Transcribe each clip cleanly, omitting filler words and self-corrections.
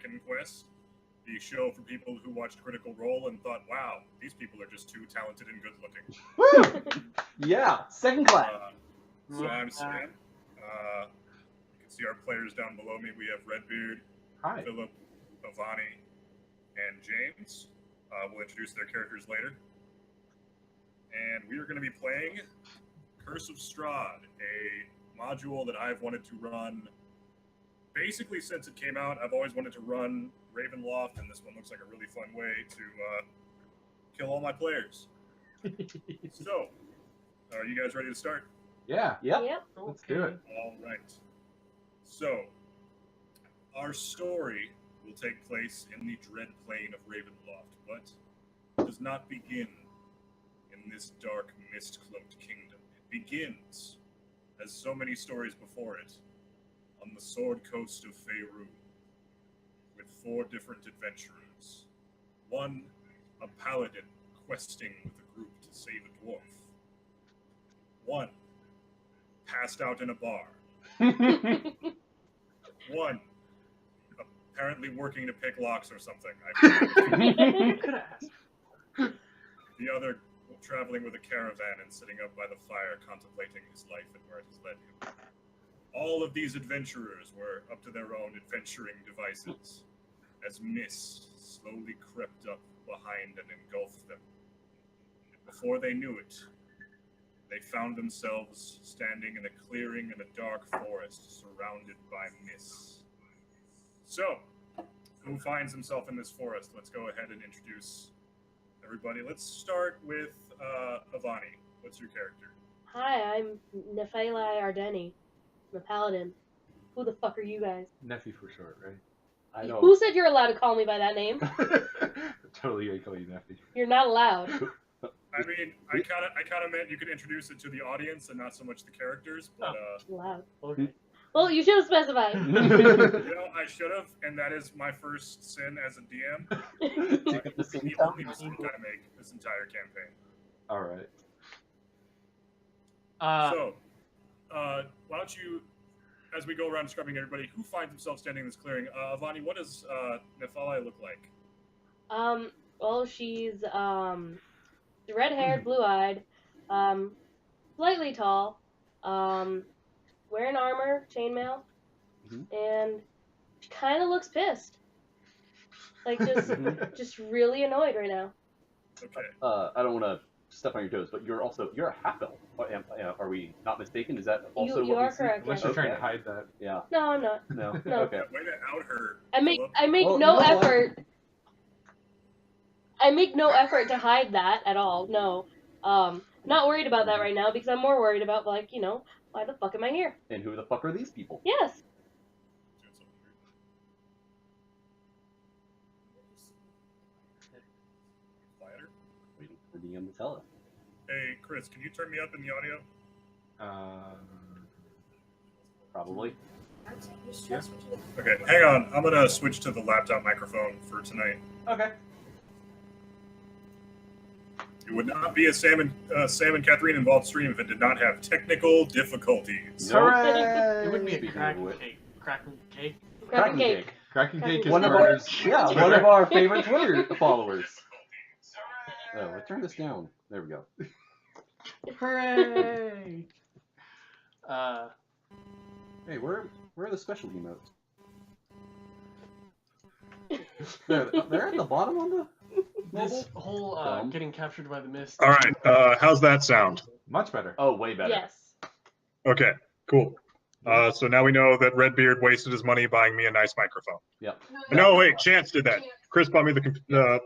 KrakenQuest, the show for people who watched Critical Role and thought, wow, these people are just too talented and good looking. Woo! Yeah, second class. So I'm Sam. You can see our players down below me. We have Redbeard, Hi. Philip, Avani, and James. We'll introduce their characters later. And we are going to be playing Curse of Strahd, a module that I've wanted to run basically since it came out. I've always wanted to run Ravenloft, and this one looks like a really fun way to kill all my players. So, are you guys ready to start? Yeah. Yep. Let's do it. All right. So, our story will take place in the dread plane of Ravenloft, but it does not begin in this dark, mist-cloaked kingdom. It begins, as so many stories before it, on the Sword Coast of Faerun, with 4 different adventurers. 1, a paladin questing with a group to save a dwarf. 1, passed out in a bar. 1, apparently working to pick locks or something. Could ask. The other traveling with a caravan and sitting up by the fire contemplating his life and where it has led him. All of these adventurers were up to their own adventuring devices as mist slowly crept up behind and engulfed them. And before they knew it, they found themselves standing in a clearing in a dark forest surrounded by mist. So, who finds himself in this forest? Let's go ahead and introduce everybody. Let's start with Avani. What's your character? Hi, I'm Nephi Ardeni. I'm a paladin. Who the fuck are you guys? Nephi for short, right? I know. Who said you're allowed to call me by that name? Totally, I call you Nephi. You're not allowed. I mean, I kind of meant you could introduce it to the audience and not so much the characters, but Allowed. Okay. Well, you should have specified. you know, I should have, and that is my first sin as a DM. Take the sin The count. only mistake I make this entire campaign. All right. So, why don't you, as we go around describing everybody, who finds himself standing in this clearing? Avani, what does Nephi look like? Well, she's red-haired, blue-eyed, slightly tall, wearing armor, chainmail, and she kind of looks pissed. Like, just really annoyed right now. Okay. I don't want to step on your toes, but you're a half elf. Are we not mistaken? Is that also You what are we correct. Unless Yes. you're trying to hide that. Yeah. No, I'm not. No. No. Okay. Way to out her. I make Philip. Well, no you know what? effort. I make no effort to hide that at all. No. Not worried about that right now because I'm more worried about, like, you know, why the fuck am I here? And who the fuck are these people? Yes. Doing something weird. Quieter. Waiting for the DM to tell us. Hey, Chris, can you turn me up in the audio? Probably. Okay, hang on. I'm gonna switch to the laptop microphone for tonight. Okay. It would not be a Sam and Catherine involved stream if it did not have technical difficulties. Hooray! It would be a Speaking of crack which- cake. Kraken cake. Kraken cake. Kraken Cake is One of our Carter's one of our favorite Twitter followers. Oh, let's turn this down. There we go. Hooray! Hey, where are the special emotes? They're at the bottom on the mobile. This whole Dumb. getting captured by the mist. All right, how's that sound? Much better. Oh, way better. Yes. Okay, cool. So now we know that Redbeard wasted his money buying me a nice microphone. Yep. No, wait, Chance did that. Chris bought me the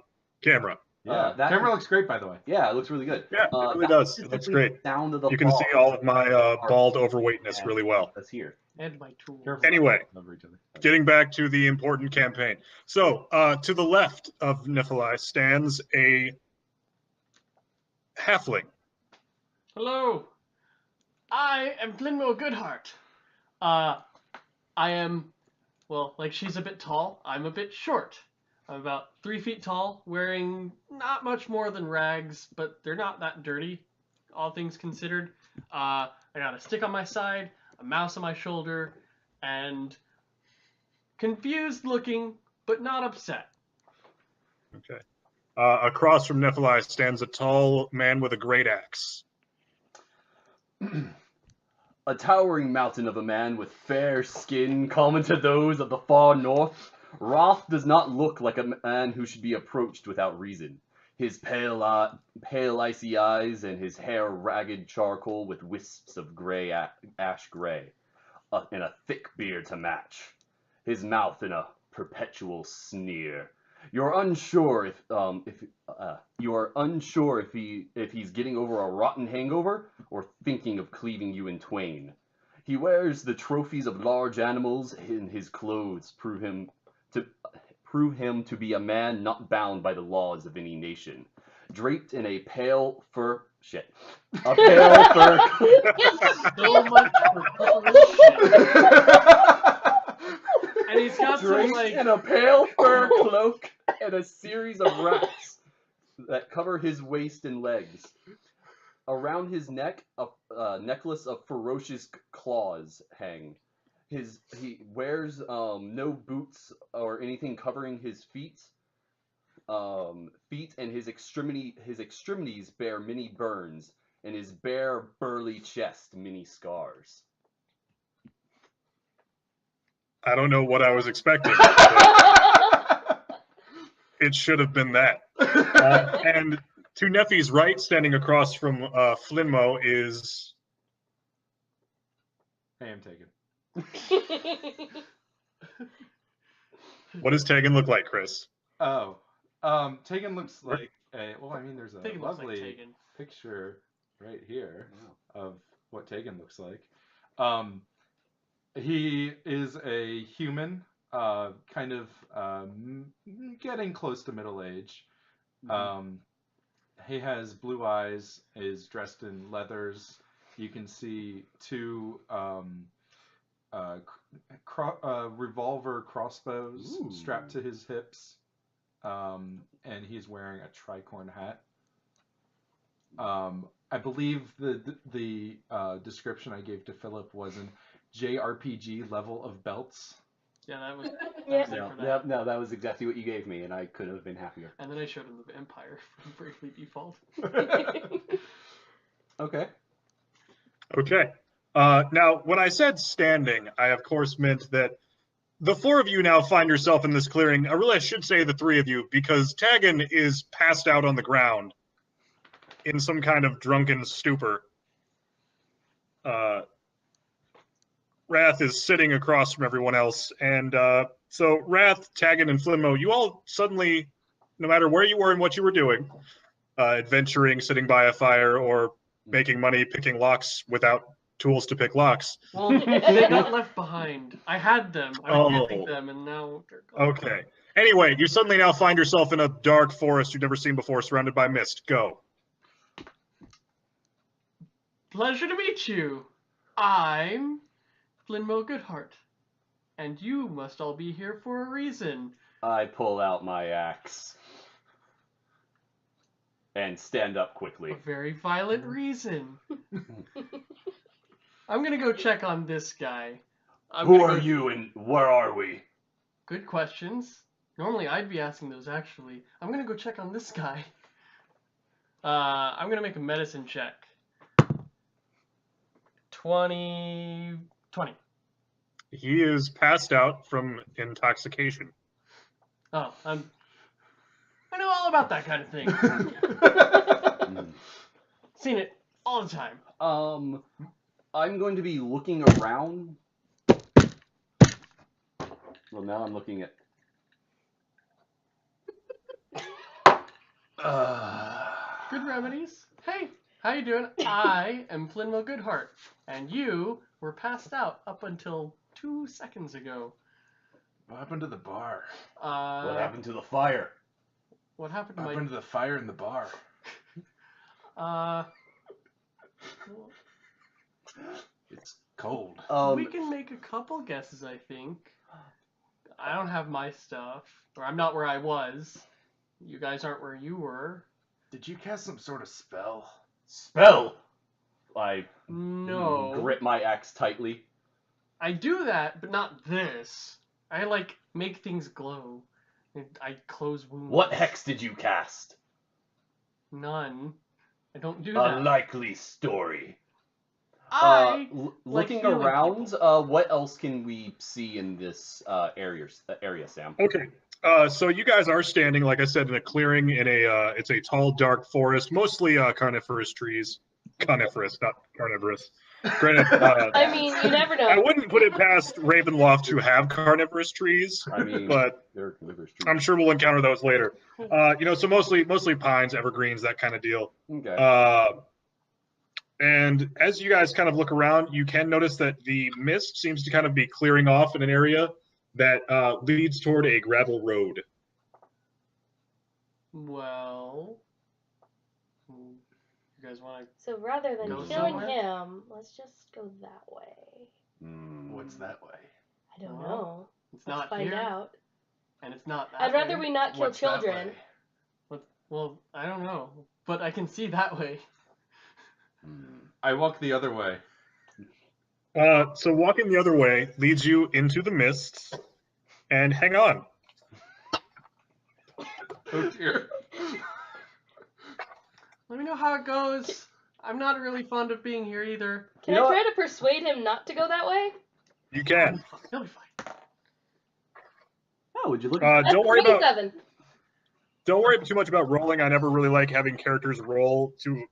camera. Yeah, that- camera looks great, by the way. Yeah, it looks really good. Yeah, it really that does. It looks specifically great. Sound of the You can see all of my bald overweightness really well. That's here. And my tool. Careful. Anyway. Over each other. Getting back to the important campaign. So, to the left of Nephi stands a halfling. Hello. I am Glenmore Goodheart. I am, well, like she's a bit tall. I'm a bit short. I'm about 3 feet tall, wearing not much more than rags, but they're not that dirty, all things considered. I got a stick on my side, a mouse on my shoulder, and confused looking, but not upset. Okay. Across from Nephi stands a tall man with a great axe. A towering mountain of a man with fair skin, common to those of the far north, Roth does not look like a man who should be approached without reason. His pale icy eyes and his hair ragged charcoal with wisps of gray ash gray, and a thick beard to match. His mouth in a perpetual sneer. You're unsure if he's getting over a rotten hangover or thinking of cleaving you in twain. He wears the trophies of large animals in his clothes, prove him to be a man not bound by the laws of any nation. Draped in a pale fur a pale fur So much for preparation. And he's got some draped like in a pale fur cloak and a series of wraps that cover his waist and legs. Around his neck, a necklace of ferocious claws hang. He wears no boots or anything covering his feet. And his extremities bear many burns, and his bare, burly chest many scars. I don't know what I was expecting. But it should have been that. And to Nephi's right, standing across from Flinmo, is... Hey, I'm taken. What does Tegan look like, Chris? Oh, Tegan looks like a. Well, I mean, there's a Tegan looks like lovely Tegan. picture right here of what Tegan looks like. He is a human, kind of getting close to middle age. He has blue eyes, is dressed in leathers. You can see two revolver crossbows strapped to his hips, and he's wearing a tricorn hat. I believe the description I gave to Philip was an JRPG level of belts. Yeah, that was. Yeah. No, that was exactly what you gave me, and I couldn't have been happier. And then I showed him the vampire from Bravely Default. Okay. Okay. Now, when I said standing, I of course meant that the four of you now find yourself in this clearing. I should say the three of you, because Tegan is passed out on the ground in some kind of drunken stupor. Wrath is sitting across from everyone else, and so Wrath, Tegan, and Flimmo, you all suddenly, no matter where you were and what you were doing, adventuring, sitting by a fire, or making money picking locks without tools to pick locks. Well, they got left behind. I had them. I was getting them, and now they're gone. Okay. Anyway, you suddenly now find yourself in a dark forest you've never seen before, surrounded by mist. Go. Pleasure to meet you. I'm Flinmo Goodheart, and you must all be here for a reason. I pull out my axe and stand up quickly. A very violent reason. I'm gonna go check on this guy. Who are you and where are we? Good questions. Normally I'd be asking those, actually. I'm gonna go check on this guy. I'm gonna make a medicine check. 20. He is passed out from intoxication. Oh, I know all about that kind of thing. Seen it all the time. I'm going to be looking around. Well, now I'm looking at. Good remedies. Hey, how you doing? I am Flinmo Goodheart, and you were passed out up until 2 seconds ago. What happened to the bar? What happened to the fire? What happened to What happened to the fire in the bar? It's cold. We can make a couple guesses, I think. I don't have my stuff, or I'm not where I was. You guys aren't where you were. Did you cast some sort of spell? Spell! I No. grip my axe tightly. I do that, but not this. I, make things glow. I close wounds. What hex did you cast? None. I don't do A that. likely story. I like Looking healing around, people. what else can we see in this area, Sam? Okay. So you guys are standing, like I said, in a clearing in a it's a tall, dark forest, mostly coniferous trees. Coniferous, not carnivorous. Granted, I mean, you never know. I wouldn't put it past Ravenloft to have carnivorous trees, I mean, but they're carnivorous trees. I'm sure we'll encounter those later. So mostly pines, evergreens, that kind of deal. Okay. And as you guys kind of look around, you can notice that the mist seems to kind of be clearing off in an area that leads toward a gravel road. Well, you guys want to? So rather than Go killing somewhere? him, let's just go that way. What's that way? I don't Well, know. It's Let's not find here, out. and it's not that I'd rather way. we not kill What's that children. way? Well, I don't know, but I can see that way. I walk the other way. So walking the other way leads you into the mist, and hang on. Oh dear. Let me know how it goes. I'm not really fond of being here either. Can You know I try to persuade him not to go that way? You can. He'll be fine. Oh, would you look? Don't worry about 27. don't worry too much about rolling. I never really like having characters roll to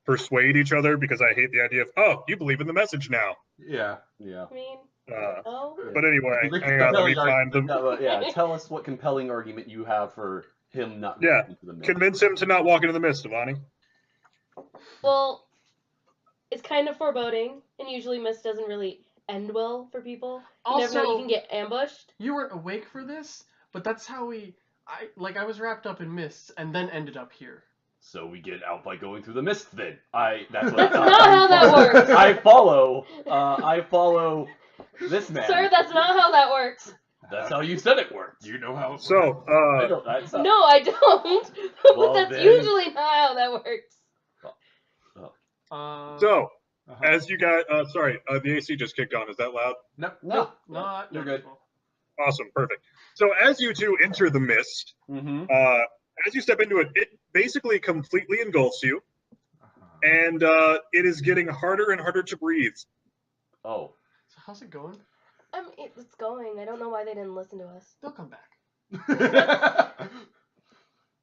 persuade each other because I hate the idea of, oh, you believe in the message now. Yeah. Yeah. I mean, Uh, oh. But anyway, Like hang on, let me compelling find them. No, yeah, tell us what compelling argument you have for him not Yeah, going into the mist. Convince him to not walk into the mist, Avani. Well, it's kind of foreboding, and usually mist doesn't really end well for people. You never know, you Also, can get ambushed. you weren't awake for this, but that's how I was wrapped up in mists and then ended up here. So we get out by going through the mist then. That's what That's not how that works. I follow this man. Sir, that's not how that works. That's how you said it worked. You know how. So, I don't, that's No, I don't. Well, That's then- usually not how that works. so Uh-huh. as you guys, the AC just kicked on. Is that loud? Nope. No. Not You're good. noticeable. Awesome, perfect. So as you two enter the mist, Mm-hmm. as you step into it, it basically completely engulfs you, Uh-huh. and it is getting harder and harder to breathe. So Oh. how's it going? It's going. I don't know why they didn't listen to us. They'll come back.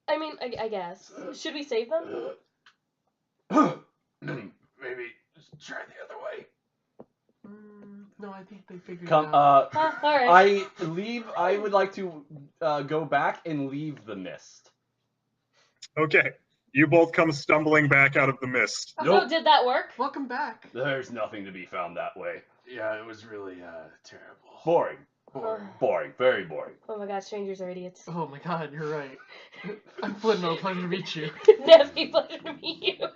I mean, I guess. Should we save them? Maybe just try the other way. No, I think they figured Come. it out. Alright. I would like to go back and leave the mist. Okay, you both come stumbling back out of the mist. So Nope. did that work? Welcome back. There's nothing to be found that way. Yeah, it was really terrible. Boring. Boring. Boring. Very boring. Oh my god, strangers are idiots. Oh my god, you're right. I'm Flynn, pleasure to meet you. Nasty pleasure to meet you.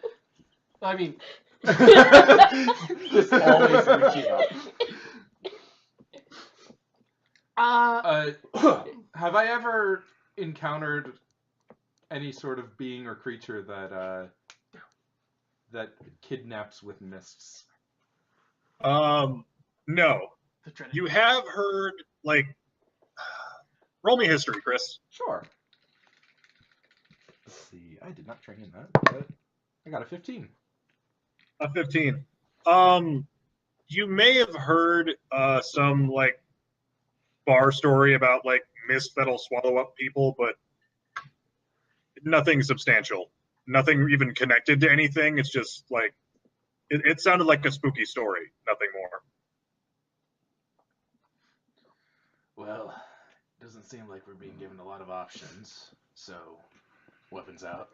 I mean, Just always reaching out. Have I ever encountered any sort of being or creature that kidnaps with mists? No. the dreaded. You have heard, roll me history, Chris. Sure. Let's see. I did not train in that, but I got a 15. A 15. You may have heard some bar story about mist that'll swallow up people, but nothing substantial. Nothing even connected to anything. It's just it sounded like a spooky story. Nothing more. Well, it doesn't seem like we're being given a lot of options, so weapons out.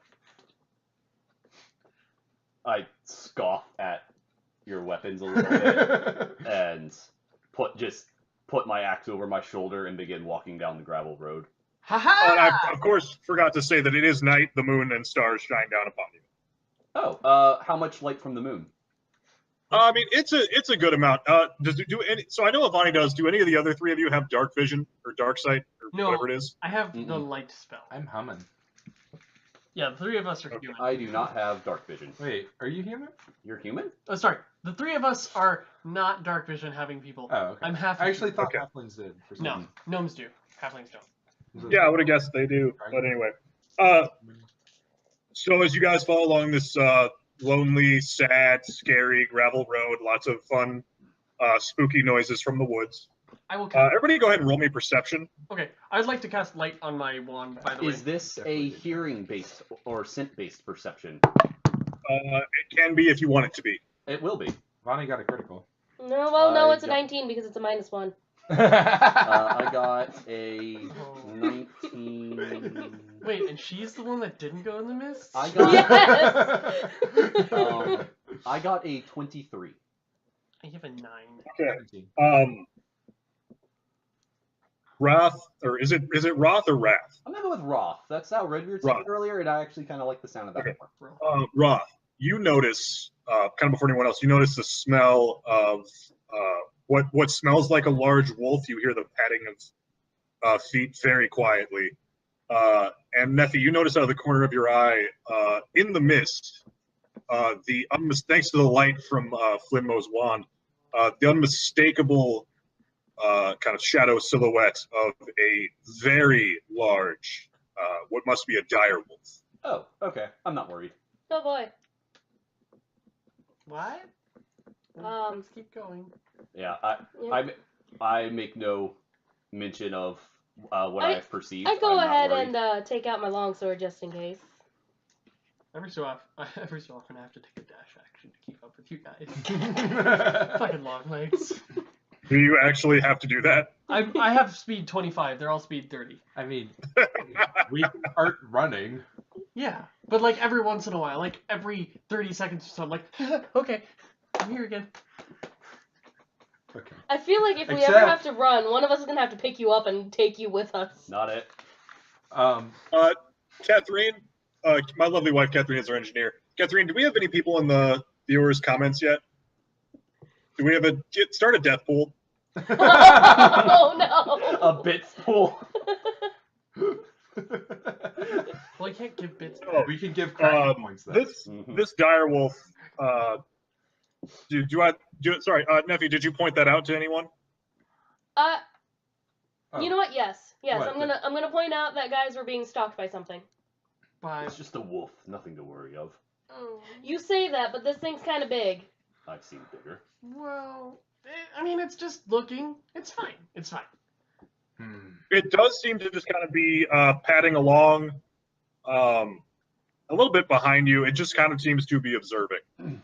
I scoff at your weapons a little bit and put my axe over my shoulder and begin walking down the gravel road. And Haha! I, of course, forgot to say that it is night. The moon and stars shine down upon you. Oh, how much light from the moon? I mean, it's a good amount. Does it do any? So I know Avani does. Do any of the other three of you have dark vision or dark sight or No. whatever it is? I have the light spell. I'm humming. Yeah, the three of us are Okay. human. I do not have dark vision. Wait, are you human? You're human? Oh, sorry. The three of us are not dark vision having people. Oh, okay. I'm half. I actually thought Okay. halflings did. For some No, reason. gnomes do. Halflings don't. Yeah, I would have guessed they do. But anyway, so as you guys follow along this lonely, sad, scary gravel road, lots of fun, spooky noises from the woods. I will cast. Everybody, go ahead and roll me perception. Okay, I'd like to cast light on my wand. By the way, Is this a hearing-based or scent-based perception? It can be if you want it to be. It will be. Vonnie got a critical. No, well, no, I it's a got- 19 because it's a -1. I got a 19. wait, and she's the one that didn't go in the mist. I got. Yes. I got a 23. I have a 9. Okay. Wrath, or is it Roth or Wrath? I'm gonna go with Roth. That's how Redbeard said Roth. it earlier, and I actually kind of like the sound of that Okay. more. Roth, you notice, kind of before anyone else, you notice the smell of what smells like a large wolf. You hear the patting of feet very quietly. And Nephi, you notice out of the corner of your eye, in the mist, thanks to the light from Flimmo's wand, the unmistakable kind of shadow silhouette of a very large, what must be a dire wolf. Oh, okay. I'm not worried. Oh boy. What? Let's keep going. Yeah, Yeah. I make no mention of what I have perceived. I go I'm not ahead worried. and take out my longsword just in case. Every so often, I have to take a dash action to keep up with you guys. Fucking long legs. Do you actually have to do that? I have speed 25. They're all speed 30. I mean, we aren't running. Yeah, but like every once in a while, like every 30 seconds or so, I'm like, okay, I'm here again. Okay. I feel like if we ever Except- have to run, one of us is gonna have to pick you up and take you with us. Not it. Catherine, my lovely wife Catherine is our engineer. Catherine, do we have any people in the viewers' comments yet? Do we have start a death pool? Oh no! A bits pool. Well, I can't give bits. Oh, We can give Kraken points then. this dire wolf. Sorry, Nephi, did you point that out to anyone? You know what? Yes, What? I'm gonna point out that guys were being stalked by something. By It's just a wolf. Nothing to worry of. You say that, but this thing's kind of big. I've seen bigger. well, I mean, it's just looking. It's fine. It's fine. It does seem to just kind of be padding along, a little bit behind you. It just kind of seems to be observing.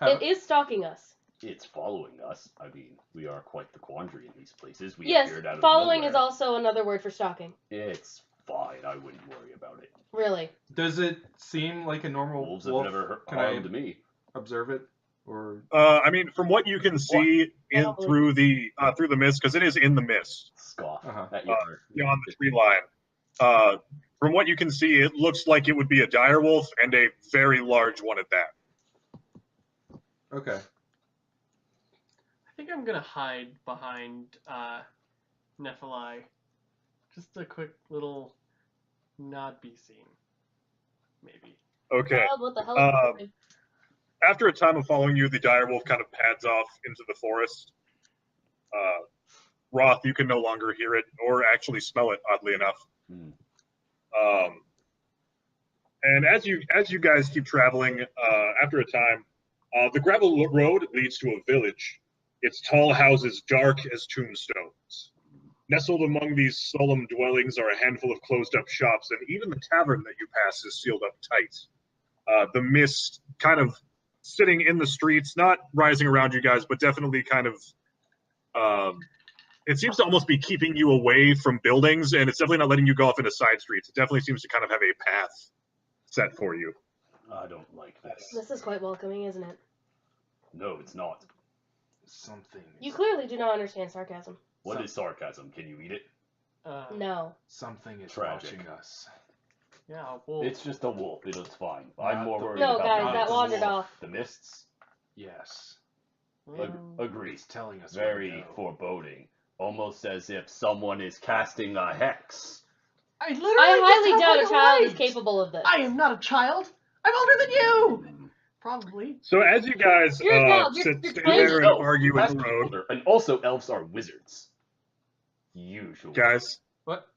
It is stalking us. It's following us. I mean, we are quite the quandary in these places. We Yes, appeared out of following nowhere. is also another word for stalking. It's fine. I wouldn't worry about it. Really. Does it seem like a normal Wolves have wolf? never Can harmed I me. observe it? Or I mean, from what you can see Probably. through the mist, because it is in the mist Scoff Uh-huh. at your beyond the tree line. From what you can see, it looks like it would be a dire wolf, and a very large one at that. okay. I think I'm gonna hide behind Nephilim. Just a quick little not be seen. Maybe. Okay. Child, what the hell is this thing? After a time of following you, the dire wolf kind of pads off into the forest. Roth, you can no longer hear it or actually smell it, oddly enough. And as you guys keep traveling, after a time, the gravel road leads to a village. Its tall houses dark as tombstones. Nestled among these solemn dwellings are a handful of closed-up shops, and even the tavern that you pass is sealed up tight. The mist kind of sitting in the streets, not rising around you guys, but definitely kind of, it seems to almost be keeping you away from buildings, and it's definitely not letting you go off into side streets. It definitely seems to kind of have a path set for you. I don't like this. This is quite welcoming, isn't it? No, it's not. Something. You clearly do not understand sarcasm. What is sarcasm? Can you eat it? No. Something is Tragic. watching us. Yeah. Well. It's just a wolf. It's fine. Not I'm more the- worried No, about guys, the that mists. wandered off. The mists? Yes. Agreed. It's telling us. where to Very go. foreboding. Almost as if someone is casting a hex. I literally. I highly just have doubt a like child is light. capable of this. I am not a child. I'm older than you. Probably. So as you guys You're a child. You're stand tiny. there and Elves argue have in the to be road, older. And also, elves are wizards. Usually. guys, What?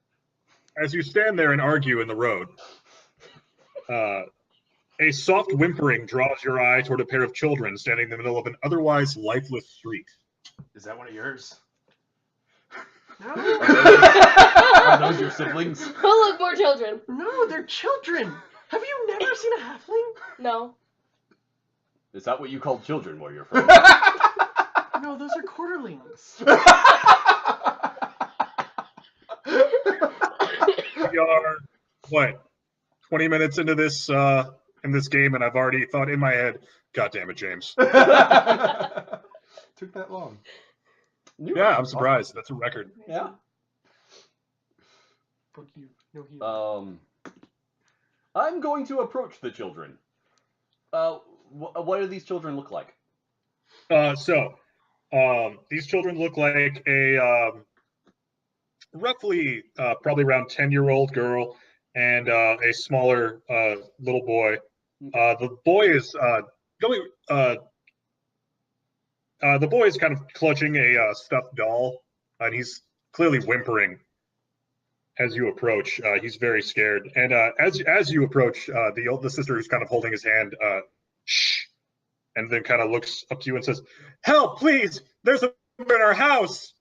As you stand there and argue in the road, a soft whimpering draws your eye toward a pair of children standing in the middle of an otherwise lifeless street. Is that one of yours? No, Are those your siblings? Oh, look, more children. no, they're children. Have you never seen a halfling? No. Is that what you call children where you're from? No, those are quarterlings. We are, what, 20 minutes into this in this game, and I've already thought in my head, God damn it, James. Took that long. Yeah, I'm surprised. That's a record. Yeah. Fuck you. No heal. I'm going to approach the children. What do these children look like? These children look like a roughly probably around 10-year-old girl and a smaller little boy. The boy is going. The boy is kind of clutching a stuffed doll, and he's clearly whimpering as you approach. He's very scared, and as you approach, the sister is kind of holding his hand. Shh, and then kind of looks up to you and says, "Help, please! There's a monster in our house."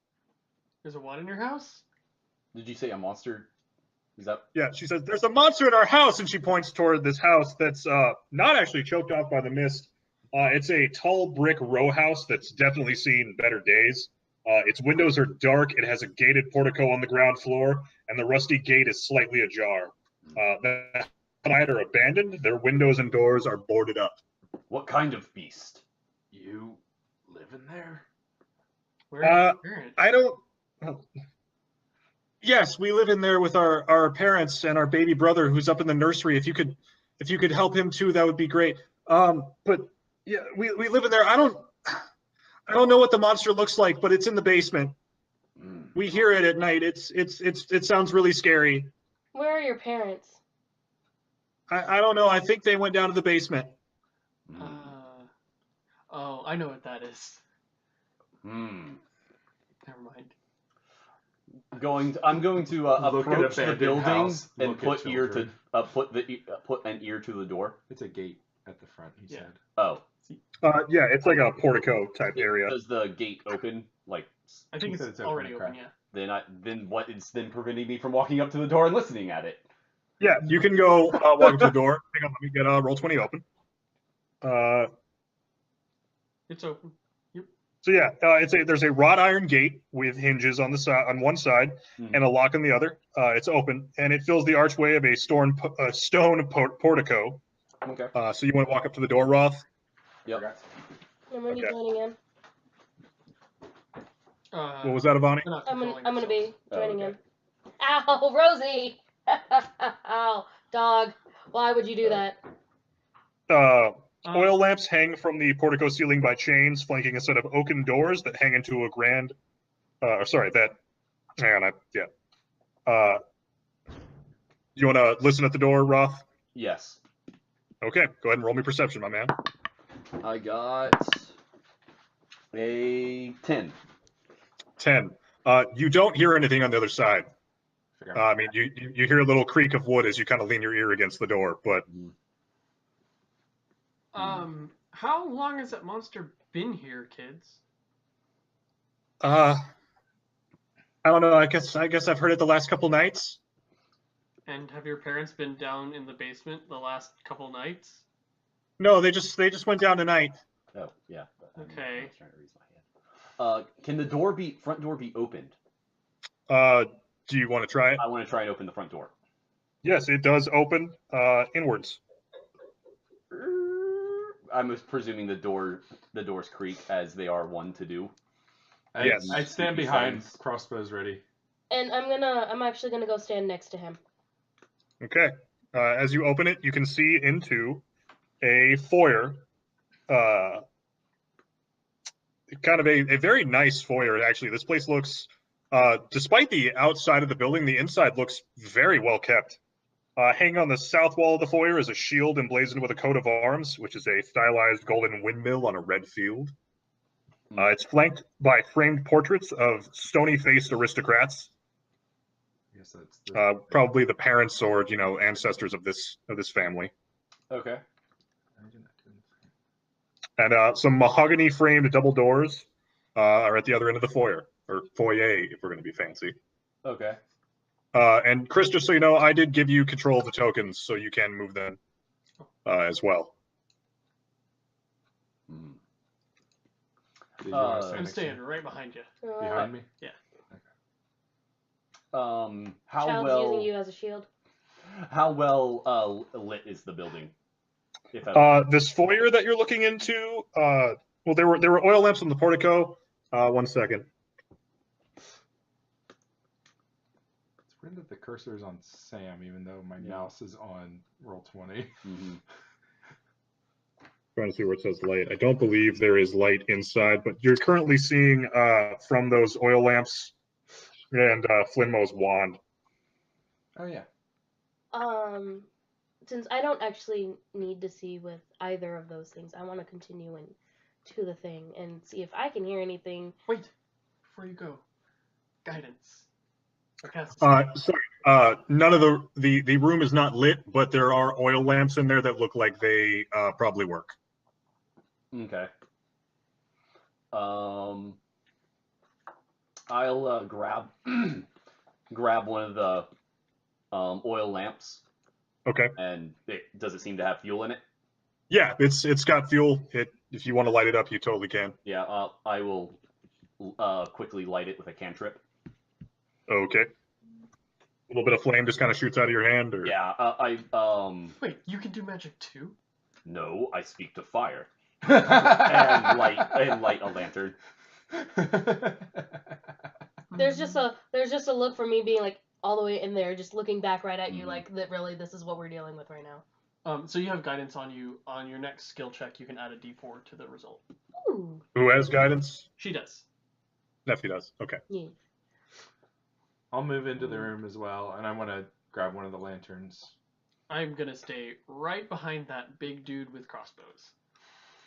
There's a what in your house? Did you say a monster? Is that? Yeah, she says, "There's a monster in our house," and she points toward this house that's not actually choked off by the mist. It's a tall brick row house that's definitely seen better days. Its windows are dark. It has a gated portico on the ground floor, and the rusty gate is slightly ajar. The outside are abandoned. Their windows and doors are boarded up. What kind of beast? You live in there? Where are your parents? I don't. Yes, we live in there with our parents and our baby brother who's up in the nursery. If you could help him too, that would be great. But yeah, we live in there. I don't know what the monster looks like, but it's in the basement. We hear it at night. It sounds really scary. Where are your parents? I don't know. I think they went down to the basement. Oh, I know what that is. Hmm. Never mind. I'm going to Look at approach the abandoned building house. and Look put at ear to children. put an ear to the door. It's a gate at the front, he Yeah. said. Oh, Yeah, it's like a portico type area. does the gate open? Like, I think He said it's it's open already and open, cracked. yeah. then what is then preventing me from walking up to the door and listening at it? Yeah, you can go walk up to the door. Hang on, let me get roll 20 open. It's open. So yeah, there's a wrought iron gate with hinges on the side on one side and a lock on the other. It's open and it fills the archway of a stone portico. Okay. So you want to walk up to the door, Roth? Yep. I'm already Okay. joining in. What was that, Avani? They're not I'm controlling gonna be joining okay. in. Ow, Rosie! Ow, dog. Why would you do that? Oil lamps hang from the portico ceiling by chains, flanking a set of oaken doors that hang into a grand. You want to listen at the door, Roth? Yes. Okay, go ahead and roll me perception, my man. I got a 10. 10. You don't hear anything on the other side. I mean, you hear a little creak of wood as you kind of lean your ear against the door, but how long has that monster been here, kids? I don't know. I guess I've heard it the last couple nights. And have your parents been down in the basement the last couple nights? No, they just went down tonight. Oh, yeah. Okay. I was trying to raise my hand. Can the front door be opened? Do you want to try it? I want to try and open the front door. Yes, it does open inwards. I'm presuming the doors creak as they are one to do. Yes. I'd stand Spooky behind, signs. crossbows ready. And I'm actually gonna go stand next to him. Okay. As you open it, you can see into a foyer. Kind of a very nice foyer, actually. This place looks, despite the outside of the building, the inside looks very well kept. Hanging on the south wall of the foyer is a shield emblazoned with a coat of arms, which is a stylized golden windmill on a red field. It's flanked by framed portraits of stony-faced aristocrats. So it's the, Probably the parents or ancestors of this family. Okay. And some mahogany framed double doors are at the other end of the foyer, or foyer if we're going to be fancy. Okay. And Chris, just so you know, I did give you control of the tokens, so you can move them as well. Hmm. Did you want to I'm I'm next to staying me? right behind you. Behind me? How Child's well? using you as a shield. How well lit is the building? If at all? This foyer that you're looking into, well, there were oil lamps on the portico. 1 second. It's weird that the cursor is on Sam, even though my mouse is on Roll20. Mm-hmm. Trying to see where it says light. I don't believe there is light inside, but you're currently seeing from those oil lamps and Flinmo's wand. Oh yeah. Since I don't actually need to see with either of those things, I want to continue into the thing and see if I can hear anything. Wait, before you go, guidance. Or cast a spell. Sorry, none of the room is not lit, but there are oil lamps in there that look like they probably work. Okay. I'll grab grab one of the oil lamps. Okay. And does it seem to have fuel in it? Yeah, it's got fuel. If you want to light it up, you totally can. Yeah. I will quickly light it with a cantrip. Okay. A little bit of flame just kind of shoots out of your hand, or Yeah. Wait, you can do magic too? No, I speak to fire and light a lantern. There's just a look for me being like all the way in there, just looking back right at you, like that. Really, this is what we're dealing with right now. So you have guidance on you. On your next skill check, you can add a D4 to the result. Ooh. Who has guidance? She does. Nephew does. Okay. Yeah. I'll move into the room as well, and I want to grab one of the lanterns. I'm gonna stay right behind that big dude with crossbows.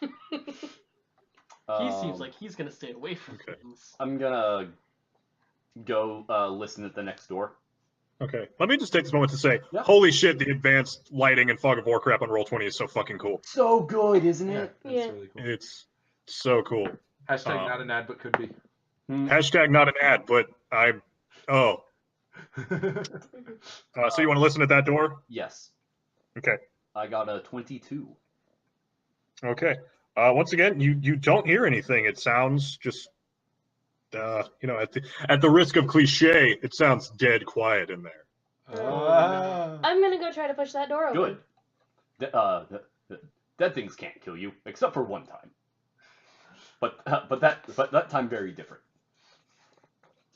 He seems like he's gonna stay away from things. I'm gonna go listen at the next door. Okay. Let me just take this moment to say, Yeah. holy shit, the advanced lighting and fog of war crap on Roll20 is so fucking cool. So good, isn't Yeah, it? that's Yeah. really cool. It's so cool. Hashtag not an ad, but could be. Hashtag not an ad, but so you want to listen at that door? Yes. Okay. I got a 22. Okay. Once again, you don't hear anything. It sounds just, at the risk of cliche, it sounds dead quiet in there. I'm gonna go try to push that door open. Good. Dead things can't kill you, except for one time. But that time very different.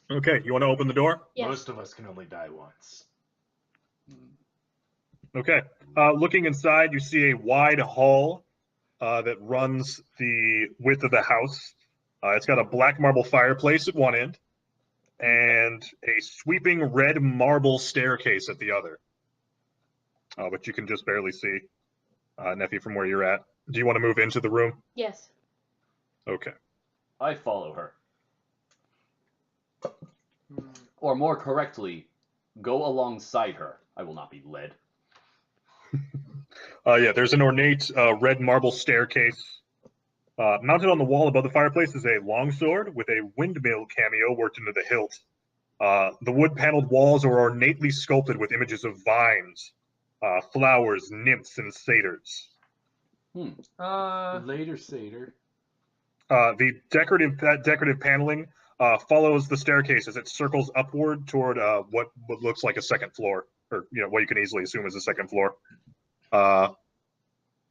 Okay, you want to open the door? Yes. Most of us can only die once. Okay. Looking inside, you see a wide hall that runs the width of the house. It's got a black marble fireplace at one end and a sweeping red marble staircase at the other. But you can just barely see, Nephew, from where you're at. Do you want to move into the room? Yes. Okay. I follow her. Or more correctly, go alongside her. I will not be led. Yeah, there's an ornate red marble staircase. Mounted on the wall above the fireplace is a longsword with a windmill cameo worked into the hilt. The wood-paneled walls are ornately sculpted with images of vines, flowers, nymphs, and satyrs. Later, Satyr. The decorative paneling follows the staircase as it circles upward toward what looks like a second floor, or what you can easily assume is a second floor.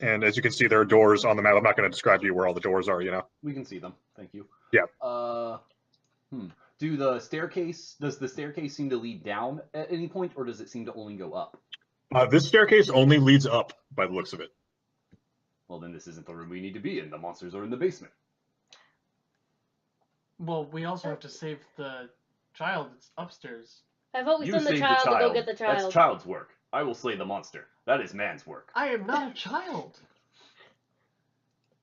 And as you can see, there are doors on the map. I'm not going to describe to you where all the doors are. We can see them. Thank you. Yeah. Does the staircase seem to lead down at any point, or does it seem to only go up? This staircase only leads up, by the looks of it. Well, then this isn't the room we need to be in. The monsters are in the basement. Well, we also have to save the child that's upstairs. I vote we You send the save child to go get the child. That's child's work. I will slay the monster. That is man's work. I am not a child.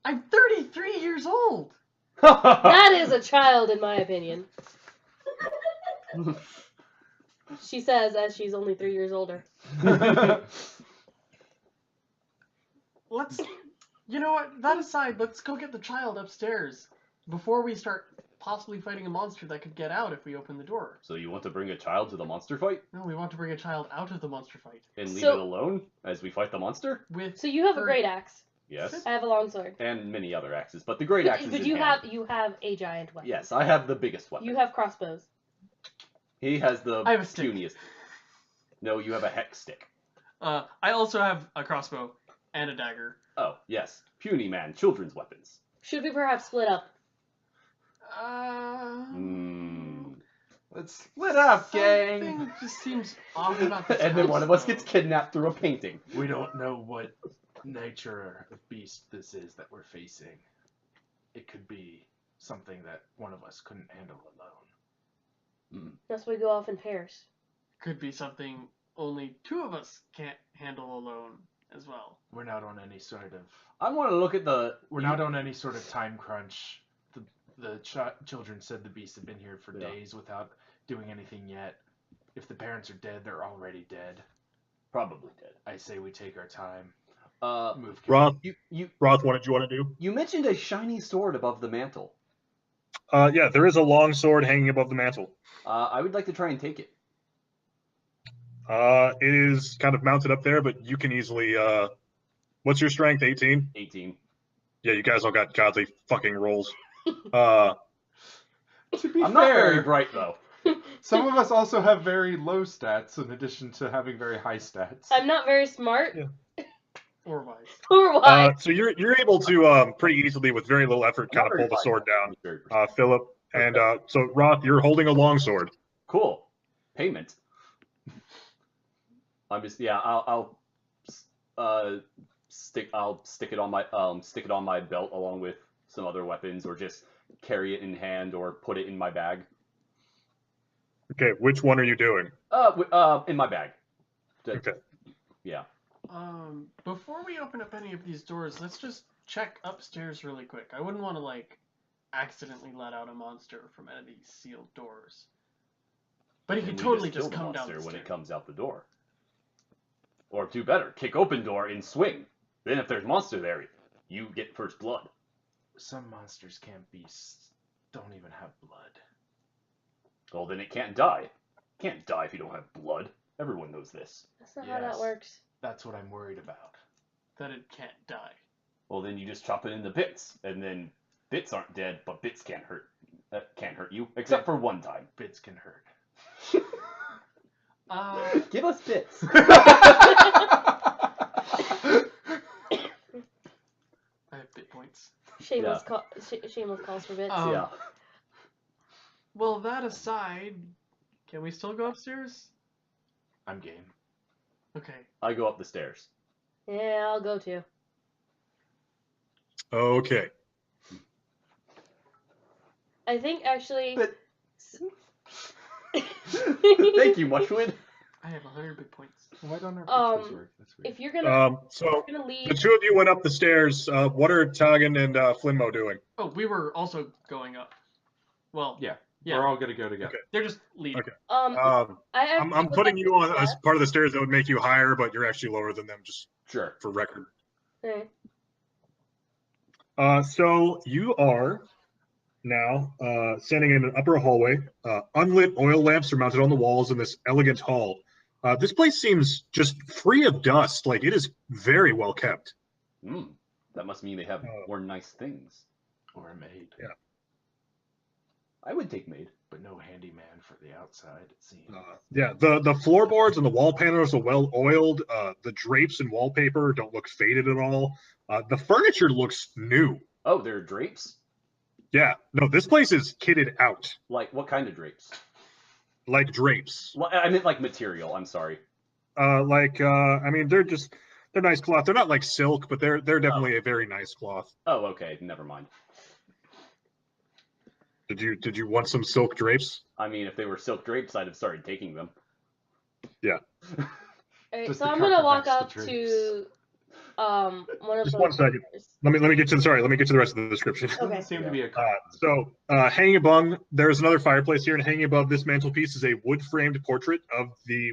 I'm 33 years old. That is a child, in my opinion. She says as she's only 3 years older. Let's. You know what? That aside, let's go get the child upstairs before we start possibly fighting a monster that could get out if we open the door. So you want to bring a child to the monster fight No, we want to bring a child out of the monster fight and leave So- it alone as we fight the monster? with. So you have a her- great axe. Yes. I have a long sword. And many other axes, but the great axe is But in you hand. have a giant weapon. Yes, I have the biggest weapon. You have crossbows. He has the I have a stick. puniest. No, you have a hex stick. I also have a crossbow and a dagger. Oh, yes. Puny man, children's weapons. Should we perhaps split up? Hmm. Let's split up, gang. Something just seems off about this. And then one of us house, gets though. kidnapped through a painting. We don't know what nature of beast this is that we're facing. It could be something that one of us couldn't handle alone. Unless we go off in pairs. Could be something only 2 of us can't handle alone as well. We're not on any sort of I want to look at the. we're not on any sort of time crunch. The children said the beasts have been here for Yeah. days without doing anything yet. If the parents are dead, they're already dead. Probably dead. I say we take our time. Move. Roth, You Roth, what did you want to do? you mentioned a shiny sword above the mantle. Yeah, there is a long sword hanging above the mantle. I would like to try and take it. It is kind of mounted up there, but you can easily. What's your strength? 18. 18. Yeah, you guys all got godly fucking rolls. To be I'm not very fair, bright though. some of us also have very low stats in addition to having very high stats. I'm not very smart Yeah. Or wise. or wise. So you're able to pretty easily with very little effort kind of Very pull the sword down, Very precise. Philip. And so Roth, you're holding a long sword. Cool. Payment. I'm just I'll stick it on my belt along with some other weapons, or just carry it in hand, or put it in my bag. Okay, which one are you doing? In my bag. Okay. Yeah. Before we open up any of these doors, let's just check upstairs really quick. I wouldn't want to, like, accidentally let out a monster from any of these sealed doors. But he And could we totally kill just the come down monster the when it stairs. comes out the door. Or do better, kick open door and swing. Then if there's monster there, you get first blood. Some monsters don't even have blood. Well, then it can't die. Can't die if you don't have blood. Everyone knows this. That's not how that Yes. works. That's what I'm worried about. That it can't die. Well, then you just chop it into bits, and then bits aren't dead, but bits can't hurt. Can't hurt you, except for one time. Bits can hurt. Give us bits. I have bit points. Shameless, shameless calls for bits. Um, Yeah. Well, that aside, can we still go upstairs? I'm game. Okay. I go up the stairs. Yeah, I'll go too. Okay. I think actually. But- Thank you, Mushwood. I have 100 bit points. Why don't our pictures Um, work? That's weird. If you're gonna, So you're gonna the leave. two of you went up the stairs. What are Tagan and Flinmo doing? Oh, we were also going up. Well, Yeah. Yeah. We're all gonna go together. they're just leading. Okay. I I'm would putting like you to on do as that. part of the stairs that would make you higher, but you're actually lower than them, just Sure. for record. Okay. So you are now standing in an upper hallway. Unlit oil lamps are mounted on the walls in this elegant hall. This place seems just free of dust. Like, it is very well kept. That must mean they have more nice things. Or a maid. Yeah. I would take maid. But no handyman for the outside, it seems. Yeah, the floorboards and the wall panels are well oiled. The drapes and wallpaper don't look faded at all. The furniture looks new. Oh, there are drapes? Yeah, no, this place is kitted out. Like, what kind of drapes? Like drapes. Well, I meant like material, I'm sorry. I mean, they're nice cloth. They're not like silk, but they're definitely a very nice cloth. Oh, okay, never mind. Did you want some silk drapes? I mean, if they were silk drapes, I'd have started taking them. Yeah. Alright, Just so the I'm gonna carpet walk match the up drapes. to one of Just those. 1 second. Let me get to the rest of the description. Doesn't Okay. seem Yeah. to be a car. Hanging above, there's another fireplace here, and hanging above this mantelpiece is a wood-framed portrait of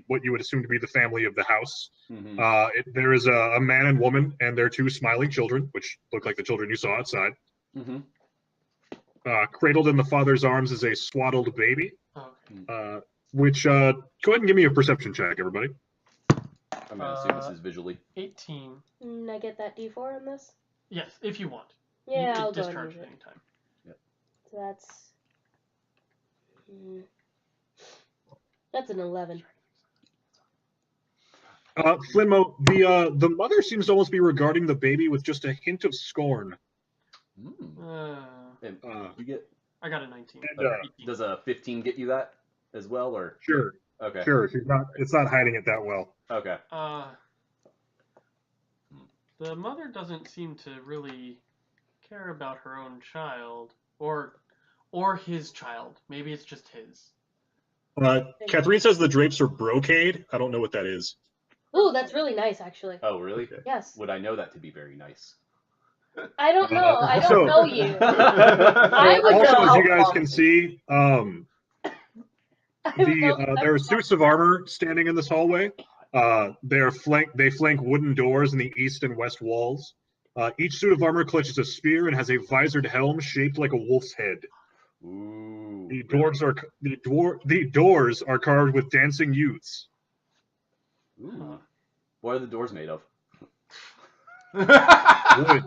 what you would assume to be the family of the house. Mhm. There is a man and woman, and their 2 smiling children, which look like the children you saw outside. Mhm. Cradled in the father's arms is a swaddled baby. Okay. Which go ahead and give me a perception check, everybody. I'm gonna assume this is visually. 18. I get that D4 on this? Yes, if you want. Yeah, You I'll could go and discharge use at it. any time. So that's an 11. Flinmo, the mother seems to almost be regarding the baby with just a hint of scorn. And Uh, you get. I got a 19. And, 18. Does a 15 get you that as well, or? Sure, Okay. sure. It's not hiding it that well. Okay. The mother doesn't seem to really care about her own child, or his child. Maybe it's just his. Catherine says the drapes are brocade. I don't know what that is. Ooh, that's really nice, actually. Oh, really? Yes. Would I know that to be very nice? I don't know. I don't So- know you. I would Also, know. as you guys can see, I would know. there are suits of armor standing in this hallway. They flank wooden doors in the east and west walls. Each suit of armor clutches a spear and has a visored helm shaped like a wolf's head. Ooh. The doors are carved with dancing youths. Ooh. What are the doors made of? Wood.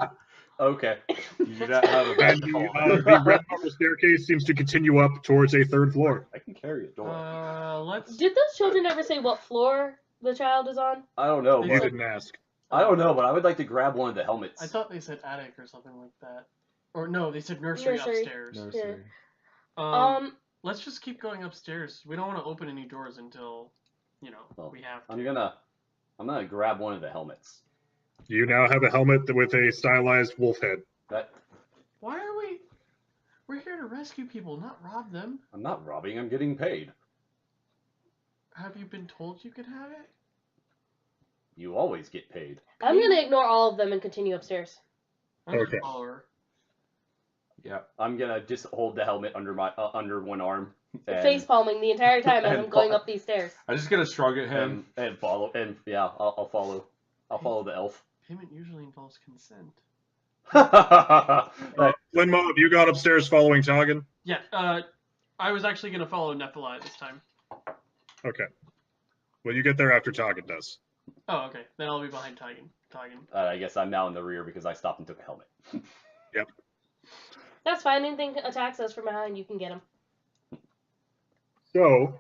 Okay. You do not have a And basketball. the red marble staircase seems to continue up towards a 3rd floor. I can carry a door. Let's. Did those children ever say what floor the child is on? I don't know. They You But, didn't ask. I don't know, but I would like to grab one of the helmets. I thought they said attic or something like that. Or no, they said nursery. Upstairs. Nursery. Let's just keep going upstairs. We don't want to open any doors until, Well, we have to. I'm gonna grab one of the helmets. You now have a helmet with a stylized wolf head. Why are we? We're here to rescue people, not rob them. I'm not robbing. I'm getting paid. Have you been told you could have it? You always get paid. I'm gonna ignore all of them and continue upstairs. I'm a Okay. follower. Yeah. I'm gonna just hold the helmet under my under one arm and, Face palming the entire time as and I'm going pa- up these stairs. I'm just gonna shrug at him. and follow and yeah, I'll follow. I'll follow the elf. Payment usually involves consent. Flinmo, have you gone upstairs following Toggin? Yeah. I was actually gonna follow Nephilim this time. Okay. Well, you get there after Toggin does. Oh, okay. Then I'll be behind Tigan. I guess I'm now in the rear because I stopped and took a helmet. That's fine. Anything attacks us from behind, you can get them. So,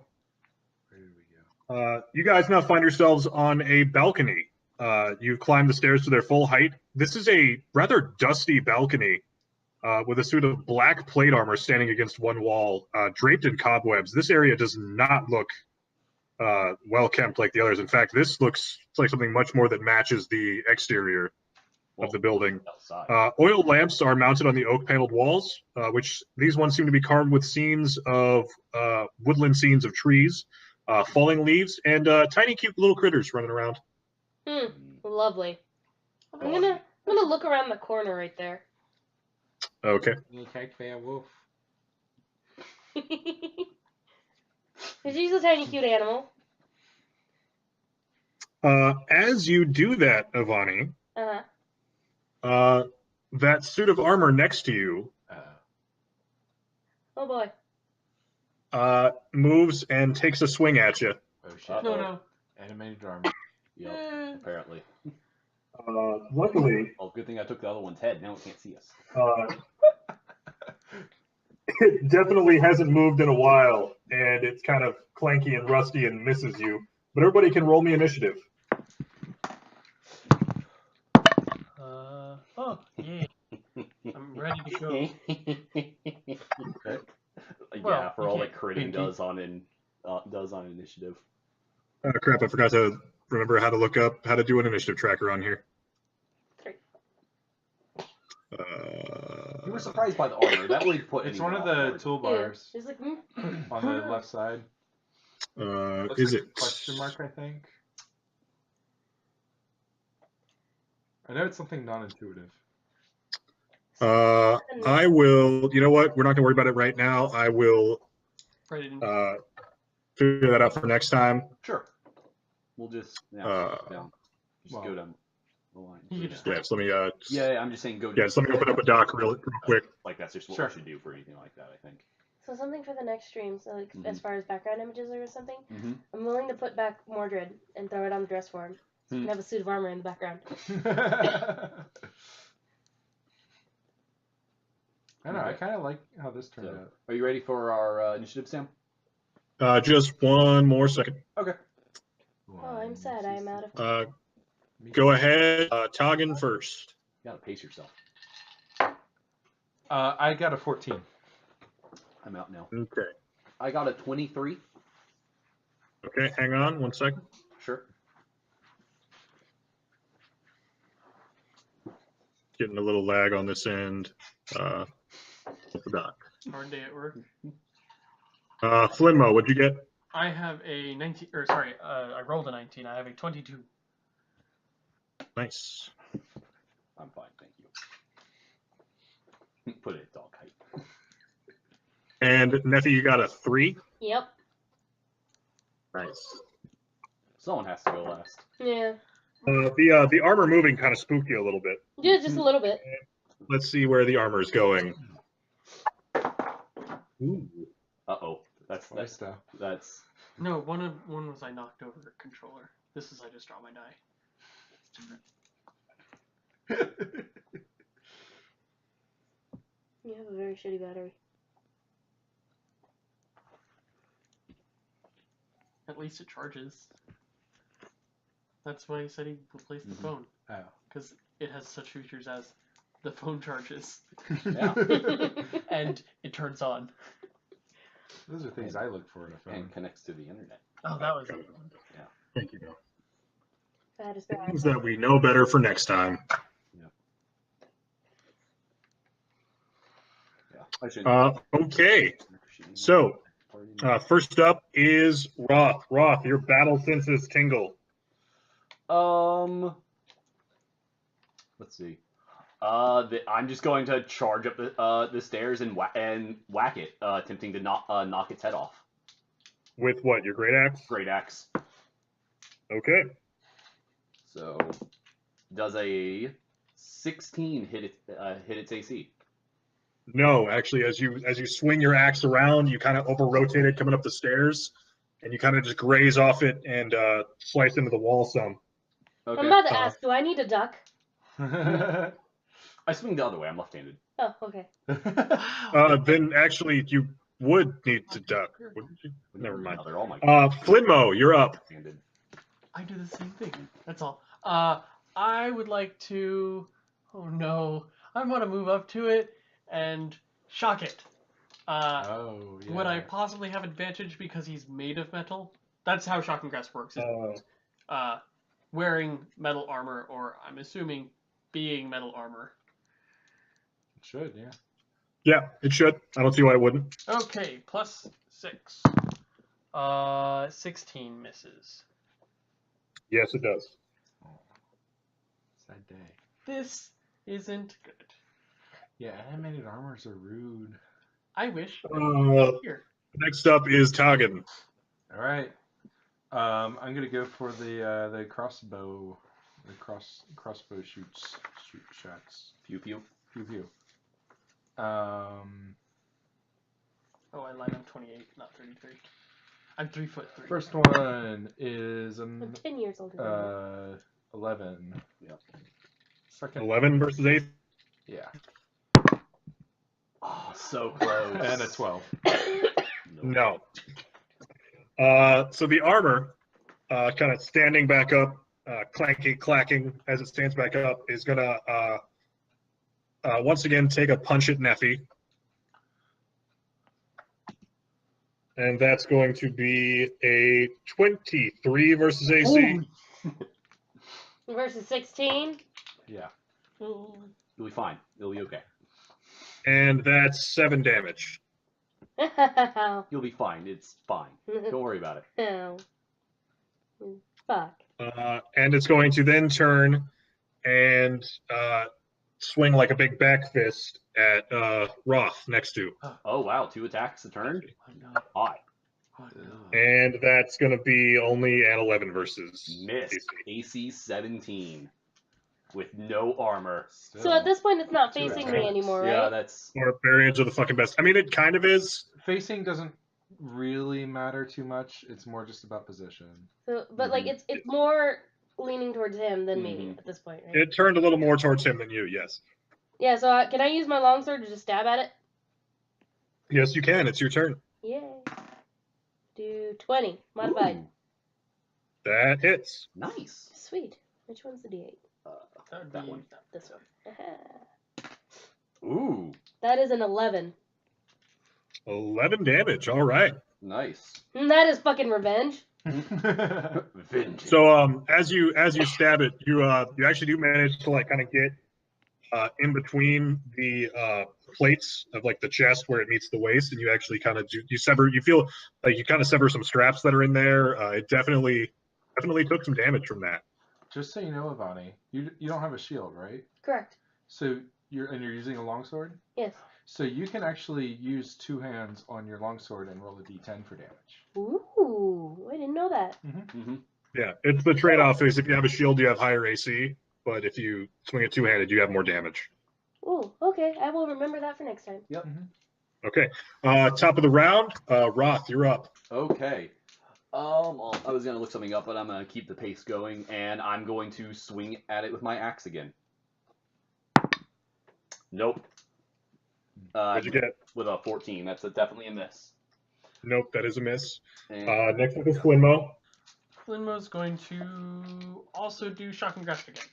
Where did we go? you guys now find yourselves on a balcony. You've climbed the stairs to their full height. This is a rather dusty balcony with a suit of black plate armor standing against one wall, draped in cobwebs. This area does not look well kept like the others. In fact, this looks like something much more that matches the exterior of the building. Outside. Oil lamps are mounted on the oak paneled walls, which these ones seem to be carved with scenes of woodland scenes of trees, falling leaves, and tiny cute little critters running around. Lovely. I'm gonna look around the corner right there. Okay. You attacked by a wolf. She's a tiny cute animal. As you do that, Ivani, Uh-huh. that suit of armor next to you Oh boy. moves and takes a swing at you. Oh shit. No. Animated armor. Yep, apparently. Luckily, Well, good thing I took the other one's head. Now it can't see us. it definitely hasn't moved in a while, and it's kind of clanky and rusty and misses you. But everybody can roll me initiative. Oh, yeah. I'm ready to go. Yeah, Well, for you all can't that critting pinky. does on initiative. Oh crap! I forgot to remember how to look up how to do an initiative tracker on here. 3. You were surprised by the armor. That would put. It's anyone one of off the guard. toolbars She's like, on the left side. Looks Is like a it question mark? I think. I know it's something non-intuitive. I will. You know what? We're not gonna worry about it right now. I will Right in. figure that out for next time. Sure. We'll just Uh, just well, go down the line. You can just- Yeah. So let me. Yeah, I'm just saying go. Yeah. So let me open up a doc real quick. Like that's just what Sure. we should do for anything like that. I think. So something for the next stream. So like as far as background images or something, Mhm. I'm willing to put back Mordred and throw it on the dress for him. So he can have a suit of armor in the background. I don't know. I kind of like how this turned So, out. are you ready for our initiative, Sam? Just one more second. Okay. Oh, I'm sad. I am out of. Go ahead. Toggin first. You gotta pace yourself. I got a 14. I'm out now. Okay. I got a 23. Okay. Hang on 1 second. Sure. Getting a little lag on this end. With the doc. Hard day at work. Flinmo, what'd you get? I have a 19. Or sorry, I rolled a 19. I have a 22. Nice. I'm fine, thank you. Put it at dog height. And Neffy, you got a 3. Yep. Nice. Someone has to go last. Yeah. The armor moving kind of spooked you a little bit. Yeah, just a little bit. Let's see where the armor is going. Ooh. Uh-oh. That's No, one was I knocked over a controller. This is I just draw my die. It's different. You have a very shitty battery. At least it charges. That's why he said he replaced the phone. Oh. Because it has such features as the phone charges Yeah. and it turns on. Those are things I look for in a phone. And connects to the internet. Oh, that was Thank you. That is bad. Things that we know better for next time. Yeah. I should. Okay. So, first up is Roth. Roth, your battle senses tingle. Let's see. I'm just going to charge up the stairs and whack it, attempting to knock its head off. With what? Your great axe? Great axe. Okay. So, does a 16 hit its AC? No, actually, as you swing your axe around, you kind of over rotate it coming up the stairs, and you kind of just graze off it and slice into the wall some. Okay. I'm about to ask, do I need a duck? I swing the other way. I'm left-handed. Oh, okay. Then actually, you would need to duck. Wouldn't you? Never mind. No, they're all my. Flinmo, you're up. Left-handed. I do the same thing. That's all. I would like to. Oh no! I want to move up to it and shock it. Oh, yeah. Would I possibly have advantage because he's made of metal? That's how KrakenQuest works. Wearing metal armor, or I'm assuming being metal armor. It should, yeah. Yeah, it should. I don't see why it wouldn't. Okay, plus 6. 16 misses. Yes, it does. Sad day. This isn't good. Yeah, animated armors are rude. I wish. Here. Next up is Toggin. All right. I'm gonna go for the crossbow, crossbow shots. Pew pew. Pew pew. Oh, I lied. I'm 28, not 33. I'm 3'3". First one is I'm 10 years older than you. 11. Yep. Second. 11 versus 8. Yeah. Oh, so close. And a 12. No. So the armor, kind of standing back up, clanky, clacking as it stands back up, is going to once again take a punch at Neffy. And that's going to be a 23 versus AC. Versus 16? Yeah. Ooh. You'll be fine. You'll be okay. And that's 7 damage. You'll be fine. It's fine. Don't worry about it. Oh. Fuck. And it's going to then turn and swing like a big back fist at Roth next to. Oh wow, 2 attacks a turn. Oh no. Hot. Oh no. And that's going to be only an 11 versus Miss. AC. AC 17 with no armor. So at this point, it's not 2 facing me attacks. anymore, right? Yeah, that's Or variants are the fucking best. I mean, it kind of is. Facing doesn't really matter too much. It's more just about position. So, but like it's more leaning towards him than me Mhm. at this point, right? It turned a little more towards him than you, yes. Yeah. So can I use my longsword to just stab at it? Yes, you can. It's your turn. Yay. Do 20 modified. Ooh, That hits. nice. Sweet. Which one's the D8? That would That be one. This one. Ooh, That is an 11. 11 damage. All right. nice. That is fucking revenge. Vengeance. So as you stab it, you actually do manage to like kind of get in between the plates of like the chest where it meets the waist, and you actually kind of you feel like you kind of sever some straps that are in there. It definitely took some damage from that. Just so you know, Ivani, you don't have a shield, right? Correct. So you're using a longsword. Yes. So you can actually use 2 hands on your longsword and roll a d10 for damage. Ooh, I didn't know that. Mm-hmm. Yeah, it's the trade-off is if you have a shield, you have higher AC, but if you swing it two-handed, you have more damage. Ooh, okay. I will remember that for next time. Yep. Okay, top of the round, Roth, you're up. Okay. I was gonna look something up, but I'm gonna keep the pace going, and I'm going to swing at it with my axe again. Nope. What'd you get? With a 14. That's definitely a miss. Nope, that is a miss. And Next up is Flinmo. Flinmo's going to also do shock and grasp again.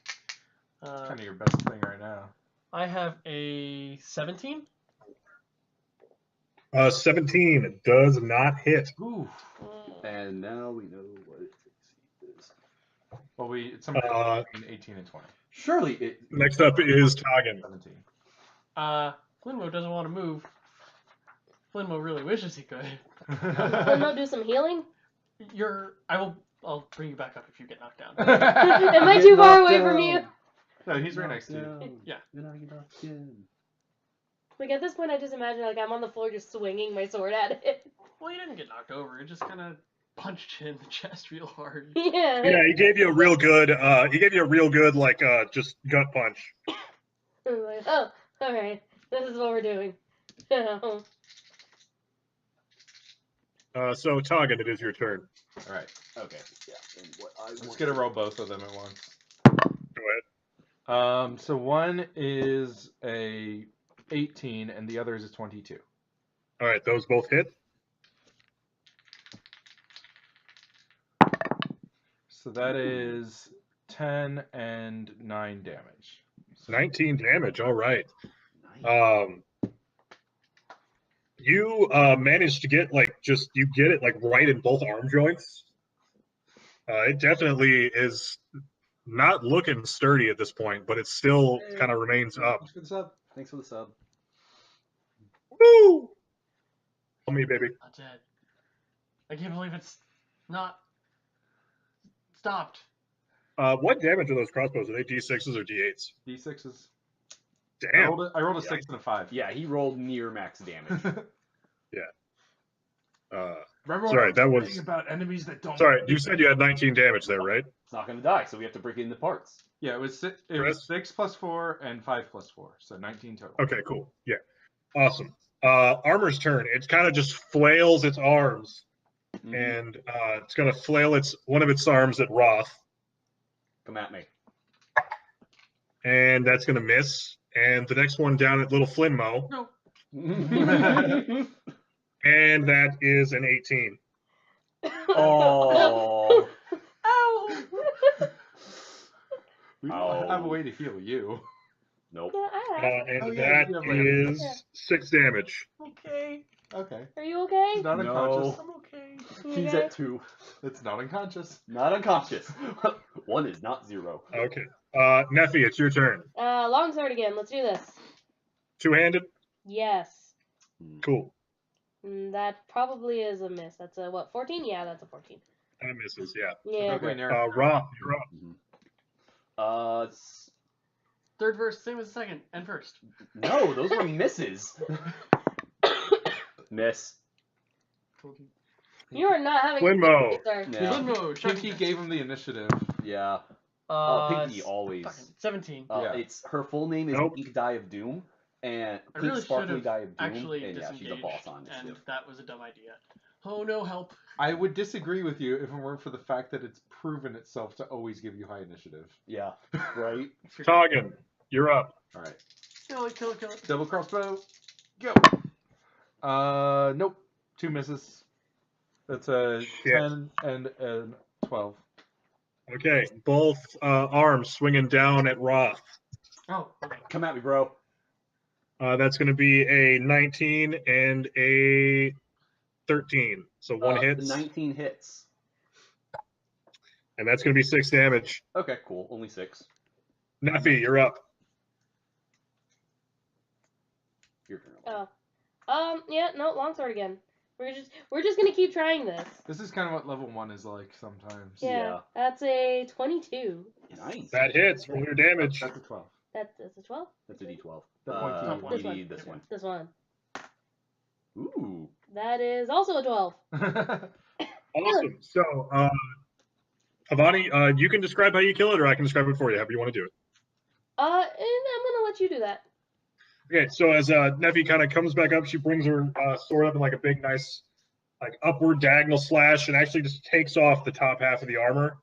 Kind of your best thing right now. I have a 17. 17 does not hit. Ooh. and now we know what its AC is. Well, it's somewhere between 18 and 20. Surely it. Next up is Toggin. 17. Flinmo doesn't want to move. Flinmo really wishes he could. Flinmo do some healing? I'll bring you back up if you get knocked down. Am I too far away from you? No, he's right next to you. Yeah. Like at this point, I just imagine like I'm on the floor just swinging my sword at it. Well, you didn't get knocked over. It just kind of punched you in the chest real hard. Yeah. Yeah, he gave you a real good. Like just gut punch. I'm like, oh, all right. This is what we're doing. So Toggin, it is your turn. All right. Okay. Yeah. And what I I'm just want going to roll both of them at once. Go ahead. So one is a 18 and the other is a 22. All right, those both hit. So that is 10 and 9 damage. So 19 damage. All right. Nice. You managed to get you get it like right in both arm joints. It definitely is not looking sturdy at this point, but it still kind of remains up. Thanks for the sub. Thanks for the sub. Woo! Tell me, baby. Not dead. I can't believe it's not stopped. What damage are those crossbows? Are they D6s or D8s? D6s. Damn. I rolled a 6 and a 5. Yeah, he rolled near max damage. Remember Sorry, what that I was- saying about enemies that don't. Sorry, you said you had 19 damage there, right? It's not gonna die, so we have to break it into parts. Yeah, it was six, Chris? 6 plus 4 and 5 plus 4, so 19 total. Okay, cool. Yeah. Awesome. Armor's turn. It kind of just flails its arms, Mhm. and it's going to flail one of its arms at Roth, Come at me. and that's going to miss. And the next one down at little Flinmo, No. and that is an 18. Oh. Ow! We don't Oh. have a way to heal you. Nope. And Oh, yeah, that you have land. is 6 damage. Okay. Okay. Are you okay? It's not No. unconscious. I'm okay. He's Okay. at 2. It's not unconscious. Not unconscious. 1 is not 0. Okay. Neffy, it's your turn. Longsword again. Let's do this. Two-handed? Yes. Cool. That probably is a miss. That's a what? 14? Yeah, that's a 14. That misses, yeah. Yeah. Okay, Nara. Roth, you're up. Mhm. Third verse, same as the second and first. No, those were misses. Miss. Told you. You are not having Flinmo. sir. Yeah. Flinmo, shocking Pinky miss. gave him the initiative. Yeah. Oh, Pinky s- always. fucking 17. Yeah. It's her full name is Nope. Pink Die of Doom, and I Pink really Sparkly should Die have of Doom, actually and yeah, she's a disengaged, boss on and initiative. that was a dumb idea. Oh no, help. I would disagree with you if it weren't for the fact that it's proven itself to always give you high initiative. Yeah. Right. Toggin, you're up. All right. Kill it, kill it, kill it. Double crossbow. Go. Nope. 2 misses. That's a Shit. 10 and a 12. Okay, both arms swinging down at Roth. Oh, okay. Come at me, bro. That's going to be a 19 and a 13. So one hits, 19 hits. and that's going to be 6 damage. Okay, cool. Only 6. Neffy, you're up. Your turn. Yeah, no, longsword again. We're just gonna keep trying this. This is kind of what level 1 is like sometimes. Yeah, Yeah. that's a 22. Nice. That hits. Roll your damage. That's a 12. That's a 12. That's a D12. The pointy one. This one. This one. This one. Ooh. That is also a 12. Awesome. So, Havani, you can describe how you kill it, or I can describe it for you, however you want to do it. And I'm gonna let you do that. Okay, so as Neffy kind of comes back up, she brings her sword up in like a big, nice, like upward diagonal slash, and actually just takes off the top half of the armor,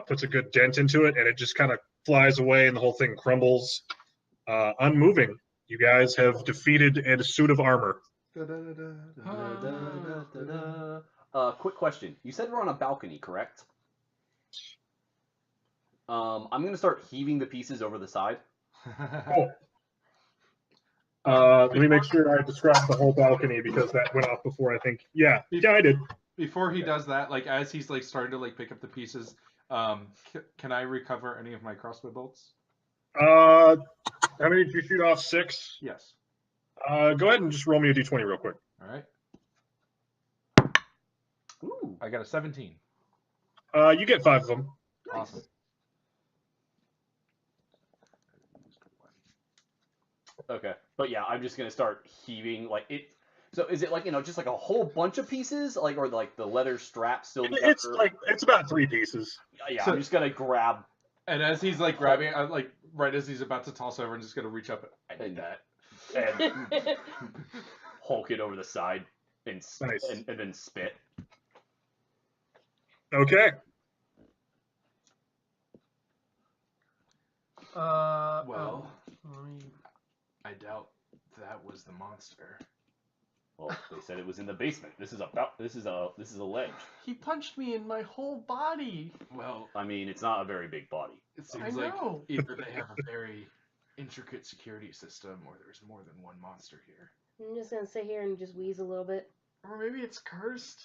puts a good dent into it, and it just kind of flies away, and the whole thing crumbles, unmoving. You guys have defeated a suit of armor. Quick question. You said we're on a balcony, correct? I'm gonna start heaving the pieces over the side. Cool. Let me make sure I describe the whole balcony because that went off before, I think. Yeah, I did. Before he does that, like as he's like starting to like pick up the pieces, can I recover any of my crossbow bolts? How many did you shoot off? 6? Yes. Go ahead and just roll me a d20 real quick. All right. Ooh. I got a 17. You get 5 of them. Awesome. Okay, but yeah, I'm just gonna start heaving like it. So is it like just like a whole bunch of pieces, like or like the leather strap still? It's about 3 pieces. Yeah, So- I'm just gonna grab And as he's like grabbing, like right as he's about to toss over, I'm just gonna reach up. I need And- that. and hulk it over the side and Nice. and then spit. Okay. Well, Let me... I doubt that was the monster. Well, they said it was in the basement. This is a ledge. He punched me in my whole body. Well, I mean, it's not a very big body. it I seems like know. either they have a very intricate security system, or there's more than one monster here. I'm just gonna sit here and just wheeze a little bit. Or maybe it's cursed.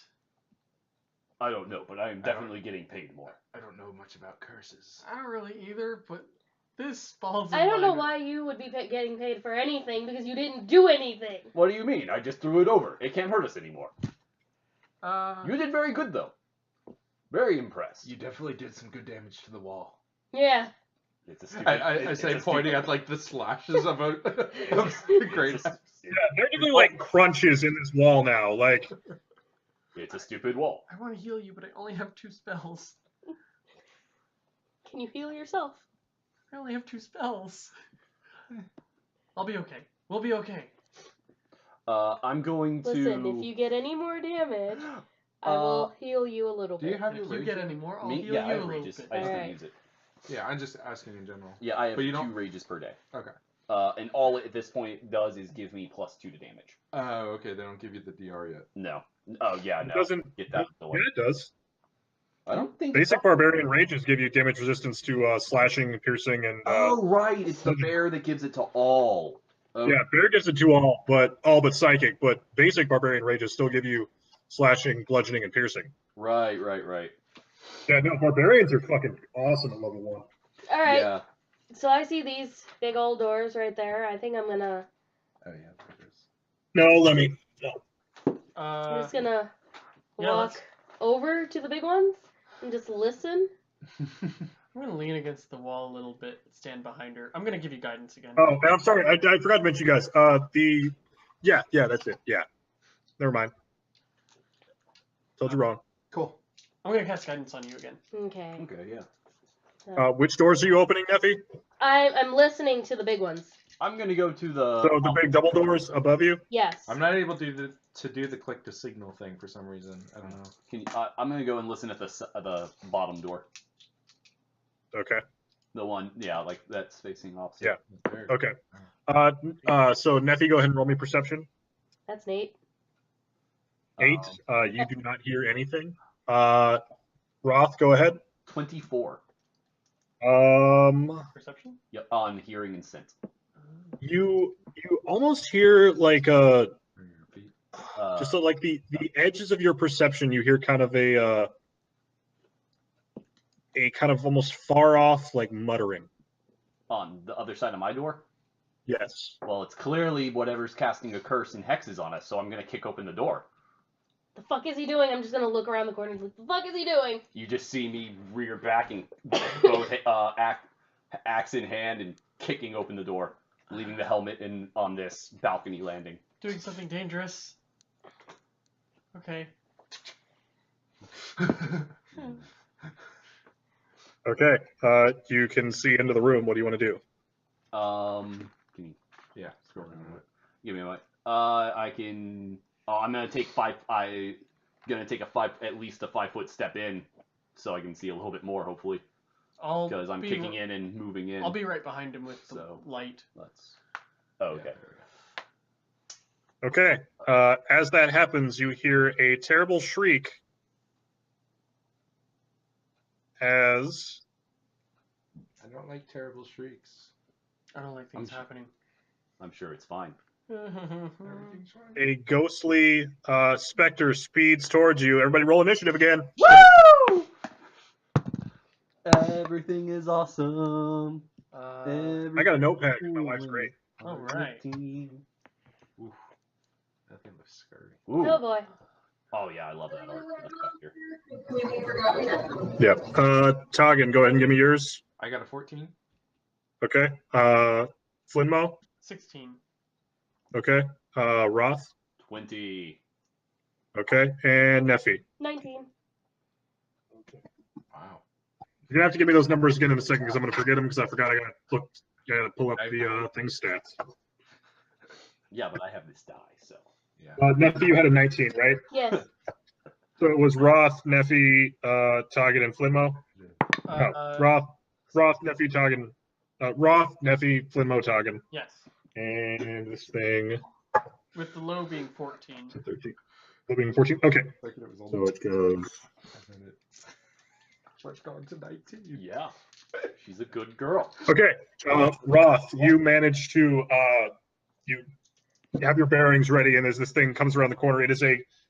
I don't know, but I am definitely getting paid more. I don't know much about curses. I don't really either, but this falls in I don't know line. why you would be getting paid for anything because you didn't do anything. What do you mean? I just threw it over. It can't hurt us anymore. You did very good, though. Very impressed. You definitely did some good damage to the wall. Yeah. It's a stupid. I say, it's a pointing stupid- at like the slashes of a It's great. a- Yeah, there are definitely like crunches in this wall now. Like, It's a stupid wall. I want to heal you, but I only have 2 spells. Can you heal yourself? I only have 2 spells. I'll be okay. We'll be okay. I'm going to. Listen, if you get any more damage, I will heal you a little Do bit. you have And your if you rage get yet? any more, I'll Me? heal Yeah, I you a have little rages. bit. I just didn't Alright. use it. Yeah, I'm just asking in general. Yeah, I have But you 2 don't- rages per day. Okay. And all it at this point does is give me +2 to damage. Oh, okay. They don't give you the DR yet. No. Oh yeah, it no. doesn't. Get that. Yeah, it does. I don't think. Basic barbarian rages give you damage resistance to slashing, piercing, and. Oh right, it's the bear that gives it to all. Oh, Yeah, bear gives it to all but psychic. But basic barbarian rages still give you slashing, bludgeoning, and piercing. Right. Yeah, no, barbarians are fucking awesome at level 1. All right. Yeah. So I see these big old doors right there. I think I'm gonna. Oh yeah, there it is. No, let me. I'm just gonna yeah, walk over to the big ones and just listen. I'm gonna gonna lean against the wall a little bit, stand behind her. I'm gonna give you guidance again. Oh, and I'm sorry, I forgot to mention you guys. Yeah, that's it. Yeah, never mind. Told you wrong. Cool. I'm gonna cast guidance on you again. Okay. Okay, yeah. Which doors are you opening, Neffy? I'm listening to the big ones. I'm gonna go to the. So the big double doors above you. Yes. I'm not able to do the click to signal thing for some reason. I don't know. Can you, I'm gonna go and listen at the bottom door. Okay. The one, yeah, like that's facing opposite. Yeah. There. Okay. So Neffy, go ahead and roll me perception. That's Nate. 8. You do not hear anything. Roth, go ahead. 24. Perception? Yep, on hearing and sense. You almost hear like a just Uh, like the edges of your perception. You hear kind of a kind of almost far off like muttering. on the other side of my door. Yes. Well, it's clearly whatever's casting a curse and hexes on us, so I'm gonna kick open the door. The fuck is he doing? I'm just gonna look around the corner and be like, the fuck is he doing? You just see me rear backing, both axe in hand, and kicking open the door, leaving the helmet in on this balcony landing. Doing something dangerous. Okay. Okay. You can see into the room. What do you want to do? Can you Yeah, scroll down a bit. give me a minute? I can. I'm gonna take 5. I'm gonna take at least a 5-foot step in, so I can see a little bit more, hopefully, because I'm kicking in and moving in. I'll be right behind him with the So- light. Let's. Oh, okay. Okay. As that happens, you hear a terrible shriek as I don't like terrible shrieks. I don't like things happening. I'm sure it's fine. Everything's fine. a ghostly specter speeds towards you. Everybody roll initiative again. Woo! Everything is awesome. I got a notepad. My wife's great. All right. Oof. That thing looks scary. Ooh. Oh boy. Oh yeah, I love that art for the specter. Yeah. Toggin, go ahead and give me yours. I got a 14. Okay. Flinmo. 16. Okay. Roth. 20. Okay. And Neffy. 19. Wow. You're gonna have to give me those numbers again in a second because I'm gonna forget them because I forgot I gotta pull up the thing stats. Yeah, but I have this die, so. Yeah. Neffy, you had a 19, right? Yes. So it was Roth, Neffy, Toggin, and Flinmo. No, Roth, Neffy, Toggin. Roth, Neffy, Flinmo, Toggin. Yes. And this thing. With the low being 14. 13. Being 14. Okay. Like it was So it goes. What's gone to 19? Yeah. She's a good girl. Okay. Roth, you manage to you have your bearings ready, and as this thing comes around the corner, it is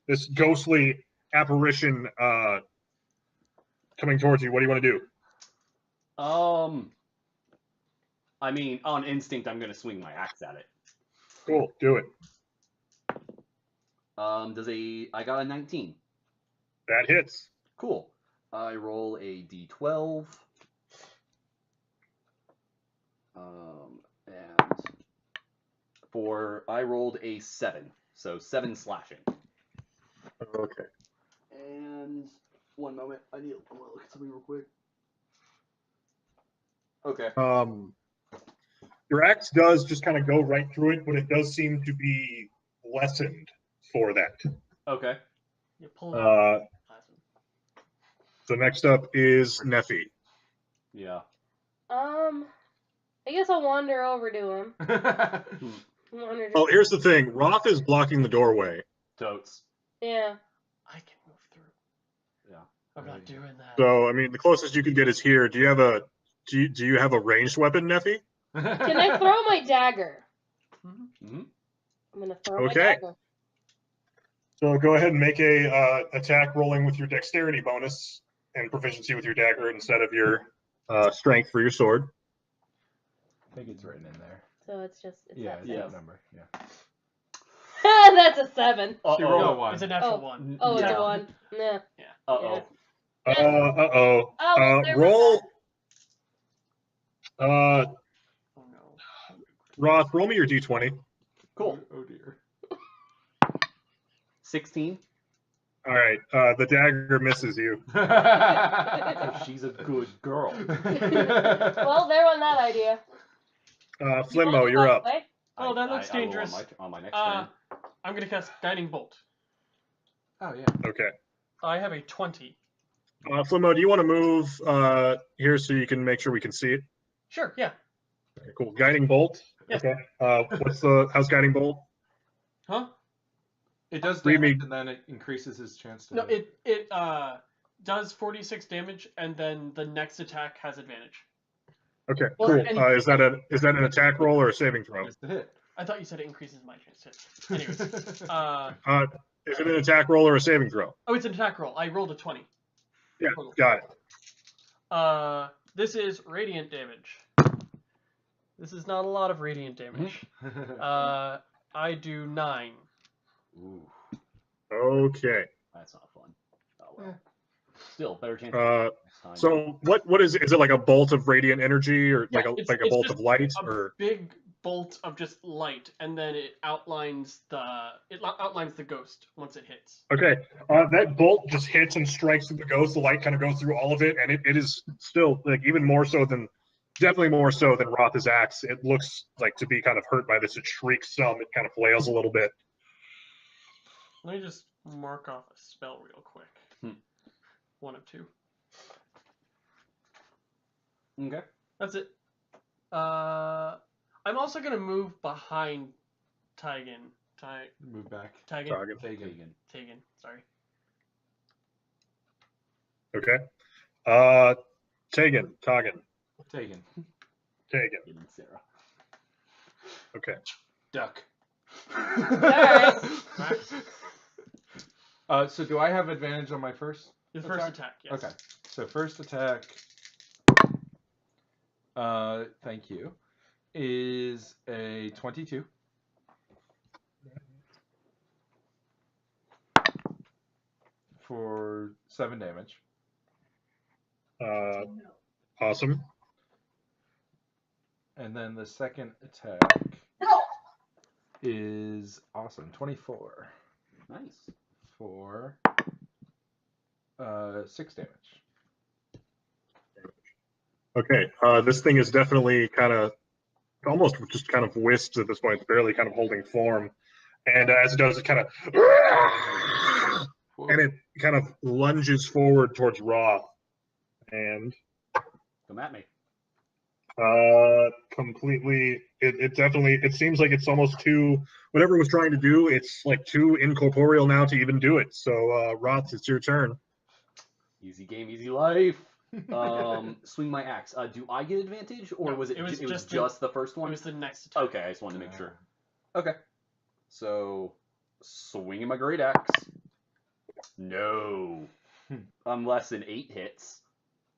this ghostly apparition coming towards you. What do you want to do? I mean, on instinct, I'm gonna swing my axe at it. Cool. Do it. I got a 19. That hits. Cool. I roll a d12. And I rolled a 7. So 7 slashing. Okay. And 1 moment, I want to look at something real quick. Okay. Your axe does just kind of go right through it, but it does seem to be lessened for that. Okay. You pull it out. So next up is Neffy. Yeah. I guess I'll wander over to him. Oh, here's the thing. Roth is blocking the doorway. Totes. Yeah. I can move through. Yeah. I'm not doing that. So I mean, the closest you could get is here. Do you have a ranged weapon, Neffy? Can I throw my dagger? Mm-hmm. I'm gonna throw my Okay. dagger. So go ahead and make a attack rolling with your dexterity bonus and proficiency with your dagger instead of your strength for your sword. I think it's written in there. So it's just Yeah, that it's same. that number. Yeah. That's a 7. She rolled a No, 1. it's a natural 1. Oh, it's Yeah. a 1. Nah. Uh-oh. Yeah. Uh-oh. Oh, there was Roll. that. Uh, Oh no. Roth, roll me your d20. Cool. Oh dear. 16. All right. The dagger misses you. She's a good girl. Well, there went that idea. Flimmo, you're up. Way? Oh, that looks I will dangerous. on my next Uh, turn. I'm gonna cast Guiding Bolt. Oh yeah. Okay. I have a 20. Flimmo, do you want to move here so you can make sure we can see it? Sure, yeah. Okay, cool. Guiding bolt. Yeah. Okay. How's guiding bolt? Huh? It does Read me- damage, and then it increases his chance to. No, hit. it does 46 damage, and then the next attack has advantage. Okay, Well, cool. and- Is that an attack roll or a saving throw? It's the hit. I thought you said it increases my chance to hit. Anyways, Is it an attack roll or a saving throw? oh, it's an attack roll. I rolled a 20. Yeah, Total. got it. This is radiant damage. This is not a lot of radiant damage. I do 9. Ooh, Okay. that's not fun. Oh well. Still, better chance next time. So what is it? Is it like a bolt of radiant energy or Yeah, like it's a bolt just of light A or? big bolt of just light, and then it outlines the ghost once it hits. Okay, that bolt just hits and strikes through the ghost. The light kind of goes through all of it, and it is still like even more so than, definitely more so than Roth's axe. It looks like to be kind of hurt by this. It shrieks some. It kind of flails a little bit. Let me just mark off a spell real quick. Hmm. 1 of 2. Okay. That's it. I'm also gonna move behind Tygan. Move back. Tygan. Target. Taken. Tygan. Sorry. Okay. Tegan. Taken. Tegan. Even Sarah. Okay. Duck. Alright. So do I have advantage on my first? Your first attack. Yes. Okay. So first attack. Thank you. Is a 22. For 7 damage. Awesome. And then the second attack is awesome. 24 Nice. for 6 damage. Okay. This thing is definitely kind of almost just kind of wisps at this point. It's barely kind of holding form, and as it does, it kind of and it kind of lunges forward towards Roth, and Come at me. completely. It definitely. It seems like it's almost too. Whatever it was trying to do, it's like too incorporeal now to even do it. So, Roth, it's your turn. Easy game, easy life. Swing my axe. Do I get advantage, or No, was it? it was It was just just the first It one. was the next attack. Okay, I just wanted to make sure. Okay. So, swinging my great axe. No. Unless an 8 hits.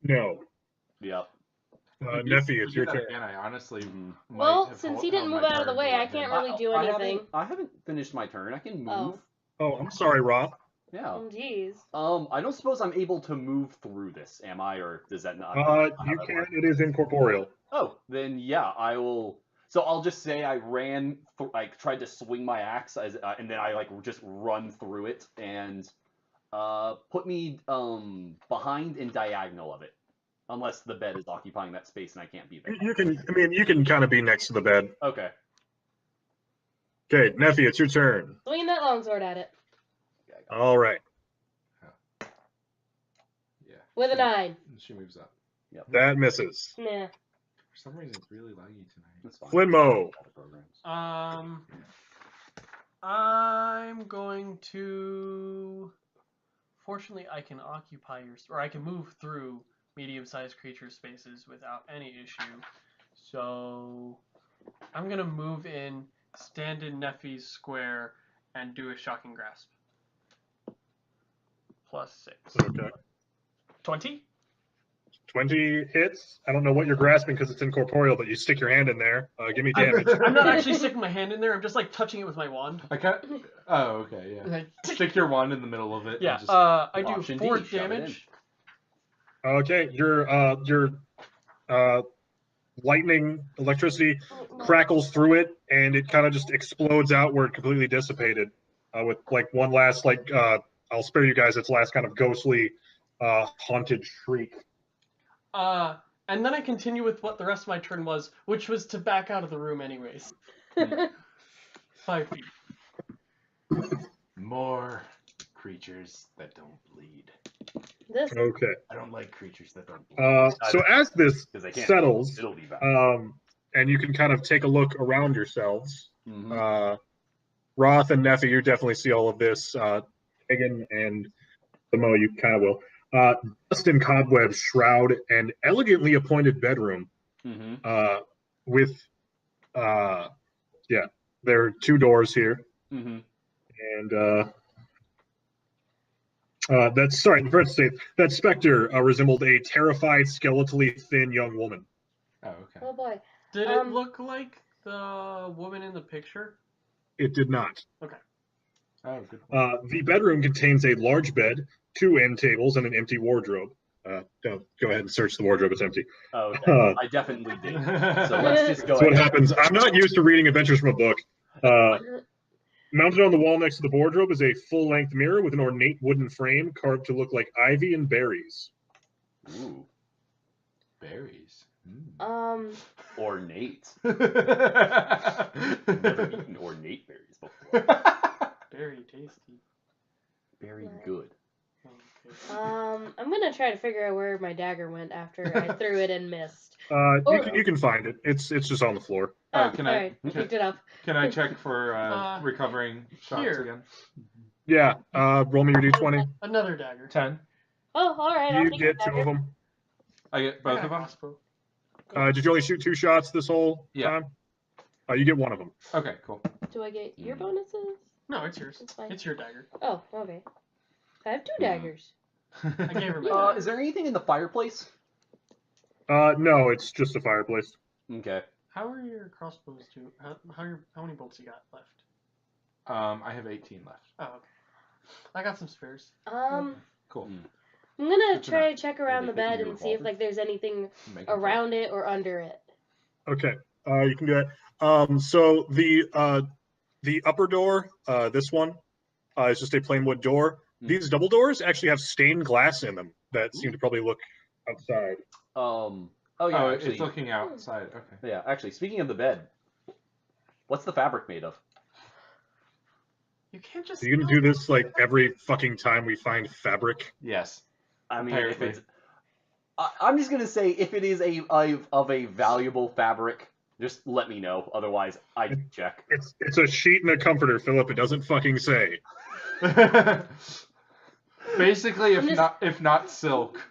No, Yep. Neffy, it's your turn. And I honestly Mhm. might Well, have since held- he didn't held move my out of the turn way, to I let can't him- really do anything. I haven't finished my turn. I can Oh. move. Oh, I'm sorry, Roth. Yeah. Oh, jeez. I don't suppose I'm able to move through this, am I? Or does that not? You can. It is incorporeal. Oh, then yeah, I will. So I'll just say I ran, like tried to swing my axe, and then I like just run through it and put me behind and diagonal of it, unless the bed is occupying that space and I can't be there. You can. I mean, you can kind of be next to the bed. Okay. Okay, Neffy, it's your turn. Swinging that longsword at it. All right. Yeah. With a 9. She moves up. That misses. Nah. For some reason, it's really laggy tonight. That's fine. Flinmo. I'm going to. Fortunately, I can occupy or I can move through medium-sized creature spaces without any issue. So I'm gonna move in, stand in Neffy's square, and do a shocking grasp. +6. Okay. 20? 20 hits. I don't know what you're grasping because it's incorporeal, but you stick your hand in there. Give me damage. I'm not actually sticking my hand in there. I'm just like touching it with my wand. I can't. Oh, okay, yeah. Like, Stick your wand in the middle of it. and yeah. just- I do Watch 4 indeed, shove it damage. Okay, your lightning, electricity crackles through it, and it kind of just explodes outward, completely dissipated. With like one last I'll spare you guys its last kind of ghostly, haunted shriek. And then I continue with what the rest of my turn was, which was to back out of the room anyways. 5 feet. More creatures that don't bleed. This Okay. I don't like creatures that don't bleed. So as this 'Cause they can't. settles, It'll be bad. and you can kind of take a look around yourselves. Mhm. Roth and Neffy, you definitely see all of this. Hagen and Samo, you kind of will. Dust and cobwebs shroud an elegantly appointed bedroom Mhm. with, there are 2 doors here. Mhm. And that's, sorry, first to say, that specter resembled a terrified, skeletally thin young woman. Oh, okay. Oh boy. Did it look like the woman in the picture? It did not. Okay. Oh, good. The bedroom contains a large bed, 2 end tables, and an empty wardrobe. Don't go ahead and search the wardrobe; it's empty. Okay. I definitely did. So let's just go That's what ahead. happens. I'm not used to reading adventures from a book. Mounted on the wall next to the wardrobe is a full-length mirror with an ornate wooden frame carved to look like ivy and berries. Ooh, Berries. ornate. Mm. Never eaten ornate berries before. Very tasty. Very Right. good. Okay. I'm gonna try to figure out where my dagger went after I threw it and missed. You can find it. It's just on the floor. Can alright, I picked it up. can I check for recovering shots here. again? Yeah. Roll me your d20. Another dagger. 10. Oh, alright, I'll You take get the 2 dagger. of them. I get I both got of a them. crossbow. Did you only shoot 2 shots this whole time? You get 1 of them. Okay, cool. Do I get your bonuses? No, it's yours. It's fine. It's your dagger. Oh, okay. I have 2 daggers. I gave her my dagger. Is there anything in the fireplace? No, it's just a fireplace. Okay. How are your crossbows do? How many bolts you got left? I have 18 left. Oh, okay. I got some spares. Cool. I'm gonna Good to try know. to check around the Will they fit in bed your and see if revolver? there's anything Make 'em around it or under it. Okay. You can do that. So the upper door, this one, is just a plain wood door. These double doors actually have stained glass in them that seem to probably look outside. Oh yeah. Oh, actually, it's looking outside. Okay. yeah. Actually, speaking of the bed, what's the fabric made of? You can't just. Are you gonna do this like every fucking time we find fabric? Yes. I mean, Apparently. if it's, I'm just gonna say if it is of a valuable fabric, just let me know. Otherwise, I can check. It's a sheet and a comforter, Philip. It doesn't fucking say. Basically, I'm just- if not silk.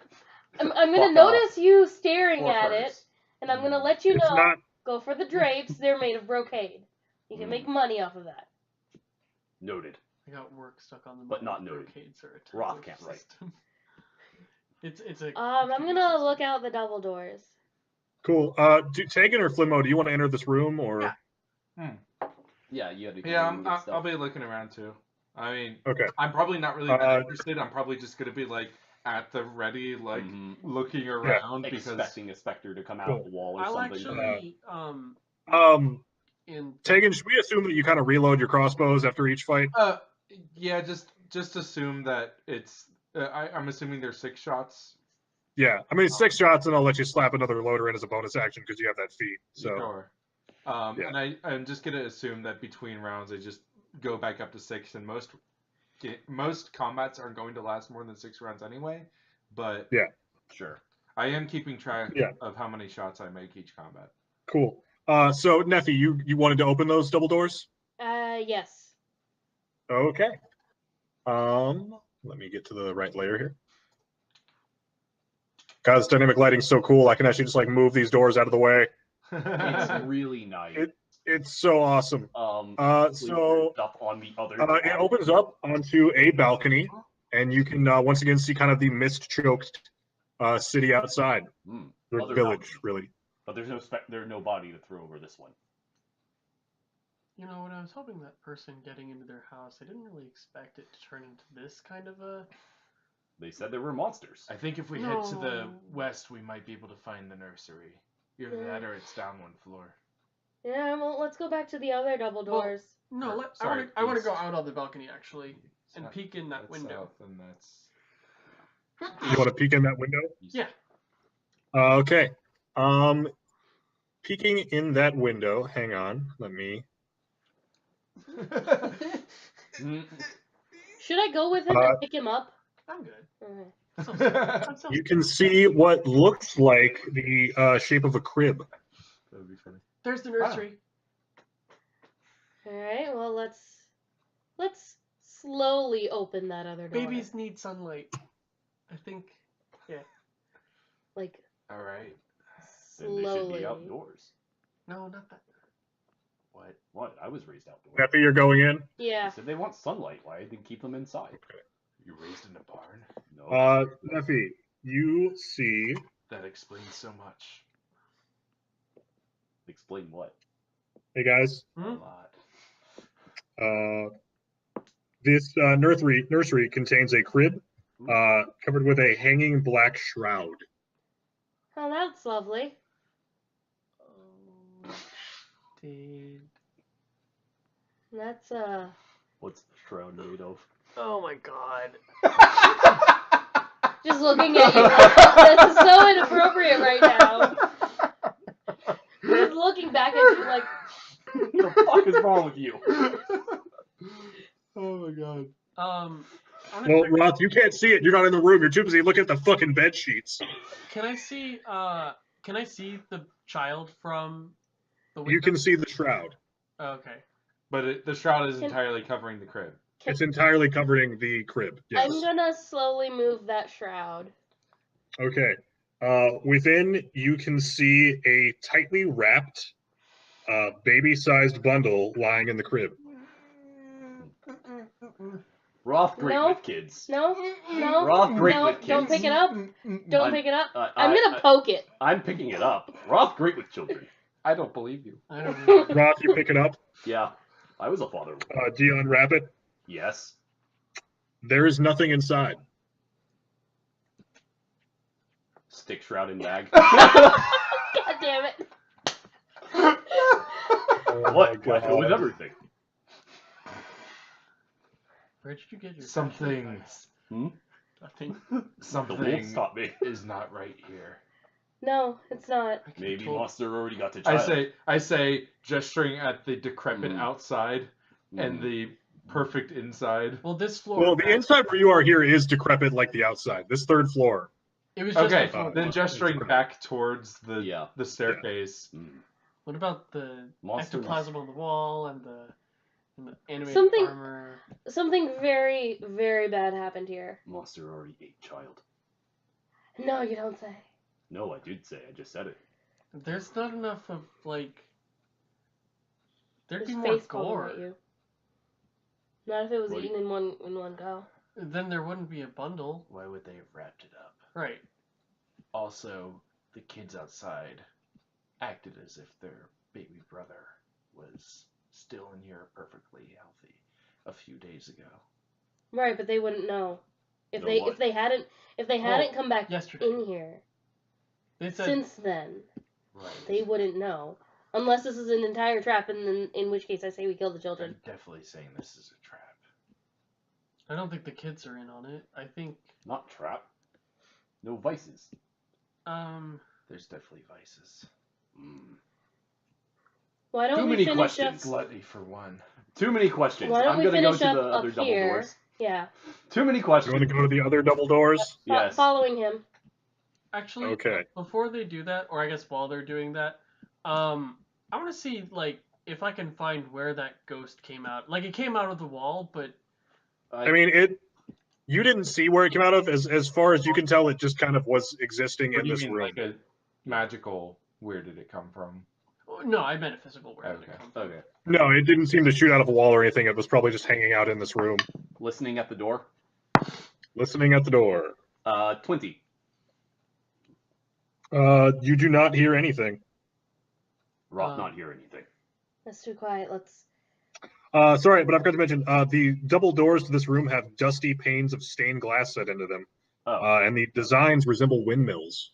I'm gonna Fuck notice you staring Or at it, furs. and I'm gonna let you It's know. not. Go for the drapes. They're made of brocade. You can make money off of that. Noted. I got work stuck on the. But not noted. brocades are a Roth type of can't write. system. It's a. I'm computer gonna system. look out the double doors. Cool. Tegan or Flimmo, do you want to enter this room or? Yeah. Yeah, you had to. Yeah, I'll be looking around too. I mean, Okay. I'm probably not really that interested. I'm probably just gonna be like at the ready, like looking around because expecting a specter to come out of the wall or I'll something. actually in Tegan, should we assume that you kind of reload your crossbows after each fight? yeah, just assume that it's. I'm assuming there's 6 shots. Yeah, I mean 6 shots, and I'll let you slap another loader in as a bonus action because you have that feat. So. Sure. Yeah. And I'm just gonna assume that between rounds I just go back up to 6, and most combats aren't going to last more than 6 rounds anyway. But yeah, sure. I am keeping track of how many shots I make each combat. Cool. So Neffy, you wanted to open those double doors? Yes. Okay. Let me get to the right layer here. Guys, dynamic lighting's so cool. I can actually just like move these doors out of the way. It's really nice. It's so awesome. So up on the other. it opens up onto a balcony, and you can once again see kind of the mist-choked city outside, the Other village, balcony. really. But there's no body to throw over this one. You know, when I was helping that person getting into their house, I didn't really expect it to turn into this kind of a. They said there were monsters. I think if we head to the west, we might be able to find the nursery. Either that or it's down one floor. Yeah, well, let's go back to the other double Well, doors. No, Or, I sorry, want to go east. out on the balcony actually and South- peek in that that's window. South, and that's You want to peek in that window? east. Yeah. Okay. Peeking in that window. Hang on. Let me. Mm, Should I go with him Uh, and pick him up? I'm good. Okay. That sounds You can see what looks like the shape of a crib. That would be funny. There's the nursery. All right. Well, let's slowly open that other door. Babies need sunlight. I think. like All right. then they should slowly. be outdoors. No, not that. What? What? I was raised outdoors. After you're going in. Yeah. They said they want sunlight. Why didn't they keep them inside? You raised in a barn? No. Neffy, you see. That explains so much. Explain what? Hey guys. Hmm? A lot. This nursery contains a crib covered with a hanging black shroud. Oh, that's lovely. Did. That's What's the shroud made of? Oh my god. just looking at you. Like, this is so inappropriate right now. Just looking back at you like, What the fuck is wrong with you? Oh my god. I'm gonna Well, check- Roth, you can't see it. You're not in the room. You're too busy looking at the fucking bed sheets. Can I see the child from the window? You can see the shroud. Oh, okay. But the shroud is Can- entirely covering the crib. It's entirely covering the crib. Yes. I'm gonna slowly move that shroud. Okay. Within, you can see a tightly wrapped, baby-sized bundle lying in the crib. Roth, great No. with kids. No, no, Roth, great no, with kids. don't pick it up. Don't I'm- pick it up. I- I'm gonna I- poke it. I'm picking it up. Roth, great with children. I don't believe you. I don't know. Roth, you pick it up. Yeah, I was a father. Do you unwrap it? Yes. There is nothing inside. Stick shroud in bag. God damn it. Oh What? my What go with God. everything? Where did you get your Something. flashlights? Hmm? Nothing. The wolves Something taught me. is not right here. No, it's not. I could've Maybe told- Monster already got to I child. say, gesturing at the decrepit Mm. outside and Mm. the perfect inside. Well, this floor. Well, the inside where you are here is decrepit like the outside. This third floor. It was just Okay, the floor. then gesturing back towards the Yeah. the staircase. Mm. What about the Monster was- ectoplasm on the wall and the animated Something- armor? Something very, very bad happened here. Monster already ate child. No, you don't say. No, I did say. I just said it. There's not enough of like. There'd His be more face palm gore. at you. Not if it was What do eaten in one go. Then there wouldn't be a bundle. Why would they have wrapped it up? Right. Also, the kids outside acted as if their baby brother was still in here perfectly healthy a few days ago. Right, but they wouldn't know. If Know they what? if they hadn't come back Yesterday. in here They said since then, Right. they wouldn't know. Unless this is an entire trap, and then in which case I say we kill the children. I'm definitely saying this is a trap. I don't think the kids are in on it. I think Not trap. No vices. There's definitely vices. Mm. Why don't Too we many finish questions. Gluttony for one. Too many questions. Why don't I'm we gonna go finish to up the up other double here? doors. Yeah, Too many You questions. want to go to the other double doors? Yes. following him. actually Okay. before they do that, or I guess while they're doing that, I want to see like if I can find where that ghost came out. Like it came out of the wall, but I mean, you didn't see where it came out of. As far as you can tell, it just kind of was existing What in do you this mean, room. like a magical? Where did it come from? no, I meant a physical. Where did Okay. it come from? Okay. No, it didn't seem to shoot out of a wall or anything. It was probably just hanging out in this room, Listening at the door. listening at the door. 20. You do not hear anything. Roth not hear anything. That's too quiet. Let's. Sorry, but I forgot to mention, the double doors to this room have dusty panes of stained glass set into them, Oh. and the designs resemble windmills.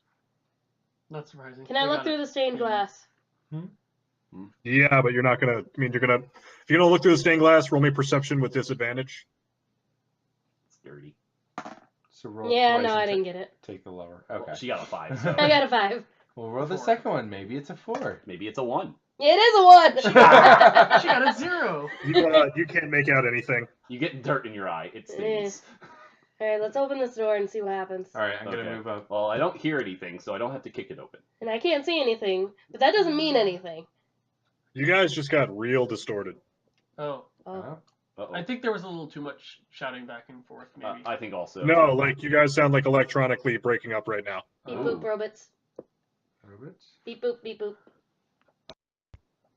Not surprising. Can I They look got through it. the stained glass? Yeah, but you're not gonna. I mean, you're gonna. If you're gonna look through the stained glass, roll me perception with disadvantage. It's dirty. So roll Yeah, twice no, and I didn't get it. take the lower. Well, Okay. she got a 5, so I got a 5. Well, roll the 4. second one. Maybe it's a 4. maybe it's a 1. It is a 1. She got a 0. You can't make out anything. You get dirt in your eye. It stings. All right, let's open this door and see what happens. All right, I'm Okay. gonna move up. Well, I don't hear anything, so I don't have to kick it open. And I can't see anything, but that doesn't mean anything. You guys just got real distorted. Oh, Oh. Uh-oh. I think there was a little too much shouting back and forth, maybe. I think also. No, like you guys sound like electronically breaking up right now. Beep Oh. boop robots. Robots? Beep boop beep boop.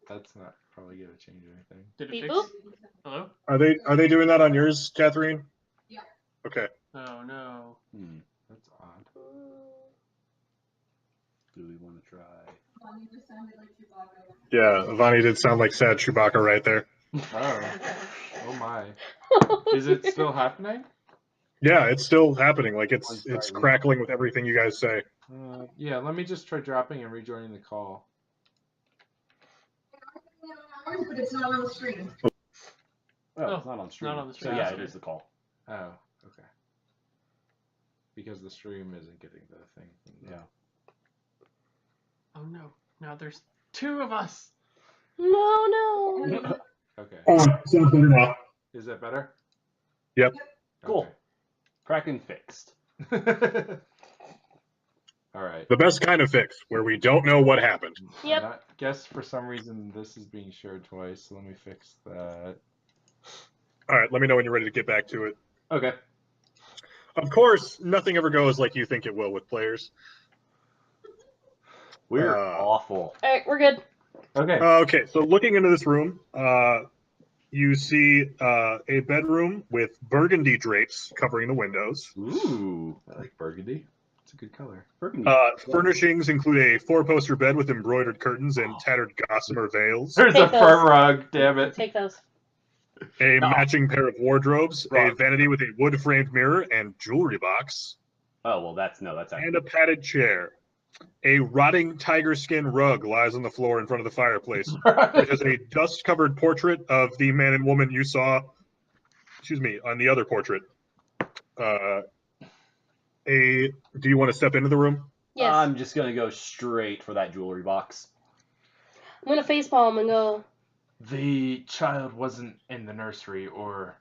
That's not probably gonna change anything. Did it Beep fix? boop. Hello? Are they doing that on yours, Catherine? Yeah. Okay. Oh no. That's odd. Do we want to try? Bonnie just sounded like Chewbacca. Yeah, Vani did sound like sad Chewbacca right there. Oh. Oh my. Is it still happening? Yeah, it's still happening. Like it's crackling with everything you guys say. Yeah, let me just try dropping and rejoining the call. But it's not on the screen. Oh, Oh, it's not on stream. not on the So stream. yeah, That's it good. is the call. Oh, okay. Because the stream isn't getting the thing. Yeah. Oh no. Now there's 2 of us. No. Okay. Oh, sounds better now. Is that better? Yep. Cool. Kraken fixed. Okay. All right. The best kind of fix, where we don't know what happened. Yep. I guess for some reason this is being shared twice, so let me fix that. All right, let me know when you're ready to get back to it. Okay. Of course, nothing ever goes like you think it will with players. We're Uh, awful. All right, we're good. Okay. Okay, so looking into this room, you see a bedroom with burgundy drapes covering the windows. Ooh. I like burgundy. It's a good color. Burgundy. Furnishings include a 4-poster bed with embroidered curtains and tattered gossamer veils, There's Take a those. fur rug, damn it. Take those. a No. matching pair of wardrobes, a Wrong. vanity with a wood-framed mirror and jewelry box, Oh well, that's and a padded chair. A rotting tiger skin rug lies on the floor in front of the fireplace, which has a dust-covered portrait of the man and woman you saw, on the other portrait. Do you want to step into the room? Yes. I'm just gonna go straight for that jewelry box. I'm gonna facepalm and go. The child wasn't in the nursery, or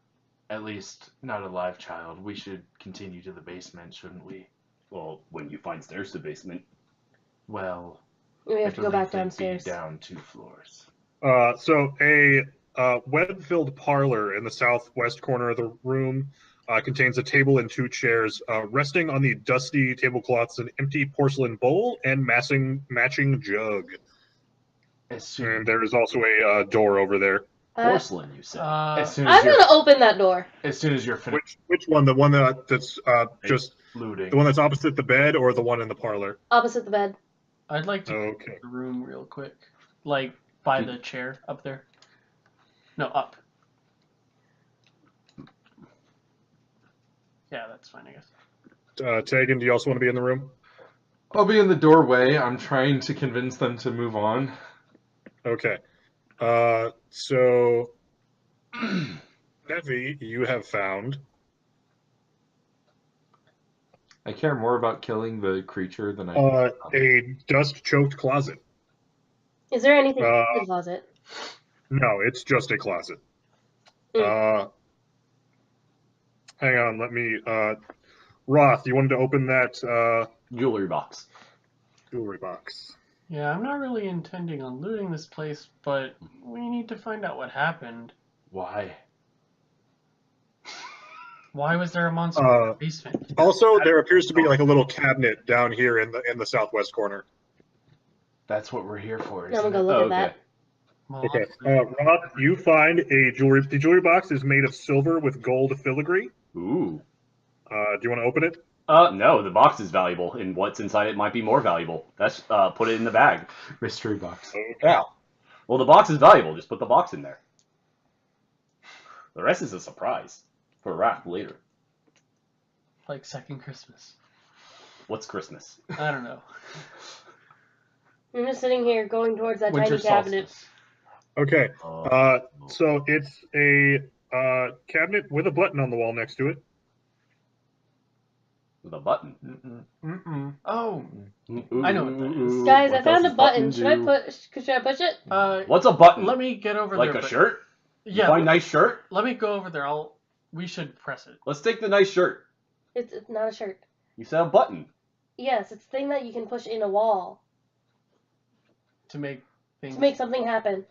at least not a live child. We should continue to the basement, shouldn't we? Well, when you find stairs to the basement. Well, We have I to go back believe they'd be downstairs. down 2 floors. So a web-filled parlor in the southwest corner of the room contains a table and 2 chairs. Resting on the dusty tablecloths, an empty porcelain bowl and matching jug. As soon, And there is also a door over there. Porcelain, you said. as soon I'm as you're gonna open that door. as soon as you're finished Which one? The one that's just looting. the one that's opposite the bed, or the one in the parlor? Opposite the bed. I'd like to Okay. the room real quick. Like by the chair up there. No, up. Yeah, that's fine, I guess. Tegan, do you also want to be in the room? I'll be in the doorway. I'm trying to convince them to move on. Okay. So, Nevi, you have found I care more about killing the creature than I do. a dust-choked closet. Is there anything in the closet? No, it's just a closet. Hang on, let me. Roth, you wanted to open that Jewelry box. jewelry box. Yeah, I'm not really intending on looting this place, but we need to find out what happened. Why? Why was there a monster in the basement? Also, there appears to be like a little cabinet down here in the southwest corner. That's what we're here for, I'm gonna isn't go it? look Oh, at that. Well, Okay, Roth, you find a jewelry. The jewelry box is made of silver with gold filigree. Ooh. Do you want to open it? No, the box is valuable, and what's inside it might be more valuable. That's put it in the bag. Mystery box. Okay. Well, the box is valuable. Just put the box in there. The rest is a surprise for Raph later. like second Christmas. What's Christmas? I don't know. I'm just sitting here going towards that Winter tiny cabinet. solstice. Okay. Oh. So it's a cabinet with a button on the wall next to it. With a button. Oh, Ooh, I know what that is. Guys, what I found does a this button. Should I do? push it? What's a button? let me get over Like there. a but- shirt? You Yeah, find nice shirt? let me go over there. We should press it. Let's take the nice shirt. It's not a shirt. You said a button. Yes, it's a thing that you can push in a wall To make things. to make something happen.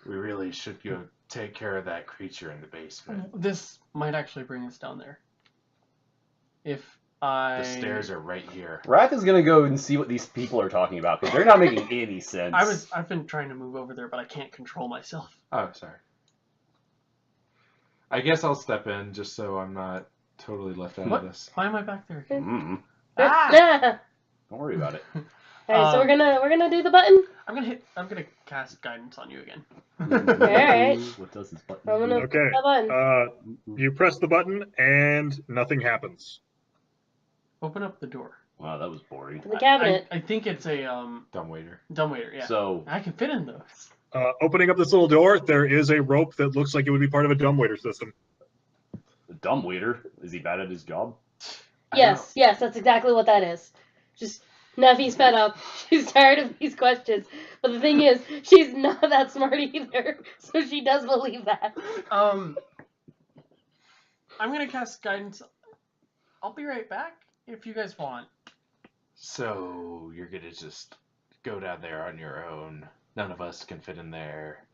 We really should go take care of that creature in the basement. This might actually bring us down there. If I. The stairs are right here. Wrath is gonna go and see what these people are talking about because they're not making any sense. I've been trying to move over there, but I can't control myself. Oh, sorry. I guess I'll step in just so I'm not totally left out What? of this. Why am I back there again? Mm. Ah! Don't worry about it. Alright, so we're gonna do the button. I'm gonna cast guidance on you again. Alright. What does this button I'm gonna do? Okay. the button. You press the button and nothing happens. Open up the door. Wow, that was boring. The cabinet. I think it's a Dumbwaiter. dumbwaiter. Yeah. So, I can fit in those. Opening up this little door, there is a rope that looks like it would be part of a dumbwaiter system. the dumbwaiter, is he bad at his job? Yes, that's exactly what that is. Just Nevi's fed up. She's tired of these questions. But the thing is, she's not that smart either. So she does believe that. I'm gonna cast guidance. I'll be right back if you guys want. So you're gonna just go down there on your own. None of us can fit in there.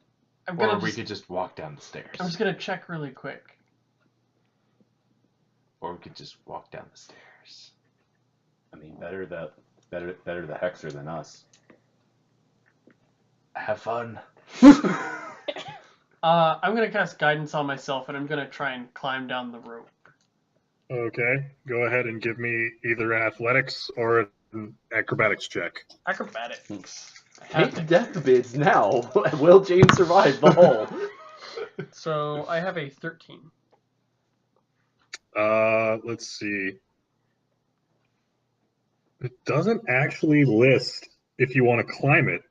Or we could just walk down the stairs. I'm just gonna check really quick. Or we could just walk down the stairs. I mean, better the hexer than us. Have fun. I'm gonna cast guidance on myself, and I'm gonna try and climb down the rope. Okay. Go ahead and give me either an athletics or an acrobatics check. Acrobatics. I Take have death bids now. Will James survive the hole? So I have a 13. Let's see. It doesn't actually list if you want to climb it.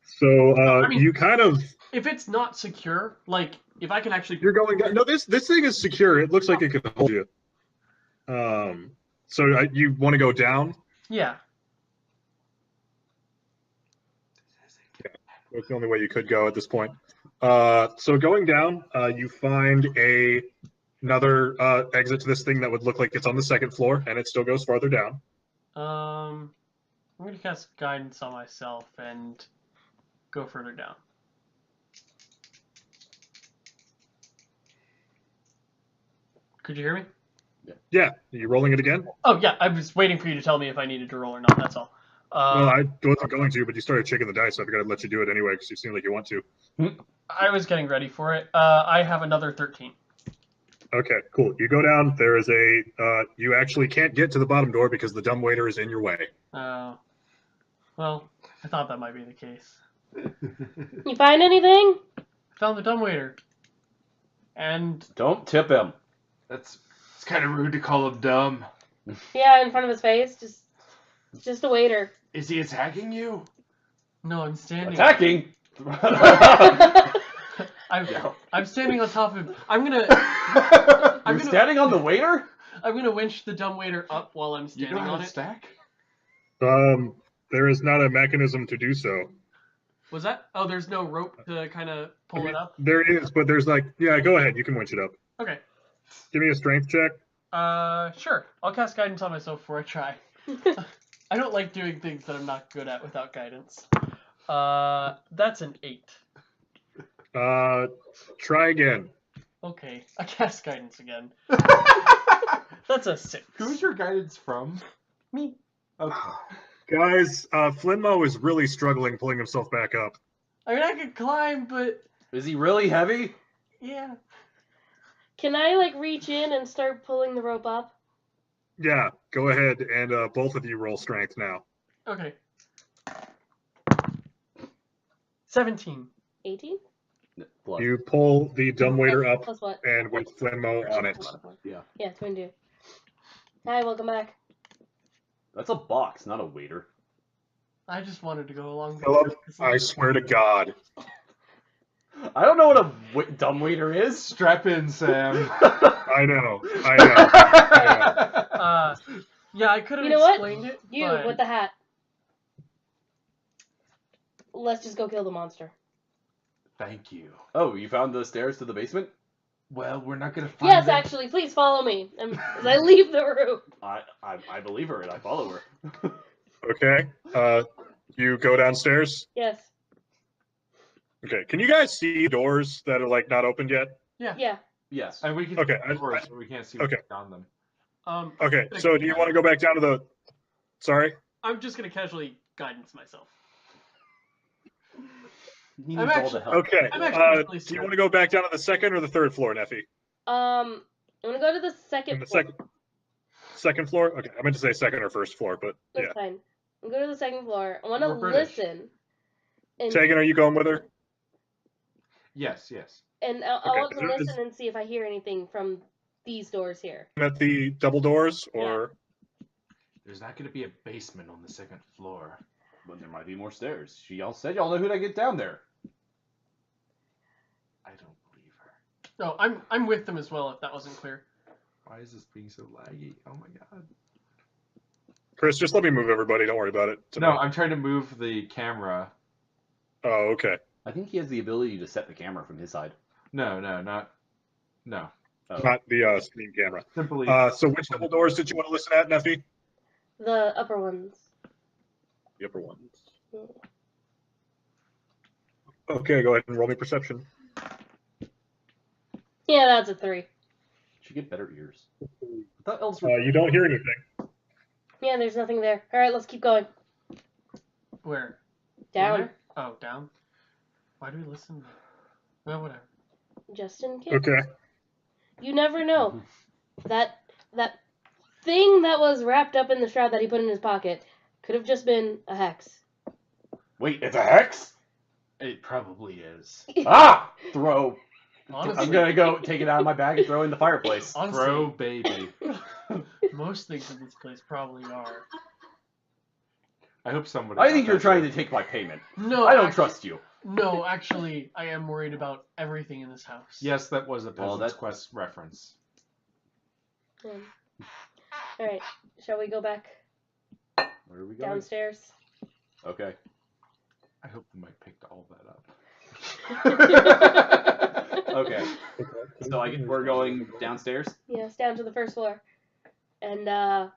So I mean- you kind of If it's not secure, like if I can actually, you're going down. No, this thing is secure. It looks like it could hold you. So you want to go down? yeah. That's the only way you could go at this point. So going down, you find another exit to this thing that would look like it's on the second floor, and it still goes farther down. I'm gonna cast guidance on myself and go further down. Could you hear me? Yeah, are you rolling it again? Oh yeah, I was waiting for you to tell me if I needed to roll or not. That's all. Well, I wasn't going to, but you started shaking the dice, so I figured I'd let you do it anyway because you seem like you want to. I was getting ready for it. I have another 13. Okay, cool. You go down. There is you actually can't get to the bottom door because the dumbwaiter is in your way. Well, I thought that might be the case. You find anything? Found the dumbwaiter. And Don't tip him. It's kind of rude to call him dumb. Yeah, in front of his face. Just a waiter. Is he attacking you? no, I'm standing. Attacking. I'm standing on top of him. I'm gonna You're standing on the waiter? I'm gonna winch the dumbwaiter up while I'm You standing know how on to it. stack? There is not a mechanism to do so. Was that? Oh, there's no rope to kind of pull it up. There is, but there's yeah. Go ahead. You can winch it up. Okay. Give me a strength check. Sure. I'll cast guidance on myself before I try. I don't like doing things that I'm not good at without guidance. That's an 8. Try again. Okay, I cast guidance again. That's a 6. Who's your guidance from? Me. Okay. Guys, Flinmo is really struggling pulling himself back up. I mean, I could climb, but Is he really heavy? yeah. Can I reach in and start pulling the rope up? Yeah, go ahead and both of you roll strength now. Okay. 17. 18? Plus. You pull the dumbwaiter up Plus what? and with Flinmo on it. Yeah, 22. Hi, welcome back. That's a box, not a waiter. I just wanted to go along with Philip, it. I swear to God. I don't know what a dumb waiter is. Strap in, Sam. I know. I Yeah, I could have You know what? explained it, You but with the hat. Let's just go kill the monster. Thank you. Oh, you found the stairs to the basement? Well, we're not gonna find Yes, them. actually, please follow me as I leave the room. I believe her and I follow her. know. Okay. You go downstairs. Yes. Okay. Can you guys see doors that are like not opened yet? Yeah. Yes. And we can Okay, see doors, but we can't see what's okay. on them. Okay. So do you want to go back down to the? Sorry. I'm just gonna casually guidance myself. He I'm needs all actually- the help. Okay. I'm actually really Do you want to go back down to the second or the third floor, Neffy? I'm gonna go to the second In the floor. second floor. Okay. I meant to say second or first floor, but That's yeah. fine. I'm going to the second floor. I want to We're British. listen. And Tegan, are you going with her? Yes. I Okay, want to there is- listen and see if I hear anything from these doors here. At the double doors, or There's not gonna be a basement on the second floor. But there might be more stairs. She all said y'all know who to get down there. I don't believe her. No, I'm with them as well. If that wasn't clear. Why is this being so laggy? Oh my god. Chris, just let me move everybody. Don't worry about it. No, tonight. I'm trying to move the camera. Oh, okay. I think he has the ability to set the camera from his side. No. Not Oh. the Steam camera. Simply. So which double doors did you want to listen at, Neffy? The upper ones. The upper ones. Okay, go ahead and roll me perception. Yeah, that's a 3. She get better ears. I thought elves were. You don't hear anything. Yeah, there's nothing there. All right, let's keep going. Where? Down. There? Oh, down. Why do we listen? Well, whatever. Just in case. Okay. You never know. That thing that was wrapped up in the shroud that he put in his pocket could have just been a hex. Wait, it's a hex? It probably is. Ah! Throw. Honestly, I'm gonna go take it out of my bag and throw it in the fireplace. honestly, Throw baby. most things in this place probably are. I hope somebody. I got think you're that trying to joke. take my payment. No, I don't actu- trust you. No, actually, I am worried about everything in this house. Yes, that was a Well, Peasant's that- Quest reference. All right, shall we go back Where are we going? downstairs? Okay. I hope the mic picked all that up. Okay. So we're going downstairs. Yes, down to the first floor. And I'm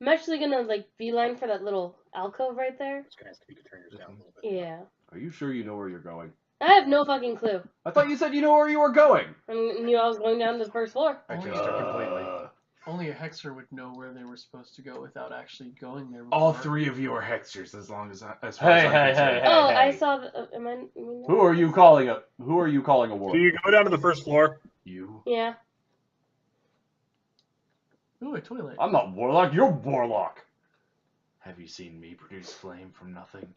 actually gonna like beeline for that little alcove right there. Just gonna ask if you could turn yours down a little bit. Yeah. Are you sure you know where you're going? I have no fucking clue. I thought you said you know where you were going. I knew I was going down to the first floor. I changed it completely. Only a hexer would know where they were supposed to go without actually going there. All before. three of you are hexers, as long as far as Hey, I'm hey, concerned. hey, Oh, I hey. saw the. Am I? Who are you calling a war? So you go down to the first floor. You. Yeah. Ooh, a toilet. I'm not warlock. You're warlock. Have you seen me produce flame from nothing?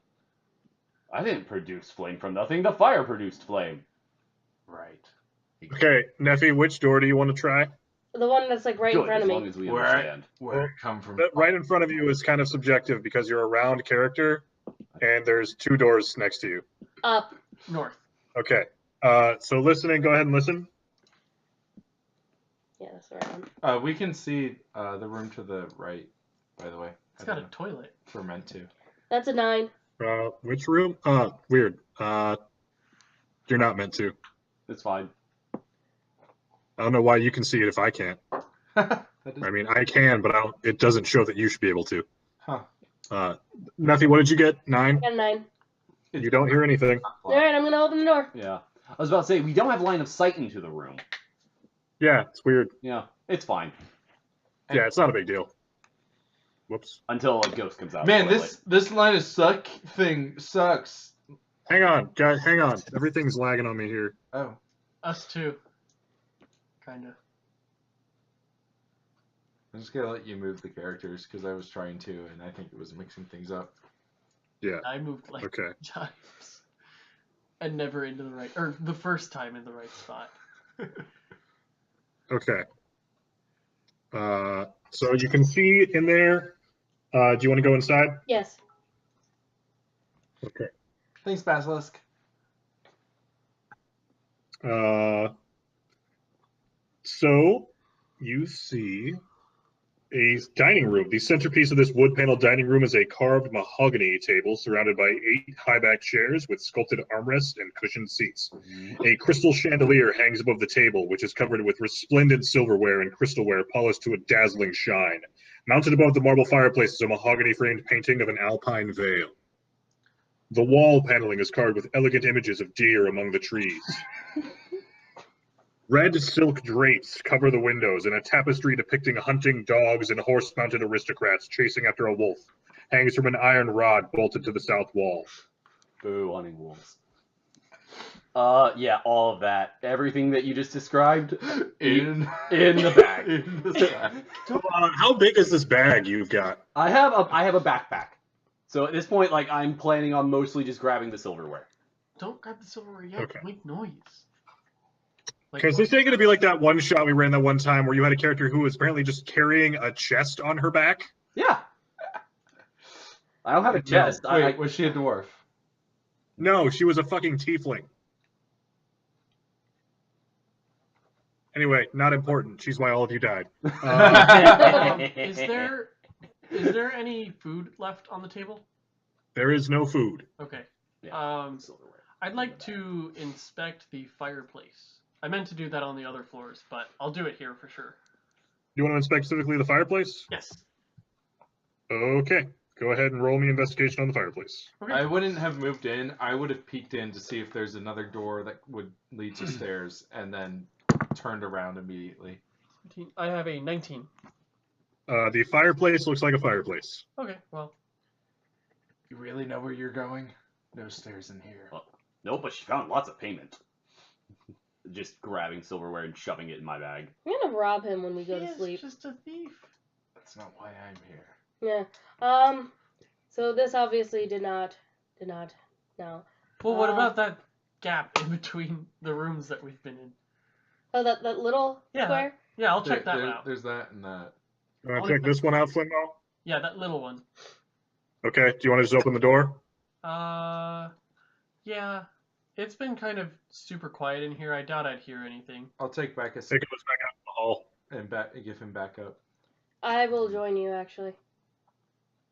I didn't produce flame from nothing. The fire produced flame. Right. Okay, Neffy, which door do you want to try? The one that's like right in Good, front as of long me. as we Where understand. Where it come from? That right in front of you is kind of subjective because you're a round character, and there's two doors next to you. Up. North. Okay. So listening, go ahead and listen. Yeah, that's the right one. We can see the room to the right, by the way. It's got a toilet. If we're meant to. That's a 9. Which room? Weird. You're not meant to. It's fine. I don't know why you can see it if I can't. That is, I mean, I can, but it doesn't show that you should be able to. huh. Neffy, what did you get? 9? I got a 9. You don't hear anything. All right, I'm gonna open the door. Yeah. I was about to say we don't have line of sight into the room. Yeah, it's weird. Yeah, it's fine Yeah, it's not a big deal. Whoops. until a ghost comes out. Man, of the toilet. this line of suck thing sucks. Hang on, guys. Hang on. Everything's lagging on me here. Oh. Us too. Kinda. I'm just gonna let you move the characters because I was trying to, and I think it was mixing things up. Yeah. I moved like Okay. times. And never into the right, or the first time in the right spot. Okay. So you can see in there, Do you want to go inside? Yes. Okay. Thanks, Basilisk. So you see a dining room. The centerpiece of this wood paneled dining room is a carved mahogany table surrounded by 8 high back chairs with sculpted armrests and cushioned seats. A crystal chandelier hangs above the table, which is covered with resplendent silverware and crystalware polished to a dazzling shine. Mounted above the marble fireplace is a mahogany framed painting of an alpine vale. The wall paneling is carved with elegant images of deer among the trees. Red silk drapes cover the windows, and a tapestry depicting hunting dogs and horse-mounted aristocrats chasing after a wolf hangs from an iron rod bolted to the south wall. Boo, hunting wolves. Yeah, all of that. Everything that you just described In the bag. In the bag. How big is this bag you've got? I have a backpack. So at this point, like, I'm planning on mostly just grabbing the silverware. Don't grab the silverware yet. Okay. Make noise. Like, Because this ain't going to be like that one shot we ran that one time where you had a character who was apparently just carrying a chest on her back. Yeah. I don't have a chest. Wait, was she a dwarf? No, she was a fucking tiefling. Anyway, not important. She's why all of you died. Is there any food left on the table? There is no food. Okay. Yeah, silverware. I'd like to inspect the fireplace. I meant to do that on the other floors, but I'll do it here for sure. You want to inspect specifically the fireplace? Yes. Okay. Go ahead and roll me investigation on the fireplace. Okay. I wouldn't have moved in. I would have peeked in to see if there's another door that would lead to stairs, and then turned around immediately. I have a 19. The fireplace looks like a fireplace. Okay, well. You really know where you're going? No stairs in here. Nope, but she found lots of payment. Just grabbing silverware and shoving it in my bag. I'm gonna rob him when we go He to is sleep. just a thief. That's not why I'm here. Yeah. So this obviously did not. No. Well, what about that gap in between the rooms that we've been in? Oh, that little Yeah. square. Yeah, I'll check that one out. There's that and that. You want to check this one out, Flimmo? Yeah, that little one. Okay. Do you want to just open the door? Yeah. It's been kind of super quiet in here. I doubt I'd hear anything. I'll take back a Take us back out in the hall. and give him back up. I will join you actually.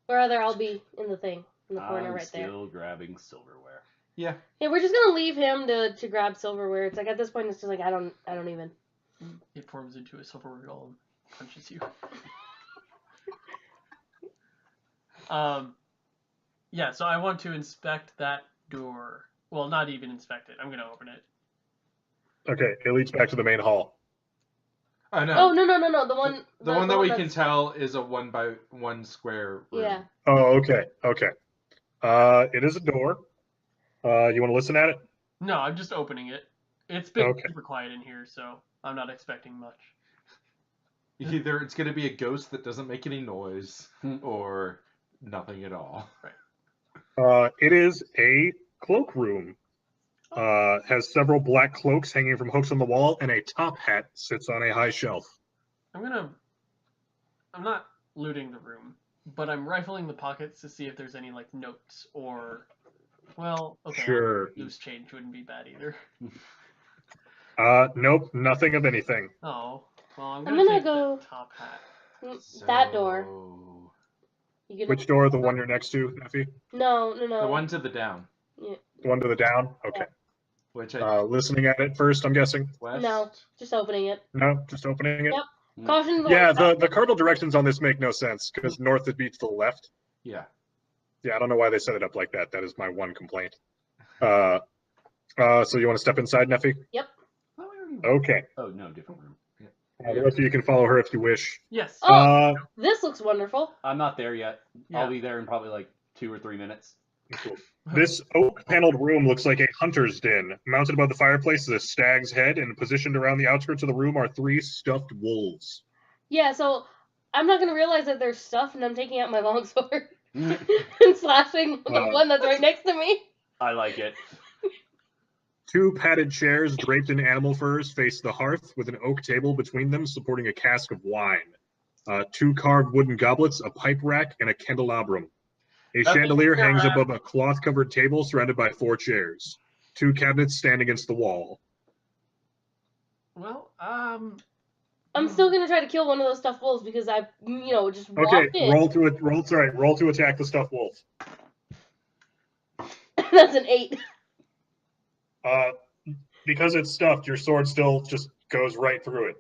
Or rather, I'll be in the thing in the corner I'm right there. still grabbing silverware. Yeah. Yeah, we're just gonna leave him to grab silverware. It's like at this point, it's just like I don't even. It forms into a silverware golem, punches you. Yeah, so I want to inspect that door. Well, not even inspect it. I'm gonna open it. Okay. It leads back to the main hall. Oh no. Oh no, the one. The one that we can that's- tell is a 1x1 square room. Yeah. Oh, okay. Okay. It is a door. You want to listen at it? No, I'm just opening it. It's been Okay. super quiet in here, so I'm not expecting much. Either it's going to be a ghost that doesn't make any noise, or nothing at all. It is a cloakroom. Has several black cloaks hanging from hooks on the wall, and a top hat sits on a high shelf. I'm not looting the room, but I'm rifling the pockets to see if there's any, like, notes or... Well, okay. Sure. Loose change wouldn't be bad either. Nope, nothing of anything. Oh, well, I'm I'm gonna gonna take go- that top hat. That door. So, You can... Which door? The one you're next to, Neffy? No. the one to the down. The one to the down? Okay. Which I Listening at it first, I'm guessing? west. No, just opening it. No, just opening it? Yep. Caution. Yeah, the cardinal directions on this make no sense, because north would be to the left. Yeah. Yeah, I don't know why they set it up like that. That is my one complaint. So you want to step inside, Neffy? Okay. Oh no, different room. The rest of you can follow her if you wish. Yes. Oh, this looks wonderful. I'm not there yet. Yeah. I'll be there in probably like 2 or 3 minutes. This oak-paneled room looks like a hunter's den. Mounted above the fireplace is a stag's head, and positioned around the outskirts of the room are 3 stuffed wolves. Yeah, so I'm not gonna realize that there's stuff, and I'm taking out my longsword and slashing the one that's right next to me. I like it. 2 padded chairs draped in animal furs face the hearth, with an oak table between them supporting a cask of wine. 2 carved wooden goblets, a pipe rack, and a candelabrum. A Nothing chandelier to hangs wrap. above a cloth-covered table surrounded by 4 chairs. 2 cabinets stand against the wall. Well, I'm still gonna try to kill one of those stuffed wolves because I, just Okay, walked in. roll to attack the stuffed wolf. That's an 8. Because it's stuffed, your sword still just goes right through it.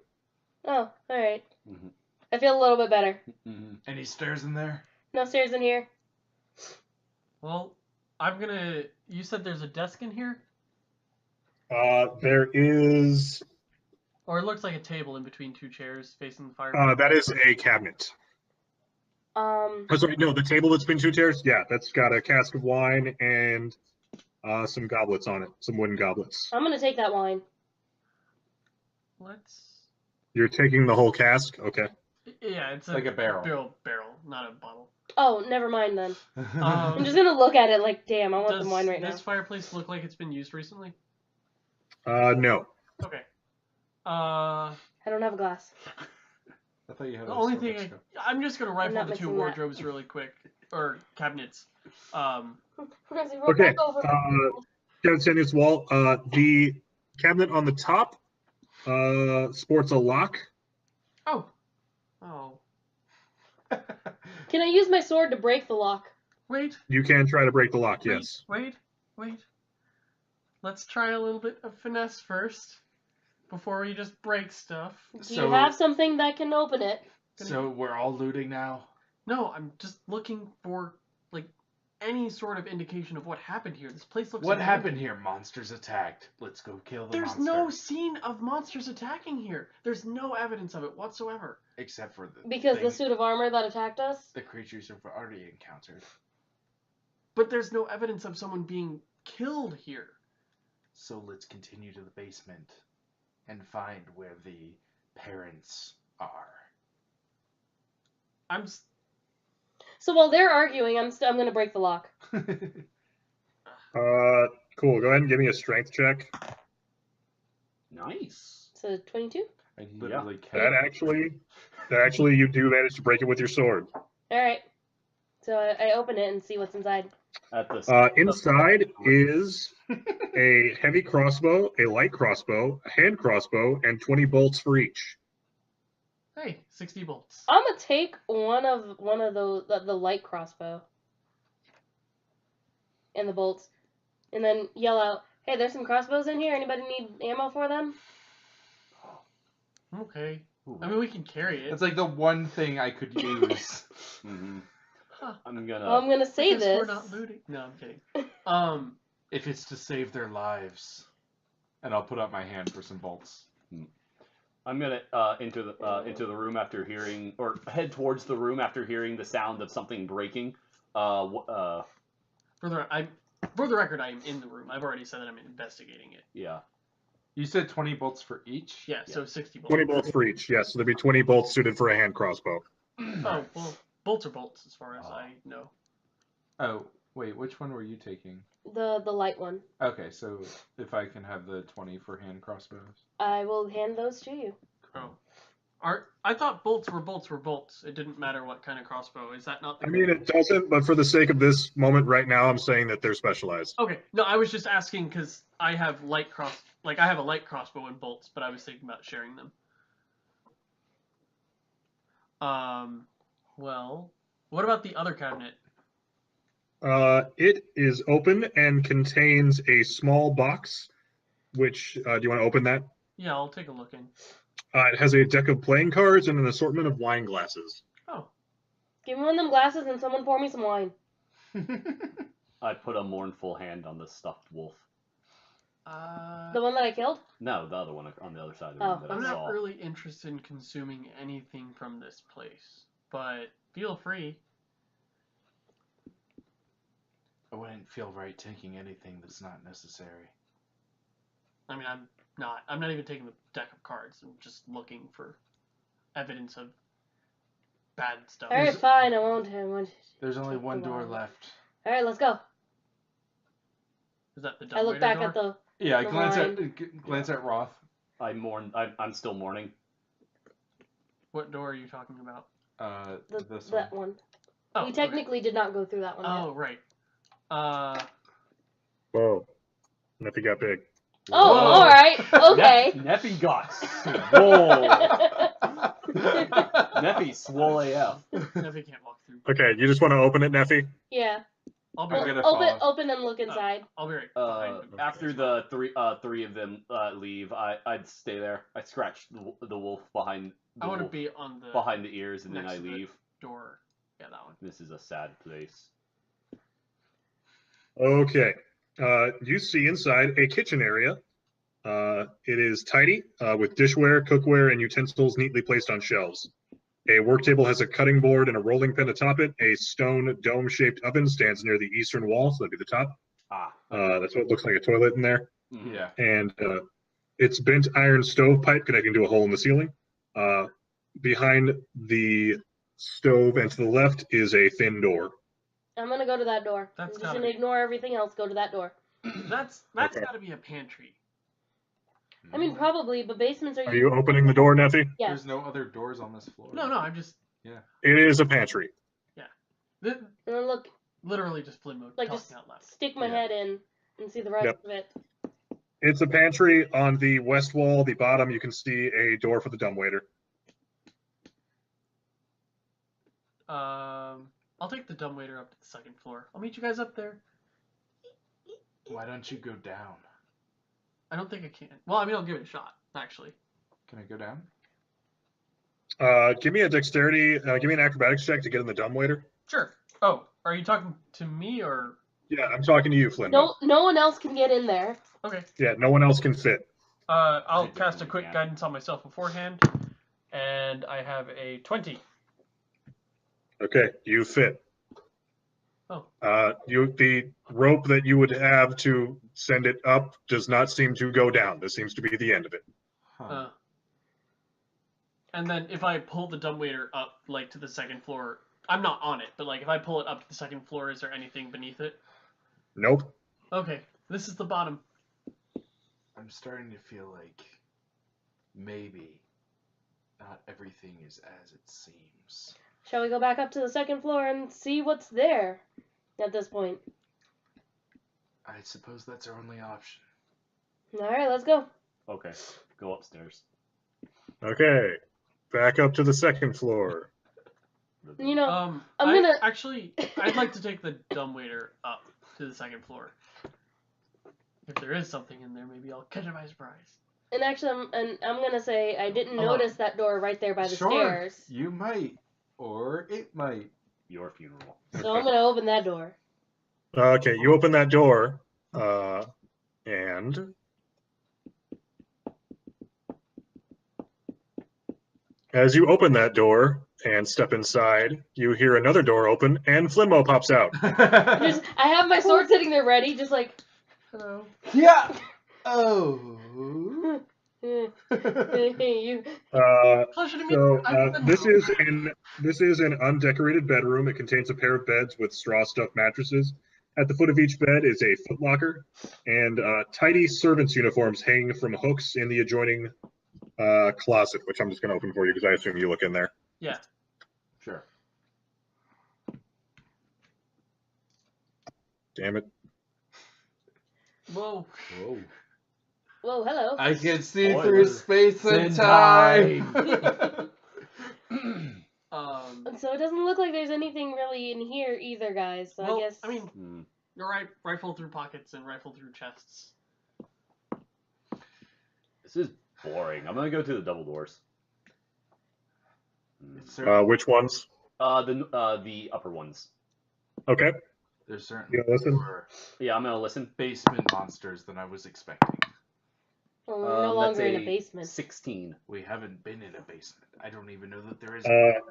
Oh, all right. Mhm. I feel a little bit better. Mhm. Any stairs in there? No stairs in here. well, I'm gonna. You said there's a desk in here, There is or it looks like a table in between 2 chairs facing the fire. that is a cabinet. Oh, sorry, no, the table that's been 2 chairs. Yeah, that's got a cask of wine and some goblets on it, some wooden goblets. I'm gonna take that wine. Let's. You're taking the whole cask. Okay. Yeah, it's Like a barrel. Barrel, not a bottle. Oh, never mind then. Um, I'm just gonna look at it like, damn, I want Does the wine right now. this fireplace look like it's been used recently? No. Okay. I don't have a glass. I thought you had The a only storage thing cup. I'm just gonna rifle not the 2 mixing that. wardrobes really quick, or cabinets. Progressive, roll Okay. back over. Kevin Sandy's wall. The cabinet on the top sports a lock. Oh. Can I use my sword to break the lock? Wait. You can try to break the lock. Yes. Wait. Let's try a little bit of finesse first, before we just break stuff. Do you have something that can open it? So we're all looting now? No, I'm just looking for any sort of indication of what happened here. This place looks. What abandoned. happened here? Monsters attacked. Let's go kill the There's monster. no scene of monsters attacking here. There's no evidence of it whatsoever. Except for the Because the things- suit of armor that attacked us? the creatures we've already encountered. But there's no evidence of someone being killed here. So let's continue to the basement and find where the parents are. So while they're arguing, I'm gonna break the lock. Cool. Go ahead and give me a strength check. Nice. So 22. I literally That actually, you do manage to break it with your sword. All right. So I open it and see what's inside. At the Inside is a heavy crossbow, a light crossbow, a hand crossbow, and 20 bolts for each. Hey, 60 bolts. I'm gonna take one of those, the light crossbow, and the bolts, and then yell out, "Hey, there's some crossbows in here. Anybody need ammo for them?" Okay. Ooh. I mean, we can carry it. It's like the one thing I could use. Mhm. Huh. I'm gonna. Well, I'm gonna say Because this. we're not looting. No, I'm kidding. If it's to save their lives. And I'll put up my hand for some bolts. I'm gonna into the room after hearing, or head towards the room after hearing the sound of something breaking. For the record, I am in the room. I've already said that I'm investigating it. Yeah. You said 20 bolts for each? Yeah, so 60 bolts. 20 bolts for each. Yes, so there'd be 20 bolts suited for a hand crossbow. Oh, well, bolts are bolts as far as I know. Oh, wait, which one were you taking? The light one. Okay, so if I can have the 20 for hand crossbows. I will hand those to you. Oh. I thought bolts were bolts. It didn't matter what kind of crossbow. Is that not the I mean, it doesn't, but for the sake of this moment right now, I'm saying that they're specialized. Okay, no, I was just asking because I have I have a light crossbow and bolts, but I was thinking about sharing them. Well, what about the other cabinet? It is open and contains a small box, which, do you want to open that? Yeah, I'll take a look in. It has a deck of playing cards and an assortment of wine glasses. Oh, Give me one of them glasses and someone pour me some wine. I put a mournful hand on the stuffed wolf. The one that I killed? No, the other one on the other side of the Oh, room that I'm I not saw. really interested in consuming anything from this place, but feel free. I wouldn't feel right taking anything that's not necessary. I mean, I'm not even taking the deck of cards. I'm just looking for evidence of bad stuff. All right, fine. I won't. There's only Take one the door wine. left. All right, let's go. Is that the I look dumbwaiter back door? at the. Yeah, The glance at Roth. I'm still mourning. What door are you talking about? This that one. one. Oh, We okay. technically did not go through that one Oh, yet. right. Whoa. Nothing got big. Oh, Whoa. all right. Okay. Neffy got swole. Neffy swole AF. Neffy can't walk through. Okay, you just want to open it, Neffy? Yeah. I'll be I'm right. gonna Open, follow. open and look inside. I'll be right behind them. After the three of them leave, I'd stay there. I scratch the wolf behind I want to be on the behind the ears, and then next I to the leave. door. Yeah, that one. This is a sad place. Okay. You see inside a kitchen area. It is tidy with dishware, cookware, and utensils neatly placed on shelves. A work table has a cutting board and a rolling pin atop it. A stone dome-shaped oven stands near the eastern wall, so that'd be the top. That's what looks like a toilet in there. Mhm. Yeah. And it's bent iron stovepipe connecting to a hole in the ceiling. Behind the stove and to the left is a thin door. I'm gonna go to that door. That's I'm just gotta gonna be- ignore everything else. Go to that door. That's Okay. got to be a pantry. I mean, probably, but basements Are you opening the door, Neffy? Yes. There's no other doors on this floor. No, I'm just It is a pantry. th- And then look, literally just flip mode. like, talking just out loud. stick my Yeah. head in and see the rest Yep. of it. It's a pantry. On the west wall, the bottom, you can see a door for the dumbwaiter. I'll take the dumbwaiter up to the second floor. I'll meet you guys up there. Why don't you go down? I don't think I can. Well, I mean, I'll give it a shot. Actually, Can I go down? Give me a dexterity. Give me an acrobatics check to get in the dumbwaiter. sure. Oh, are you talking to me or? Yeah, I'm talking to you, Flynn. No one else can get in there. Okay. Yeah, no one else can fit. I'll I cast a definitely quick can. guidance on myself beforehand, and I have a 20. Okay, you fit. Oh. The rope that you would have to send it up does not seem to go down. This seems to be the end of it. Huh. And then if I pull the dumbwaiter up, like, to the second floor, I'm not on it, but, like, if I pull it up to the second floor, is there anything beneath it? Nope. Okay, this is the bottom. I'm starting to feel like maybe not everything is as it seems. Shall we go back up to the second floor and see what's there at this point? I suppose that's our only option. All right, let's go. Okay, go upstairs. Okay, back up to the second floor. You know, I'm I'm gonna- Actually, I'd like to take the dumbwaiter up to the second floor. If there is something in there, maybe I'll catch it by surprise. and actually, I'm gonna say I didn't Hello. notice that door right there by the Sure, stairs, you might, or it might. Your funeral. so I'm gonna open that door. Okay, you open that door, and as you open that door and step inside, you hear another door open, and Flimmo pops out. Just, I have my sword sitting there ready, just like. Hello. Yeah. Oh. You. Pleasure to meet So you. I'm Finn. this is an undecorated bedroom. It contains a pair of beds with straw stuffed mattresses. At the foot of each bed is a footlocker, and tidy servants' uniforms hang from hooks in the adjoining closet, which I'm just going to open for you because I assume you look in there. Yeah. Sure. Damn it! Whoa. Whoa. Whoa, hello. I can see Boy, through this- space and and time. So it doesn't look like there's anything really in here either, guys. So Well, I guess. I mean, Hmm. you're rifle through pockets and rifle through chests. This is boring. I'm gonna go to the double doors. It's certain, Which ones? The upper ones. Okay. there's certain Yeah, listen. more Yeah, I'm gonna listen. basement monsters than I was expecting. well, we're no That's longer in a basement. 16. We haven't been in a basement. I don't even know that there is.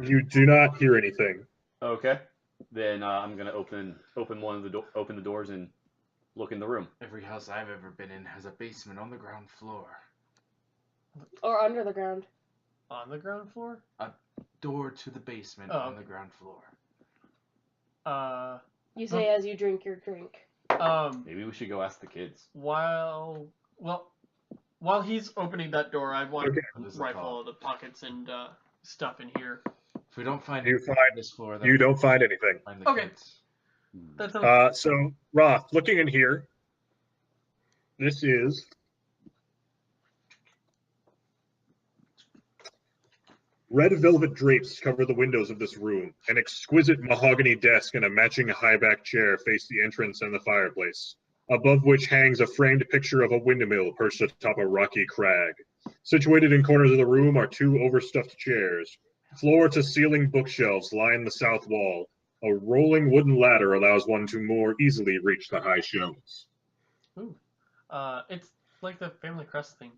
You do not hear anything. Okay. Then I'm gonna open the doors and look in the room. Every house I've ever been in has a basement on the ground floor. Or under the ground. On the ground floor? Door to the basement Oh, on okay. the ground floor. You say as you drink your drink. Maybe we should go ask the kids. While he's opening that door, I want Okay. What is it rifle called? the pockets and stuff in here. If we don't find You anything find- on this floor, then You don't find anything. find the Okay. kids. That sounds So, Roth, looking in here, this is red velvet drapes cover the windows of this room. An exquisite mahogany desk and a matching high-back chair face the entrance and the fireplace, above which hangs a framed picture of a windmill perched atop a rocky crag. Situated in corners of the room are two overstuffed chairs. Floor-to-ceiling bookshelves line the south wall. A rolling wooden ladder allows one to more easily reach the high shelves. Ooh. It's like the family crest thing.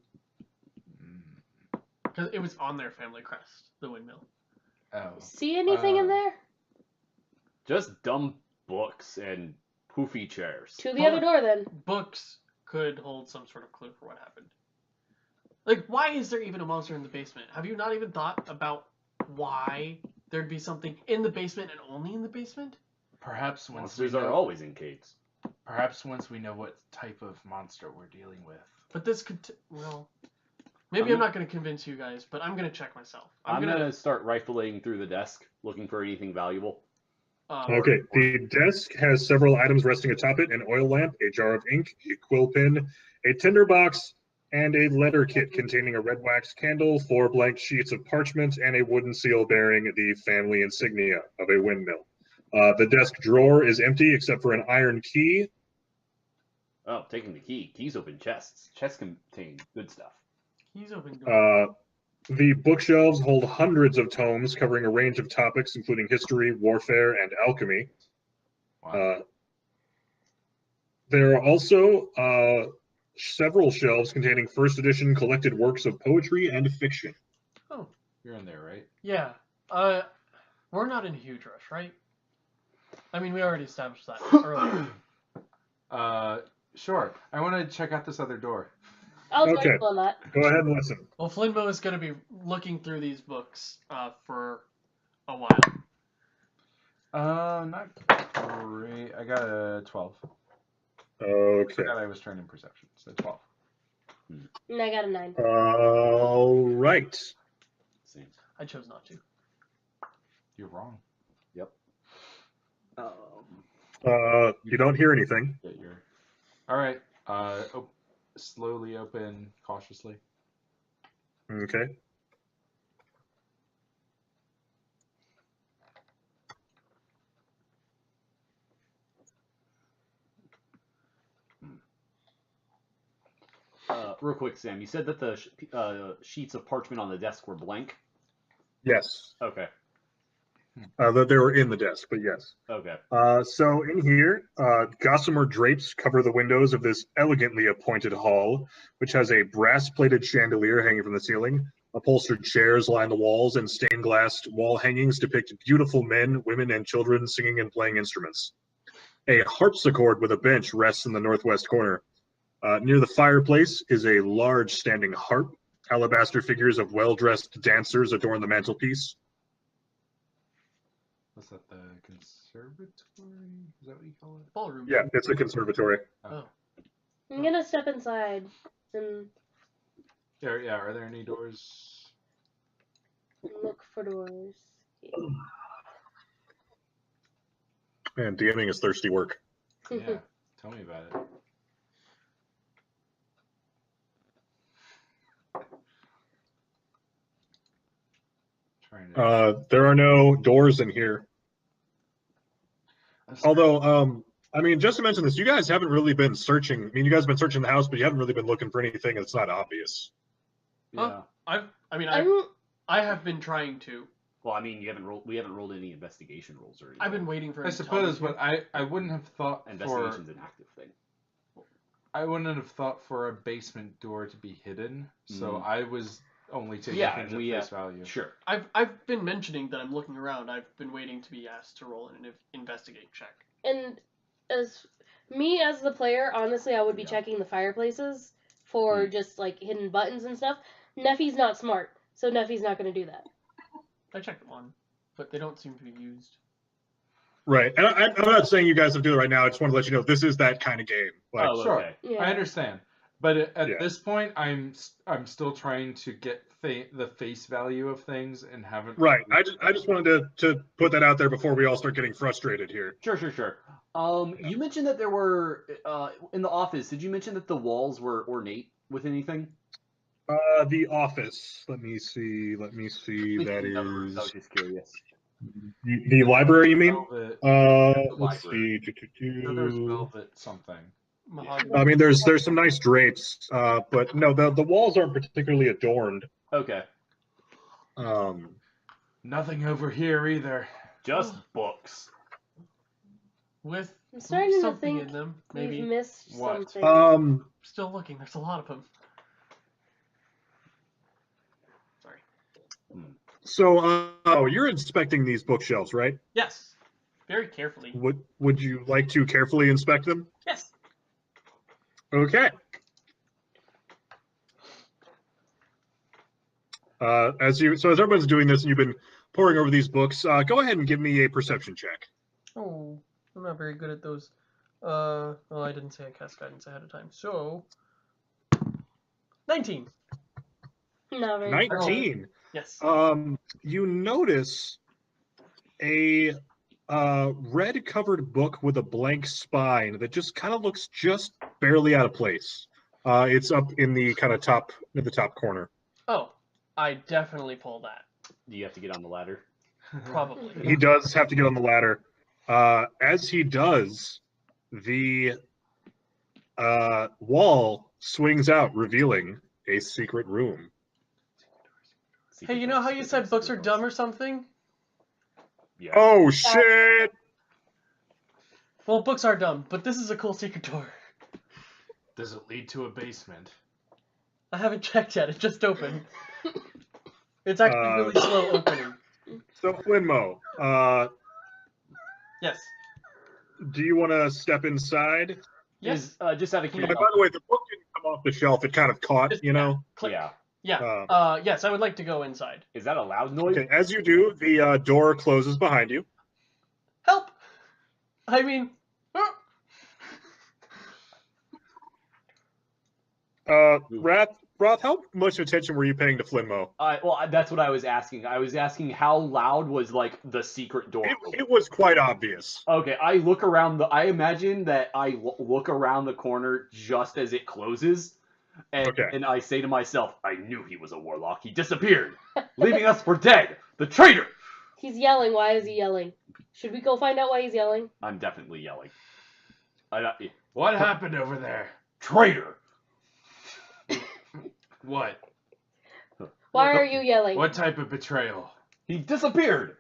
Mm. Because it was on their family crest, the windmill. Oh. See anything in there? Just dumb books and poofy chairs. To the other door, then. Books could hold some sort of clue for what happened. Like, why is there even a monster in the basement? Have you not even thought about why there'd be something in the basement and only in the basement? Perhaps once Monsters we are know, always in caves. perhaps once we know what type of monster we're dealing with. But this could, well, maybe I'm not going to convince you guys, but I'm going to check myself. I'm gonna start rifling through the desk, looking for anything valuable. Okay, the desk has several items resting atop it: an oil lamp, a jar of ink, a quill pen, a tinderbox, and a letter kit containing a red wax candle, 4 blank sheets of parchment, and a wooden seal bearing the family insignia of a windmill. The desk drawer is empty except for an iron key. Oh, taking the key. Keys open chests. Chests contain good stuff. He's open. The bookshelves hold hundreds of tomes covering a range of topics, including history, warfare, and alchemy. Wow. There are also several shelves containing first edition collected works of poetry and fiction. Oh, You're in there, right? yeah. We're not in a huge rush, right? I mean, we already established that earlier. Sure. I want to check out this other door. I'll join Okay. you on that. Go ahead and listen. Well, Flinbo is going to be looking through these books for a while. Not great. I got a 12. I Okay. forgot I was trained in perception, so 12. And I got a 9. All right. Seems. I chose not to. You're wrong. You don't hear anything. Get your. All right. Slowly open, cautiously. Okay. Real quick, Sam, you said that the sheets of parchment on the desk were blank? Yes. Okay. That they were in the desk, but yes. Okay. So in here, gossamer drapes cover the windows of this elegantly appointed hall, which has a brass-plated chandelier hanging from the ceiling. Upholstered chairs line the walls, and stained glass wall hangings depict beautiful men, women, and children singing and playing instruments. A harpsichord with a bench rests in the northwest corner. Near the fireplace is a large standing harp. Alabaster figures of well-dressed dancers adorn the mantelpiece. What's that? The conservatory? Is that what you call it? Ballroom. Yeah, it's a conservatory. Oh. I'm gonna step inside and Yeah. Are there any doors? look for doors. Man, DMing is thirsty work. Yeah. Tell me about it. Trying to. There are no doors in here. Although, I mean, just to mention this, you guys haven't really been searching. I mean, you guys have been searching the house, but you haven't really been looking for anything that's not obvious. Yeah. I have been trying to. Well, I mean, we haven't rolled any investigation rolls or anything. I've been waiting for. I suppose, but I wouldn't have thought for. Investigation's an active thing. I wouldn't have thought for a basement door to be hidden, so I was only taking things at face value. Sure. I've been mentioning that I'm looking around. I've been waiting to be asked to roll an investigate check. And as the player, honestly, I would be checking the fireplaces for just like hidden buttons and stuff. Neffy's not smart, so Neffy's not going to do that. I checked one, but they don't seem to be used. Right. And I'm not saying you guys have to do it right now. I just want to let you know this is that kind of game. Sure, okay. Yeah. I understand. But at this point, I'm still trying to get the face value of things and haven't. Right. I just wanted to put that out there before we all start getting frustrated here. Sure. You mentioned that there were in the office. Did you mention that the walls were ornate with anything? The office. Let me see. That I was is just curious. the library. You mean? Velvet. Let's see. No, there's velvet something. Mahogany. I mean, there's some nice drapes, but no, the walls aren't particularly adorned. Okay, Nothing over here either. just books. With I'm starting to something think in them, we've maybe. missed What? something. Still looking. There's a lot of them. Sorry. So, you're inspecting these bookshelves, right? Yes. Very carefully. Would you like to carefully inspect them? Yes. Okay. As everyone's doing this and you've been poring over these books, go ahead and give me a perception check. Oh, I'm not very good at those. Well, I didn't say I cast guidance ahead of time. So, 19. Not very 19. Yes. You notice a red-covered book with a blank spine that just kind of looks just barely out of place. It's up in the kind of top corner. Oh, I definitely pull that. Do you have to get on the ladder? Probably. He does have to get on the ladder. As he does, the wall swings out, revealing a secret room. Hey, you know how you said books are dumb or something? Yeah. Oh shit! Well, books are dumb, but this is a cool secret door. Does it lead to a basement? I haven't checked yet. It just opened. It's actually really slow opening. So Flinmo, Yes. do you want to step inside? Yes. Just out of By curiosity. the way, the book didn't come off the shelf; it kind of caught, you know. Click. Yeah. Yeah. Yes, I would like to go inside. Is that a loud noise? Okay, as you do, the door closes behind you. Help! I mean, Roth, how much attention were you paying to Flinmo? That's what I was asking. I was asking how loud was like the secret door. It was quite obvious. Okay, I look around I imagine that I look around the corner just as it closes, and Okay. and I say to myself, I knew he was a warlock. He disappeared, leaving us for dead. The traitor. He's yelling. Why is he yelling? Should we go find out why he's yelling? I'm definitely yelling. What happened over there? Traitor. What? Why are you yelling? What type of betrayal? He disappeared,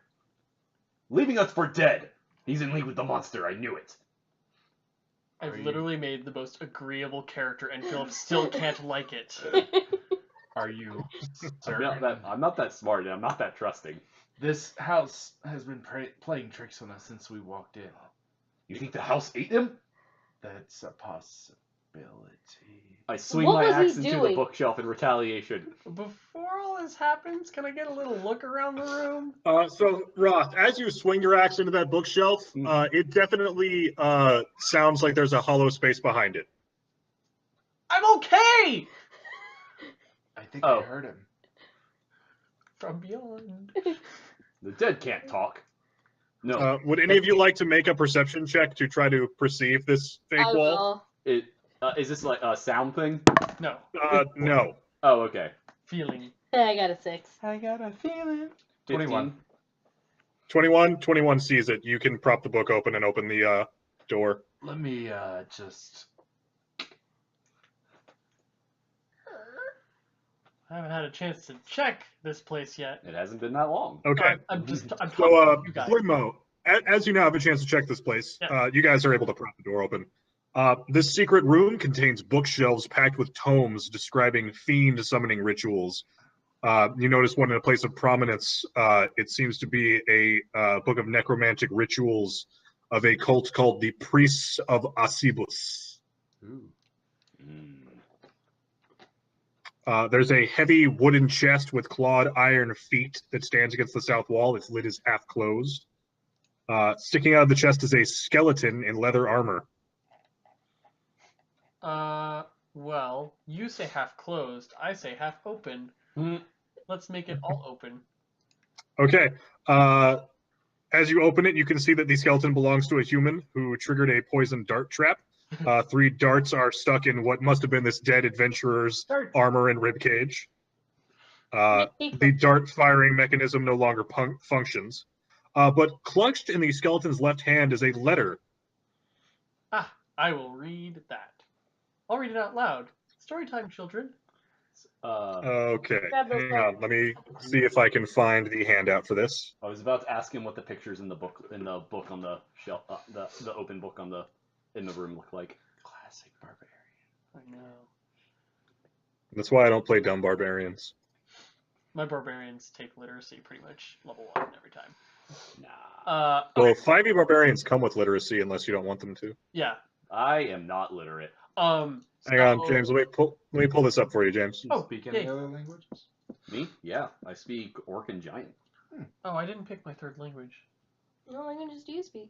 leaving us for dead. He's in league with the monster. I knew it. I've Are you- literally made the most agreeable character, and Philip still can't like it. Are you I'm certain? not that smart, and I'm not that trusting. This house has been playing tricks on us since we walked in. You think the house ate him? That's a possibility. I swing What my was he axe into the doing? bookshelf in retaliation. Before all this happens, can I get a little look around the room? So Roth, as you swing your axe into that bookshelf, it definitely sounds like there's a hollow space behind it. I'm okay! I think Oh. I heard him. From beyond. The dead can't talk. No, Would any of you like to make a perception check to try to perceive this fake I wall? will. is this like a sound thing? No. No. Oh, okay. Feeling. I got a 6. I got a feeling. 21. 21 sees it. You can prop the book open and open the door. Let me just. I haven't had a chance to check this place yet. It hasn't been that long. Okay. I'm talking So, to you guys. Flinmo, as you now have a chance to check this place, Yeah. you guys are able to prop the door open. This secret room contains bookshelves packed with tomes describing fiend summoning rituals. You notice one in a place of prominence. It seems to be a book of necromantic rituals of a cult called the Priests of Asibus. Ooh. There's a heavy wooden chest with clawed iron feet that stands against the south wall. Its lid is half closed. Sticking out of the chest is a skeleton in leather armor. Well, you say half closed. I say half open. let's make it all open. Okay. As you open it, you can see that the skeleton belongs to a human who triggered a poison dart trap. 3 darts are stuck in what must have been this dead adventurer's Start. armor and rib cage. The dart firing mechanism no longer functions. But clutched in the skeleton's left hand is a letter. Ah, I will read that. I'll read it out loud. Story time, children. Okay, Grab those hang letters. on. Let me see if I can find the handout for this. I was about to ask him what the pictures in the book on the shelf, the open book in the room look like. Classic barbarian. I know. That's why I don't play dumb barbarians. My barbarians take literacy pretty much level 1 every time. Nah, Well, 5e barbarians come with literacy unless you don't want them to. Yeah. I am not literate. Hang on, James. Let me pull this up for you, James. Do you Oh, speak any yay. other languages? Me? Yeah, I speak Orc and Giant. Oh, I didn't pick my 3rd language. What languages do you speak?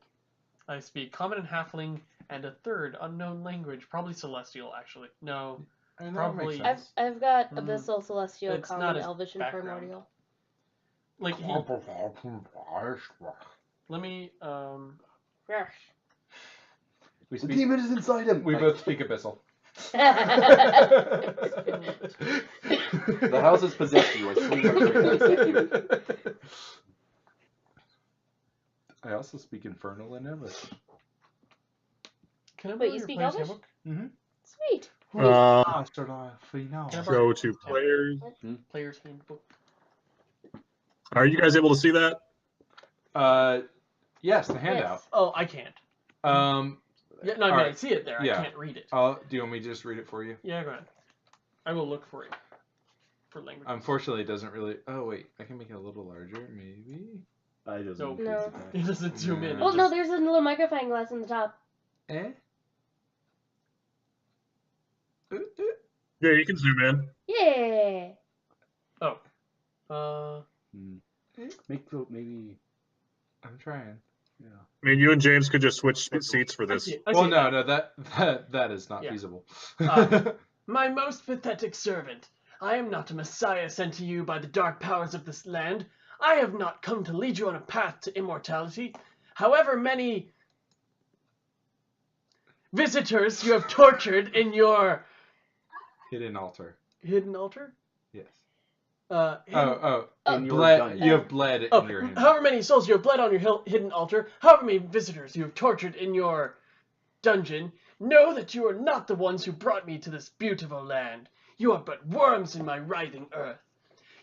I speak Common and Halfling and a 3rd unknown language, probably Celestial, actually. No, I know, Probably- it makes sense. I've got Mm. Abyssal, Celestial, It's not Common, his Elvish, and background. Primordial. like let me Yes. We The speak. demon is inside him. We both speak Abyssal. The houses possess you. I swing my great axe at you. I also speak Infernal and Elvish. Can I Wait, borrow you your speak player's Elvish? handbook? Sweet. Who Go to players. player's handbook? Are you guys able to see that? Yes, the handout. Oh, I can't. Yeah, no, I mean, I see it there. Yeah. I can't read it. Do you want me to just read it for you? Yeah, go ahead. I will look for it. For language. Unfortunately, it doesn't really. Oh wait, I can make it a little larger, maybe. I doesn't. Nope. No. It doesn't zoom in. Well, it no, just- there's a little magnifying glass in the top. Eh? Yeah, you can zoom in. Yeah. Oh. Maybe. I'm trying. Yeah. I mean, you and James could just switch seats for I this. see it. I Well, see it. no, that is not Yeah. feasible. My most pathetic servant, I am not a messiah sent to you by the dark powers of this land. I have not come to lead you on a path to immortality. However many visitors you have tortured in your Hidden altar. hidden altar? Yes. Hidden- In your Bled. dungeon. You have bled in your hand. however many souls you have bled on your hidden altar, however many visitors you have tortured in your dungeon, know that you are not the ones who brought me to this beautiful land. You are but worms in my writhing earth.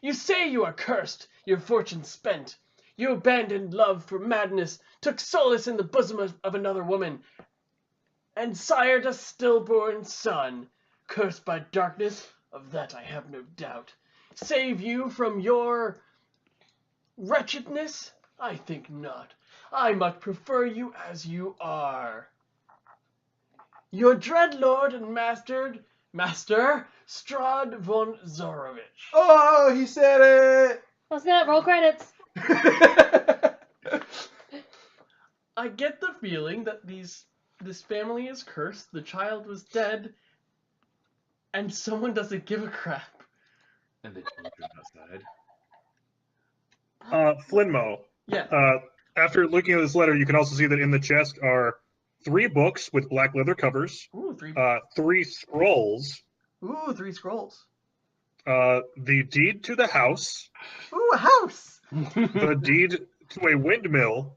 You say you are cursed, your fortune spent. You abandoned love for madness, took solace in the bosom of another woman, and sired a stillborn son. Cursed by darkness, of that I have no doubt. Save you from your wretchedness? I think not. I much prefer you as you are. Your dread lord and master Strahd von Zorovich. Oh, he said Oh snap! Roll credits. it. I get the feeling that this family is cursed, the child was dead, and someone doesn't give a crap. And the children outside. Flinmo. Yeah. After looking at this letter, you can also see that in the chest are 3 books with black leather covers, Ooh, 3 3 scrolls, Ooh, 3 scrolls. the deed to the house, Ooh, a house. the deed to a windmill,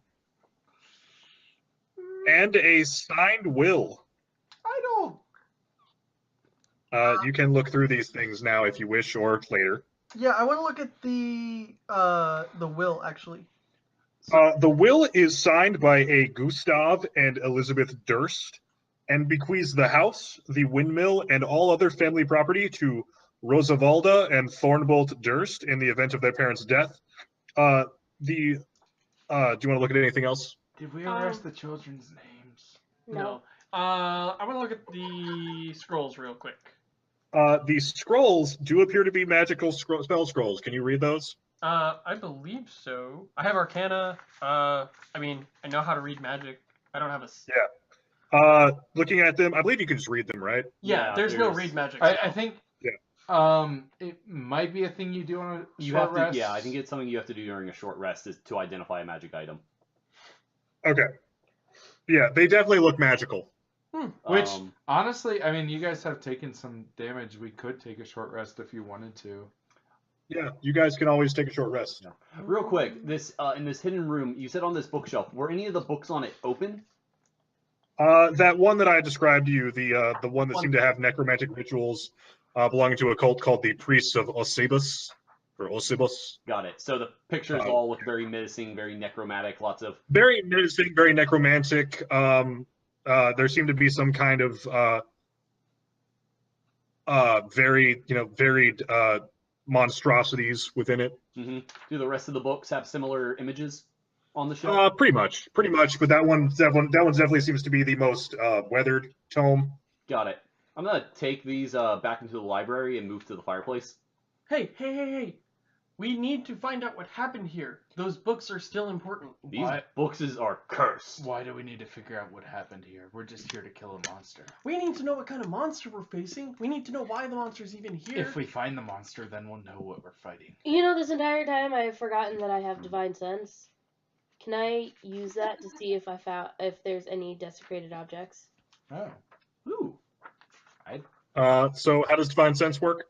and a signed will. I don't. You can look through these things now if you wish, or later. Yeah, I want to look at the will actually. The will is signed by a Gustav and Elizabeth Durst, and bequeaths the house, the windmill, and all other family property to Rosavalda and Thornbolt Durst in the event of their parents' death. Do you want to look at anything else? Did we ever ask the children's names? No. I want to look at the scrolls real quick. The scrolls do appear to be magical spell scrolls. Can you read those? I believe so. I have Arcana. I mean, I know how to read magic. I don't have a. Looking at them, I believe you can just read them, right? Yeah, Yeah, there's no there's- read magic. I think. Yeah. It might be a thing you do on a You short have to, rest. yeah, I think it's something you have to do during a short rest is to identify a magic item. Okay. Yeah, they definitely look magical. Which, Um, honestly, I mean, you guys have taken some damage. We could take a short rest if you wanted to. Yeah, you guys can always take a short rest. Yeah. Real quick, this in this hidden room, you said on this bookshelf, were any of the books on it open? That one that I described to you, the one that seemed to have necromantic rituals belonging to a cult called the Priests of Osebus, or Osebus. Got it. So the pictures all look very menacing, very necromantic, lots of... Very menacing, very necromantic. There seemed to be some kind of very, varied monstrosities within it. Mm-hmm. Do the rest of the books have similar images on the shelf? Pretty much. But that one definitely seems to be the most weathered tome. Got it. I'm gonna take these back into the library and move to the fireplace. Hey. We need to find out what happened here. Those books are still important. These books are cursed. Why do we need to figure out what happened here? We're just here to kill a monster. We need to know what kind of monster we're facing. We need to know why the monster's even here. If we find the monster, then we'll know what we're fighting. You know, this entire time I've forgotten that I have divine sense. Can I use that to see if there's any desecrated objects? Oh. Ooh. So how does divine sense work?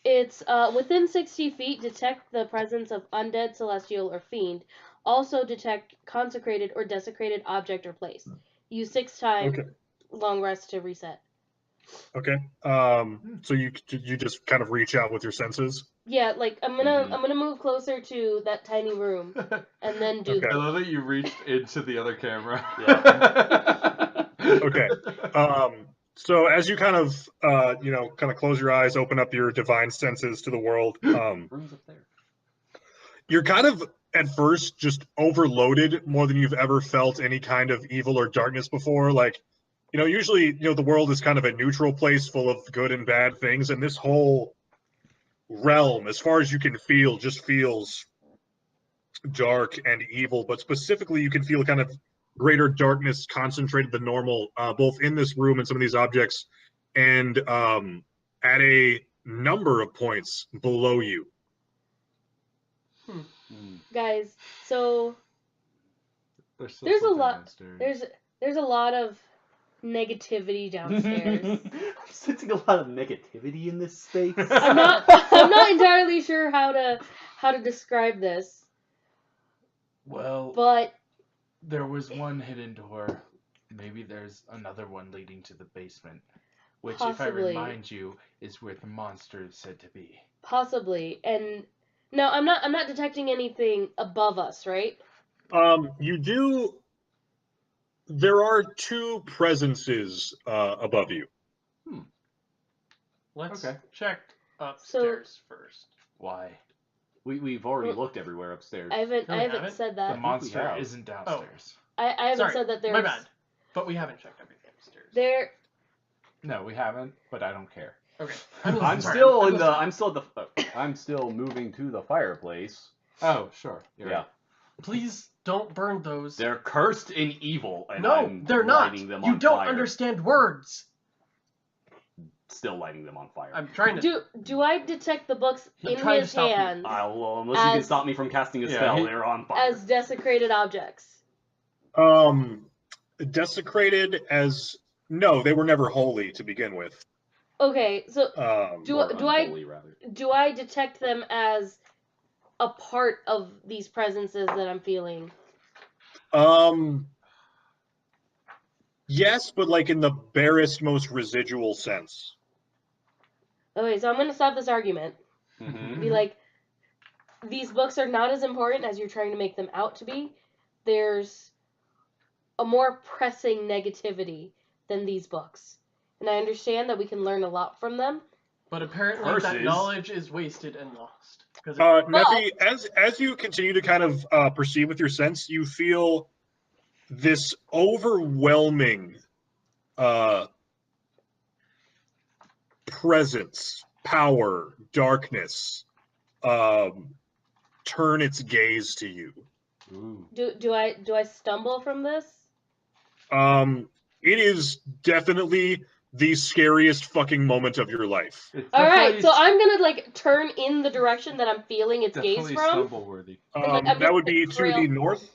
It's within 60 feet, detect the presence of undead, celestial, or fiend. Also detect consecrated or desecrated object or place. Use 6 times. Okay. Long rest to reset. Okay. So you just kind of reach out with your senses. Yeah, like I'm gonna move closer to that tiny room and then do. Okay. I love that you reached into the other camera. Okay. So as you kind of close your eyes, open up your divine senses to the world, Room's up there. you're kind of at first just overloaded more than you've ever felt any kind of evil or darkness before. Like, usually, the world is kind of a neutral place full of good and bad things, and this whole realm, as far as you can feel, just feels dark and evil. But specifically, you can feel kind of greater darkness concentrated than normal, both in this room and some of these objects, and at a number of points below you. Guys, so There's a lot. There's a lot of negativity downstairs. I'm sensing a lot of negativity in this space. I'm not entirely sure how to describe this. Well, but there was one hidden door. Maybe there's another one leading to the basement, which, if I possibly. remind you, is where the monster is said to be. Possibly. And no, I'm not detecting anything above us, right? You do. There are 2 presences above you. Let's Okay. check upstairs first. Why? We've already looked everywhere upstairs. I haven't No, we haven't. said The that. monster have. isn't downstairs. I haven't Sorry, said that there's. my bad. But we haven't checked everything upstairs. There. No, we haven't, but I don't care. Okay. I'm sorry, still I'm in the. listening. I'm still moving to the fireplace. Oh, sure. You're Yeah. right. Please don't burn those. They're cursed and evil, and No, I'm they're not. lighting them You on don't fire. understand words. Still lighting them on fire. I'm trying to. Do I detect the books I'm in trying to his stop you. hands Unless you can as- stop me from casting a Yeah, spell, he- they're on fire. as desecrated objects? Desecrated as no, they were never holy to begin with. Okay, so do Or I unholy, rather. do I detect them as a part of these presences that I'm feeling? Yes, but like in the barest, most residual sense. Okay, so I'm gonna stop this argument. Mhm. Be like, these books are not as important as you're trying to make them out to be. There's a more pressing negativity than these books. And I understand that we can learn a lot from them. But apparently that Curses. knowledge is wasted and lost. Because Nephi, as you continue to kind of proceed with your sense, you feel this overwhelming presence, power, darkness turn its gaze to you. Ooh. Do I stumble from this? It is definitely the scariest fucking moment of your life. It's All right, definitely- so I'm gonna like turn in the direction that I'm feeling its gaze definitely from, stumble worthy. And, like, I'm That just would be gonna to the trail- north.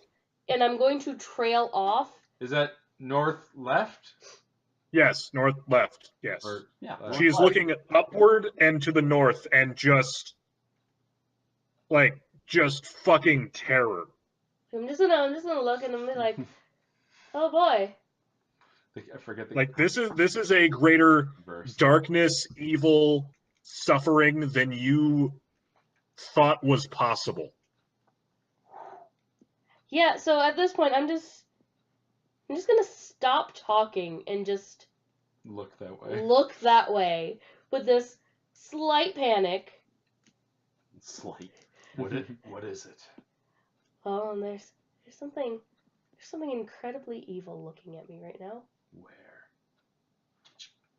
and I'm going to trail off. Is that north left? Yes, north left. Yes. Or Yeah. left? She is looking upward and to the north and just fucking terror. I'm just gonna look and I'm gonna be like, oh boy. I forget the Like this is a greater verse. darkness, evil, suffering than you thought was possible. Yeah, so at this point I'm just gonna stop talking and just Look that way. look that way with this slight panic. Slight. What is it? Oh, and there's something incredibly evil looking at me right now.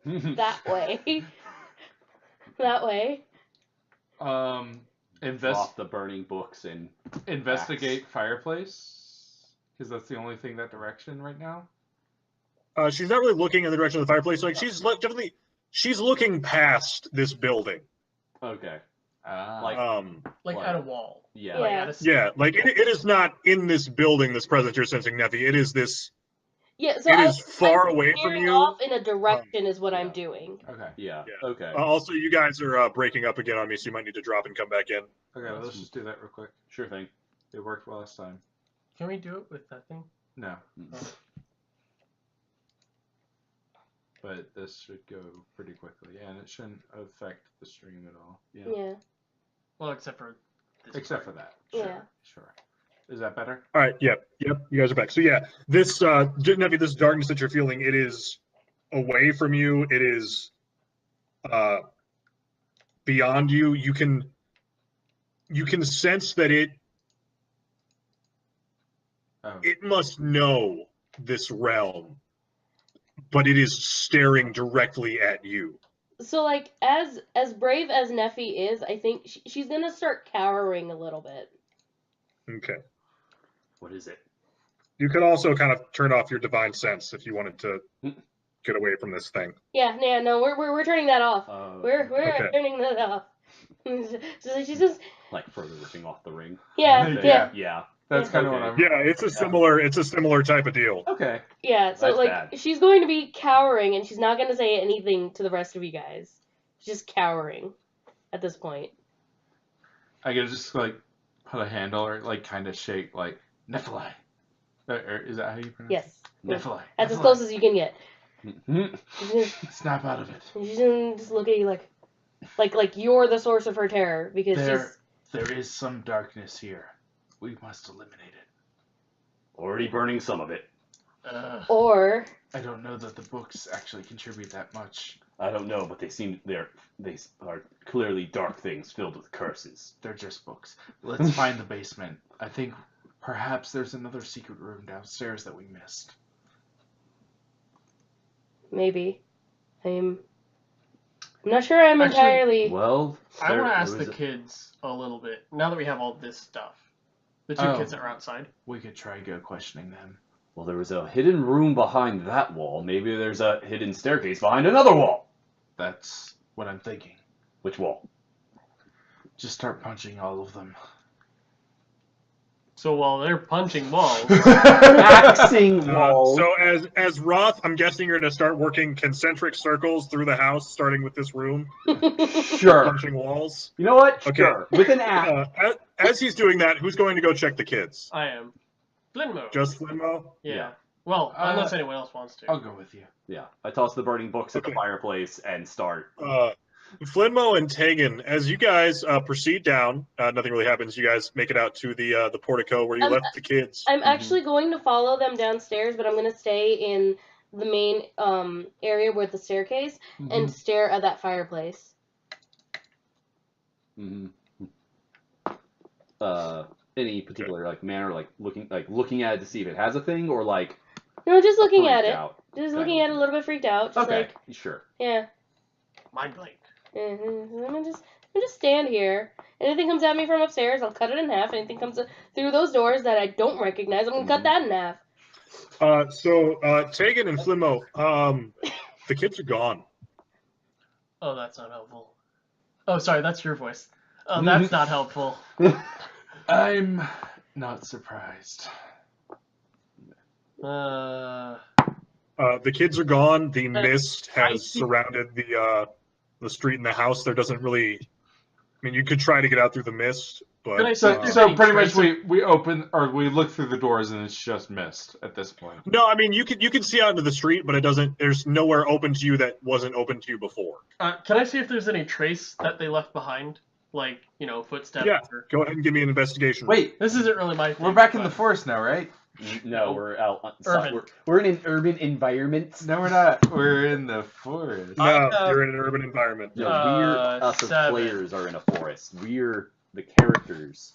Where? That way. That way. Drop the burning books and Investigate fireplace, because that's the only thing that direction right now. She's not really looking in the direction of the fireplace. Like she's looking past this building. okay. Like, Like What? at a wall. Yeah. Like Yeah. at a Yeah, like it is not in this building. This presence you're sensing, Neffy. It is this. Yeah, so It is far I'm away from veering you. off in a direction is what I'm yeah. doing. okay. Yeah. Yeah. Okay. Also, you guys are breaking up again on me, so you might need to drop and come back in. Okay, let's just do that real quick. Sure thing. It worked last time. Can we do it with that thing? No, Mm. but this should go pretty quickly, and it shouldn't affect the stream at all. Yeah. Well, except for this Except for that. Sure. Yeah. Sure. Is that better? All right. Yep. You guys are back. So yeah, this Neffy, this darkness that you're feeling, it is away from you. It is beyond you. You can sense that it Oh. must know this realm, but it is staring directly at you. So like as brave as Neffy is, I think she's gonna start cowering a little bit. Okay. What is it? You could also kind of turn off your divine sense if you wanted to get away from this thing. Yeah, no, we're turning that off. We're Okay. turning that off. So she's just like further ripping off the ring. yeah. Yeah. That's Yeah. kind of what Okay. I'm. Yeah, it's a similar type of deal. Okay. Yeah, so That's like bad. she's going to be cowering and she's not going to say anything to the rest of you guys. She's just cowering at this point. I could just like put a handle or like kind of shake like Nephilim. Or is that how you pronounce Yes. it? Nephilim. That's as close as you can get. Mhm. Snap out of it. She's gonna just look at you like you're the source of her terror because There is some darkness here. We must eliminate it. Already burning some of it. or I don't know that the books actually contribute that much. I don't know, but they are clearly dark things filled with curses. They're just books. Let's find the basement. I think perhaps there's another secret room downstairs that we missed. maybe I'm not sure I'm Actually, entirely. Well, I want there to ask was the a- kids a little bit, now that we have all this stuff. The two Oh. kids that are outside. We could try go questioning them. Well, there was a hidden room behind that wall. Maybe there's a hidden staircase behind another wall. That's what I'm thinking. Which wall? Just start punching all of them. So while they're punching walls, Axing wall. So as Roth, I'm guessing you're going to start working concentric circles through the house, starting with this room, Sure. punching walls. You know what? Okay. Sure. With an axe. As he's doing that, who's going to go check the kids? I am. Flinmo. Just Flinmo? Yeah. Yeah. Well, unless anyone else wants to. I'll go with you. Yeah. I toss the burning books at the Okay. fireplace and start. Flinmo and Tegan, as you guys proceed down, nothing really happens. You guys make it out to the portico where you left the kids. I'm actually going to follow them downstairs, but I'm going to stay in the main area with the staircase and stare at that fireplace. Mm-hmm. Any particular like manner, like looking at it to see if it has a thing, or like No, just looking at freaked it. out? Just Okay. looking at it a little bit freaked out. Just Okay, like, sure. yeah. Mind blank. I'm gonna just stand here. Anything comes at me from upstairs, I'll cut it in half. Anything comes through those doors that I don't recognize, I'm gonna cut that in half. So Tegan and Flinmo, The kids are gone. Oh, that's not helpful. Oh, sorry, that's your voice. Oh, that's not helpful. I'm not surprised. Uh, The kids are gone. The Uh, mist I has think- surrounded the street and the house. There doesn't really. I mean, you could try to get out through the mist, but Could I see So, if there's so any pretty much trace we open or we look through the doors and it's just mist at this point. no. I mean, you can see out into the street, but it doesn't. There's nowhere open to you that wasn't open to you before. Can I see if there's any trace that they left behind? Like, footsteps? Yeah. Or... Go ahead and give me an investigation. Wait, This isn't really my thing. we're back in the but- forest now, right? No, we're out. Urban. We're in an urban environment. No, we're not. We're in the forest. No, I have- you're in an urban environment. No, us as 7. players are in a forest. We're the characters.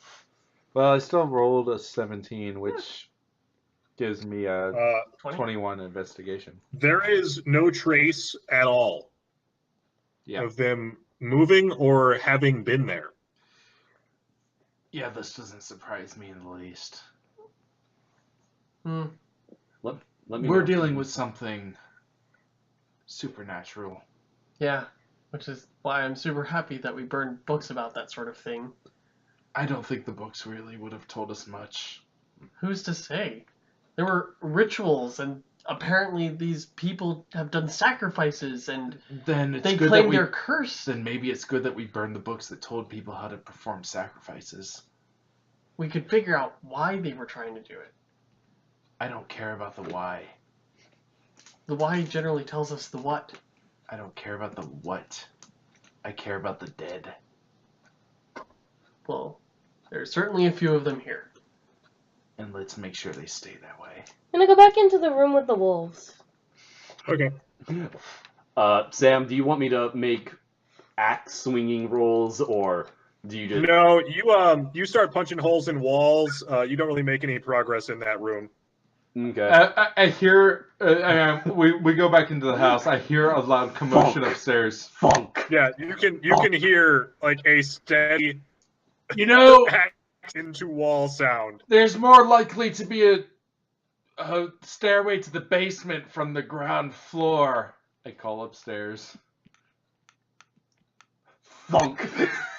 Well, I still rolled a 17, which gives me a 20? 21 investigation. There is no trace at all Yeah. of them moving or having been there. Yeah, this doesn't surprise me in the least. Hmm. Let me We're know. dealing with something supernatural. Yeah, which is why I'm super happy that we burned books about that sort of thing. I don't think the books really would have told us much. Who's to say? There were rituals, and apparently these people have done sacrifices, and Then it's they good that claim we. they're cursed. Then maybe it's good that we burned the books that told people how to perform sacrifices. We could figure out why they were trying to do it. I don't care about the why. The why generally tells us the what. I don't care about the what. I care about the dead. Well, there's certainly a few of them here. And let's make sure they stay that way. I'm gonna go back into the room with the wolves. Okay. Sam, do you want me to make axe swinging rolls, or do you just? No, you start punching holes in walls. You don't really make any progress in that room. Okay. I hear. We go back into the house. I hear a loud commotion Funk. upstairs. Funk. Yeah, you can hear like a steady You know, into wall sound. there's more likely to be a stairway to the basement from the ground floor. I call upstairs. Funk.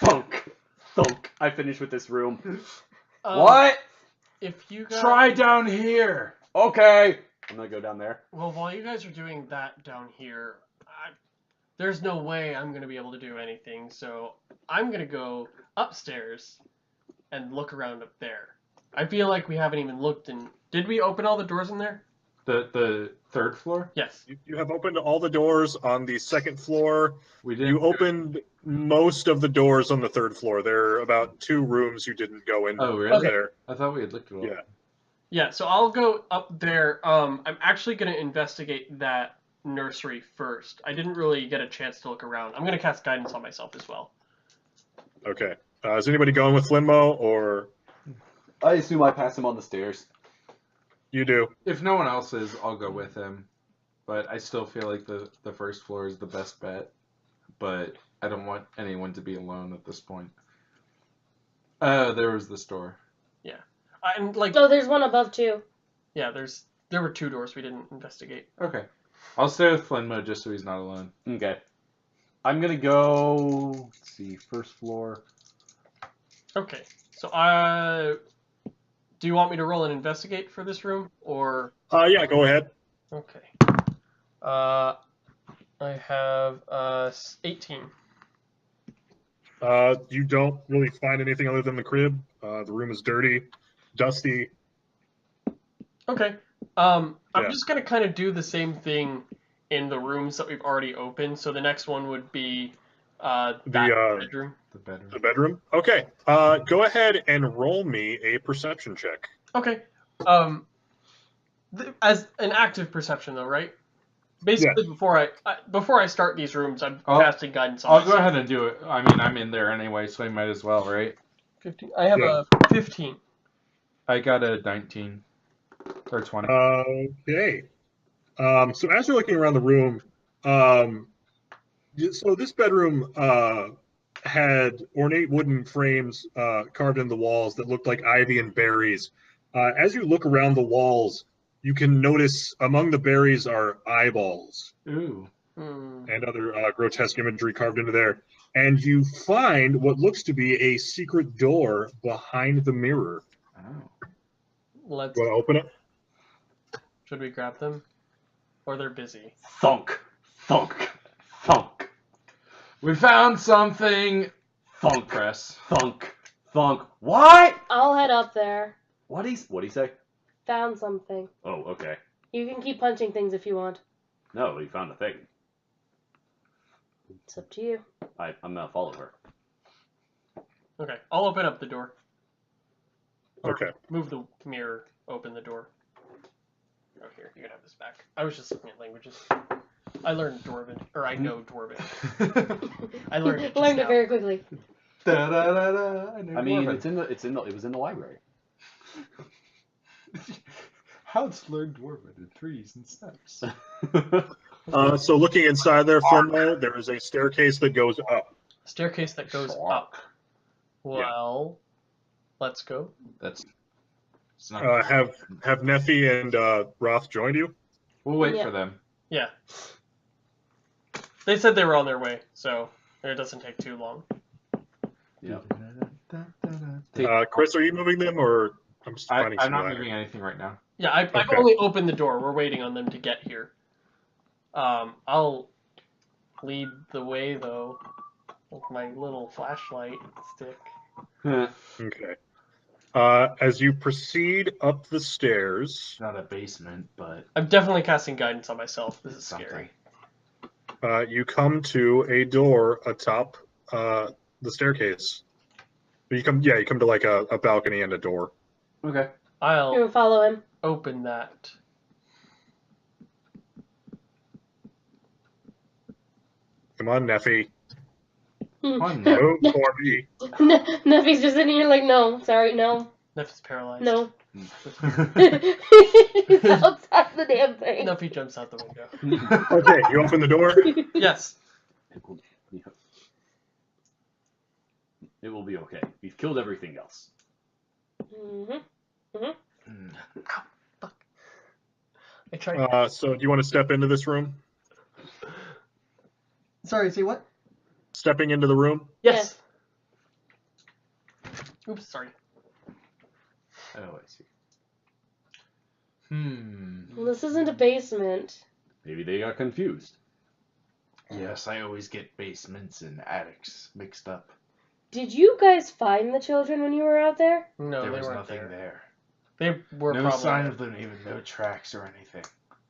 Funk. Thunk. I finished with this room. What? If you guys... Try down here. Okay. I'm gonna go down there. Well, while you guys are doing that down here, there's no way I'm going to be able to do anything, so I'm going to go upstairs and look around up there. I feel like we haven't even looked in... Did we open all the doors in there? The third floor? Yes. You have opened all the doors on the second floor. We didn't. You opened most of the doors on the third floor. There are about 2 rooms you didn't go into. Oh, really? There. I thought we had looked at all. Yeah. Yeah, so I'll go up there. I'm actually going to investigate that nursery first. I didn't really get a chance to look around. I'm going to cast guidance on myself as well. Okay. Is anybody going with Flinmo, or I assume I pass him on the stairs. you do? If no one else is, I'll go with him. But I still feel like the first floor is the best bet. But I don't want anyone to be alone at this point. There was the store. And like, Oh, there's one above too. yeah, there were 2 doors we didn't investigate. Okay. I'll stay with Flinmo just so he's not alone. Okay. I'm gonna go. Let's see. First floor. Okay, so do you want me to roll and investigate for this room, or? Yeah, go ahead. Okay. I have 18. You don't really find anything other than the crib. The room is dirty, dusty. Okay. I'm Yeah. just gonna kind of do the same thing in the rooms that we've already opened. So the next one would be that bedroom. The bedroom. The bedroom. Okay. Go ahead and roll me a perception check. Okay. As an active perception though, right? Basically, before I start these rooms, I'm casting guidance on I'll myself. go ahead and do it. I mean, I'm in there anyway, so I might as well, right? 15. I have a 15. I got a 19. Or 20. Okay. So as you're looking around the room, so this bedroom had ornate wooden frames carved in the walls that looked like ivy and berries. As you look around the walls, you can notice among the berries are eyeballs. Ooh. and other grotesque imagery carved into there. And you find what looks to be a secret door behind the mirror. Oh. Let's. Want to open it? Should we grab them? Or they're busy. Thunk, thunk, thunk, We found something. thunk, Press. thunk, thunk. What? I'll head up there. What'd he say? Found something. Oh, okay. You can keep punching things if you want. No, he found a thing. It's up to you. I'm gonna follow her. Okay, I'll open up the door. Or Okay. Move the mirror, open the door. Oh, here, you can have this back. I was just looking at languages. I learned Dwarven, or I know Dwarven. I learned it just Learned now. it very quickly. Da, da, da, da. I mean, it was in the library. How to learn Dwarven in threes and steps. So looking inside there, Flimbo, there is a staircase that goes up. Staircase that goes up. Well, let's go. That's. It's not. Have Nephi and Roth joined you? We'll wait Yeah. for them. Yeah. They said they were on their way, so it doesn't take too long. Yeah. Chris, are you moving them, or I'm just finding I'm some not ladder. moving anything right now. Yeah, I've Okay. only opened the door. We're waiting on them to get here. I'll lead the way, though, with my little flashlight stick. Okay. As you proceed up the stairs, It's not a basement, but I'm definitely casting guidance on myself. This is something. scary. you come to a door atop the staircase. You come to like a balcony and a door. Okay. I'll You follow him. open that. Come on, Nephi. On Move for me. Nephi's just sitting here like, no, sorry, no, Neph's paralyzed. no. the. Outside the damn thing. Nephi jumps out the window. Okay, you open the door. Yes. It will be okay. We've killed everything else. Mm-hmm. I tried. So do you want to step into this room? Sorry, say what? Stepping into the room? Yes. Oops, sorry. Oh, I see. Well, this isn't a basement. Maybe they got confused. Yes, I always get basements and attics mixed up. Did you guys find the children when you were out there? No, There they was weren't nothing there. there. They were No probably sign there. of them, even no tracks or anything.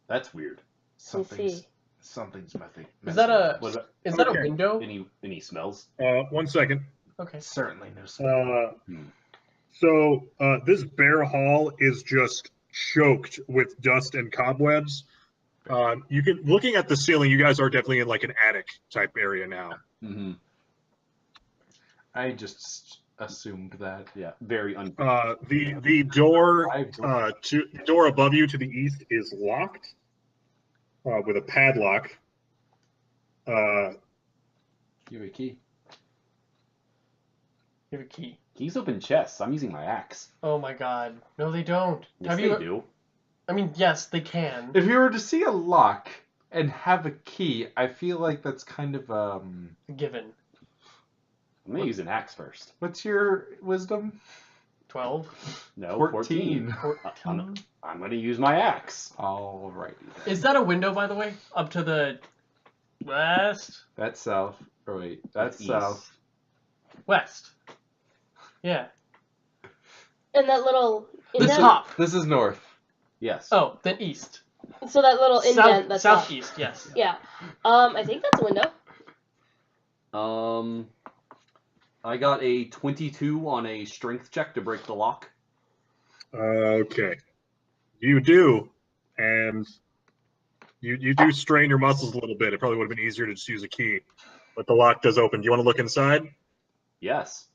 That's weird. see. Something's messing. Is that a What about is that a Okay. window? any smells? 1 second. Okay. Certainly no smell. So this bare hall is just choked with dust and cobwebs. You can looking at the ceiling, you guys are definitely in like an attic type area now. Mm-hmm. I just assumed that. Yeah, very The door door above you to the east is locked with a padlock. You have a key. You have a key. Keys open chests. I'm using my axe. Oh my god. No, they don't. Yes, Have they you? do. I mean, yes, they can. If you were to see a lock and have a key, I feel like that's kind of Given. I'm gonna use an axe first. What's your wisdom? 12. No, 14. 14. I'm gonna use my axe. Alrighty. Is that a window, by the way? Up to the west? That's south. Or wait, that's East. south. West. Yeah. And that little The indent. top. This is north. Yes. Oh, then east. So that little indent that's up. Southeast, yes. Yeah. I think that's a window. I got a 22 on a strength check to break the lock. Okay, you do, and you do strain your muscles a little bit. It probably would have been easier to just use a key, but the lock does open. Do you want to look inside? Yes.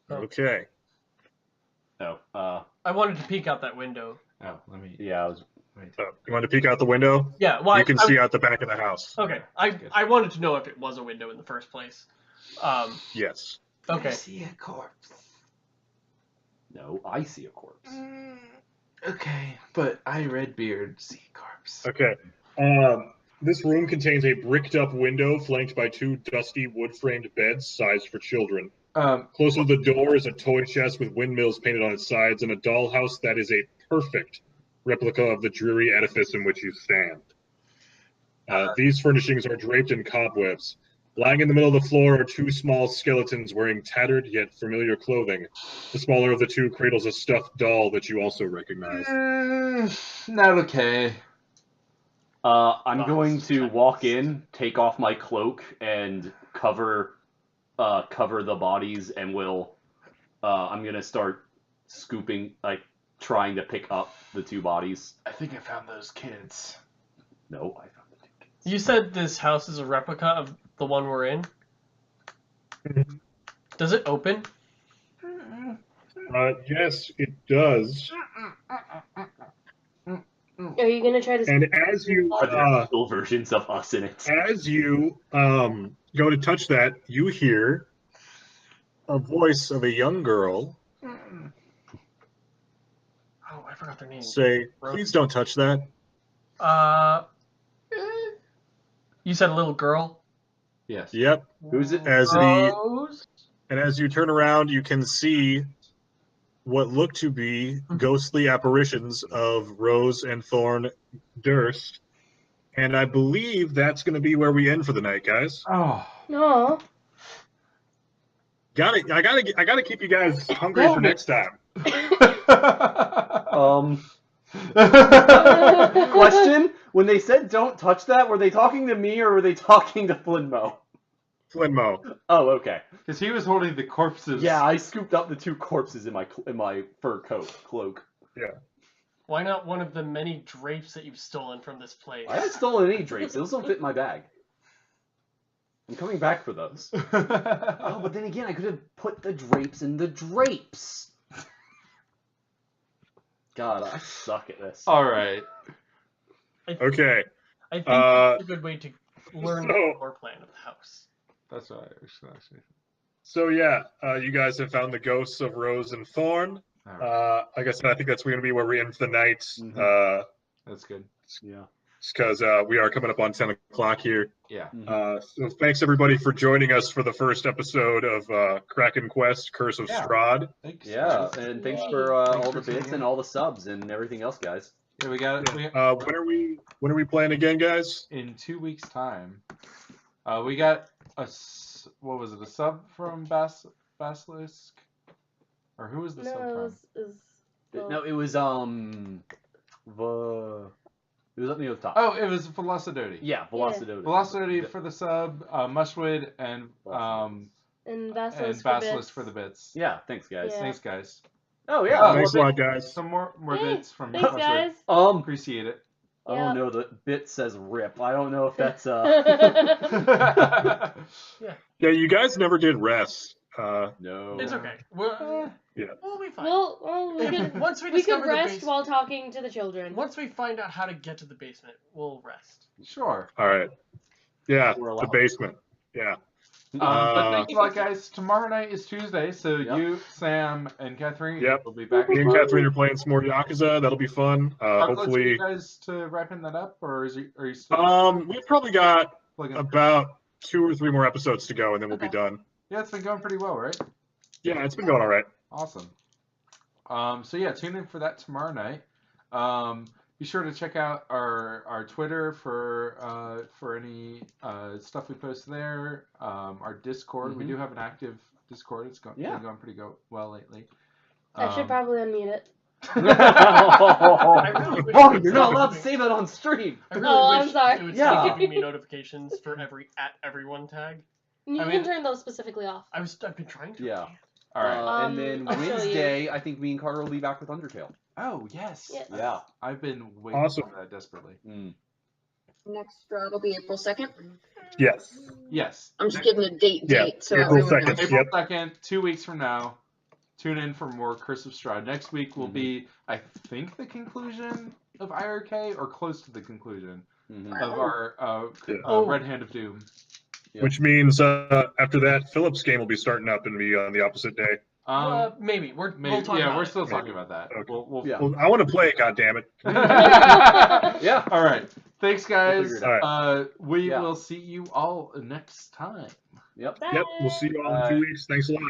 Oh. Okay. No. I wanted to peek out that window. Oh, let me. Yeah. I was. Wait. So you want to peek out the window? Yeah, well, You can see out the back of the house. Okay, Good. I wanted to know if it was a window in the first place. Yes. Okay. I see a corpse. No, I see a corpse. Okay, but I Redbeard see a corpse. Okay. This room contains a bricked-up window flanked by 2 dusty wood-framed beds sized for children. Close to the door is a toy chest with windmills painted on its sides and a dollhouse that is a perfect replica of the dreary edifice in which you stand. These furnishings are draped in cobwebs. Lying in the middle of the floor are 2 small skeletons wearing tattered yet familiar clothing. The smaller of the 2 cradles a stuffed doll that you also recognize. Not okay. I'm going to walk in, take off my cloak, and cover the bodies, and I'm gonna start scooping, like trying to pick up the 2 bodies. I think I found those kids. No, I found the 2 kids. You said this house is a replica of the one we're in? Does it open? Yes, it does. Are you gonna try to? And as you Are there little versions of us in it? as you go to touch that, you hear a voice of a young girl Oh, I forgot their name. say, "Please don't touch that." You said a little girl? Yes. Yep. Who's it? As Rose? as you turn around, you can see what look to be ghostly apparitions of Rose and Thorn Durst. And I believe that's going to be where we end for the night, guys. Oh. No. I gotta keep you guys hungry for next time. Question: when they said "don't touch that," were they talking to me or were they talking to Flinmo? Flinmo. Oh, okay. Because he was holding the corpses. Yeah, I scooped up the 2 corpses in my fur cloak. Yeah. Why not one of the many drapes that you've stolen from this place? I haven't stolen any drapes. Those don't fit in my bag. I'm coming back for those. Oh, but then again, I could have put the drapes in the drapes. God, I suck at this. All right. Okay. I think that's a good way to learn so- the floor plan of the house. That's what I was actually. So yeah, you guys have found the ghosts of Rose and Thorn. All right. Like I said, I think that's going to be where we end for the night. Mhm. That's good. Yeah. Because we are coming up on 10 o'clock here. Yeah. So thanks everybody for joining us for the first episode of KrakenQuest, Curse of Yeah. Strahd. Thanks. Yeah, and thanks for all the bits and all the subs and everything else, guys. Yeah, we got it. When are we playing again, guys? In 2 weeks' time. We got what was it? A sub from Basilisk, or who was the sub from? No, it was it was up near the top. Oh, it was Velocidody. Yeah, Velocidody. Velocidody for the sub, Mushwood and And Basilisk, Basilisk for the bits. Yeah, thanks, guys. Yeah. Thanks, guys. Oh yeah. Oh, Thanks a lot, guys. Some more Hey, bits from Thanks, Mushwood. guys. Appreciate it. I don't know. The bit says "rip." I don't know if that's Yeah, you guys never did rest. No. It's okay. We'll be fine. Well, we could Once we we could discover the rest basement, while talking to the children. once we find out how to get to the basement, we'll rest. Sure. All right. Yeah, We're the allowed. basement. Yeah. But thanks a lot, guys. Tomorrow night is Tuesday, so Yep. you, Sam, and Catherine Yep. will be back. Me and Catherine are playing some more Yakuza. That'll be fun. How close are Hopefully, you guys to wrapping that up, or are you still we've probably got plugging? about 2 or 3 more episodes to go, and then we'll be done. Yeah, it's been going pretty well, right? Yeah, it's been going all right. Awesome. So yeah, tune in for that tomorrow night. Be sure to check out our Twitter for any stuff we post there. Our Discord, we Mhm. do have an active Discord. It's been going pretty well lately. I should probably unmute it. I really wish Oh, it you're would not stop allowed to giving- say that on stream. I really Oh, I'm wish sorry. it would Yeah. stop giving me notifications for every @everyone tag. You I can mean- turn those specifically off. I've been trying to. Yeah. All right. And then I'll show you. Wednesday, I think me and Carter will be back with Undertale. Oh yes. Yes. Yeah. I've been waiting Awesome. for that desperately. Mm. Next draw will be April 2nd. Yes. Yes. I'm just giving a date, Yeah, so April everyone 2nd. knows. April Yep. 2nd, 2 weeks from now. Tune in for more Curse of Strahd. Next week will be, I think, the conclusion of IRK, or close to the conclusion Mhm. of our Yeah. Red Hand of Doom. Yep. Which means after that, Philip's game will be starting up and be on the opposite day. Maybe we'll talk yeah, about we're it. still Maybe. talking about that. Okay. We'll Yeah. Well, I want to play it, goddammit. Yeah. All right. Thanks, figure guys. it out. We Yeah. will see you all next time. Yep. Yep. We'll see you all in 2 weeks. Thanks a lot.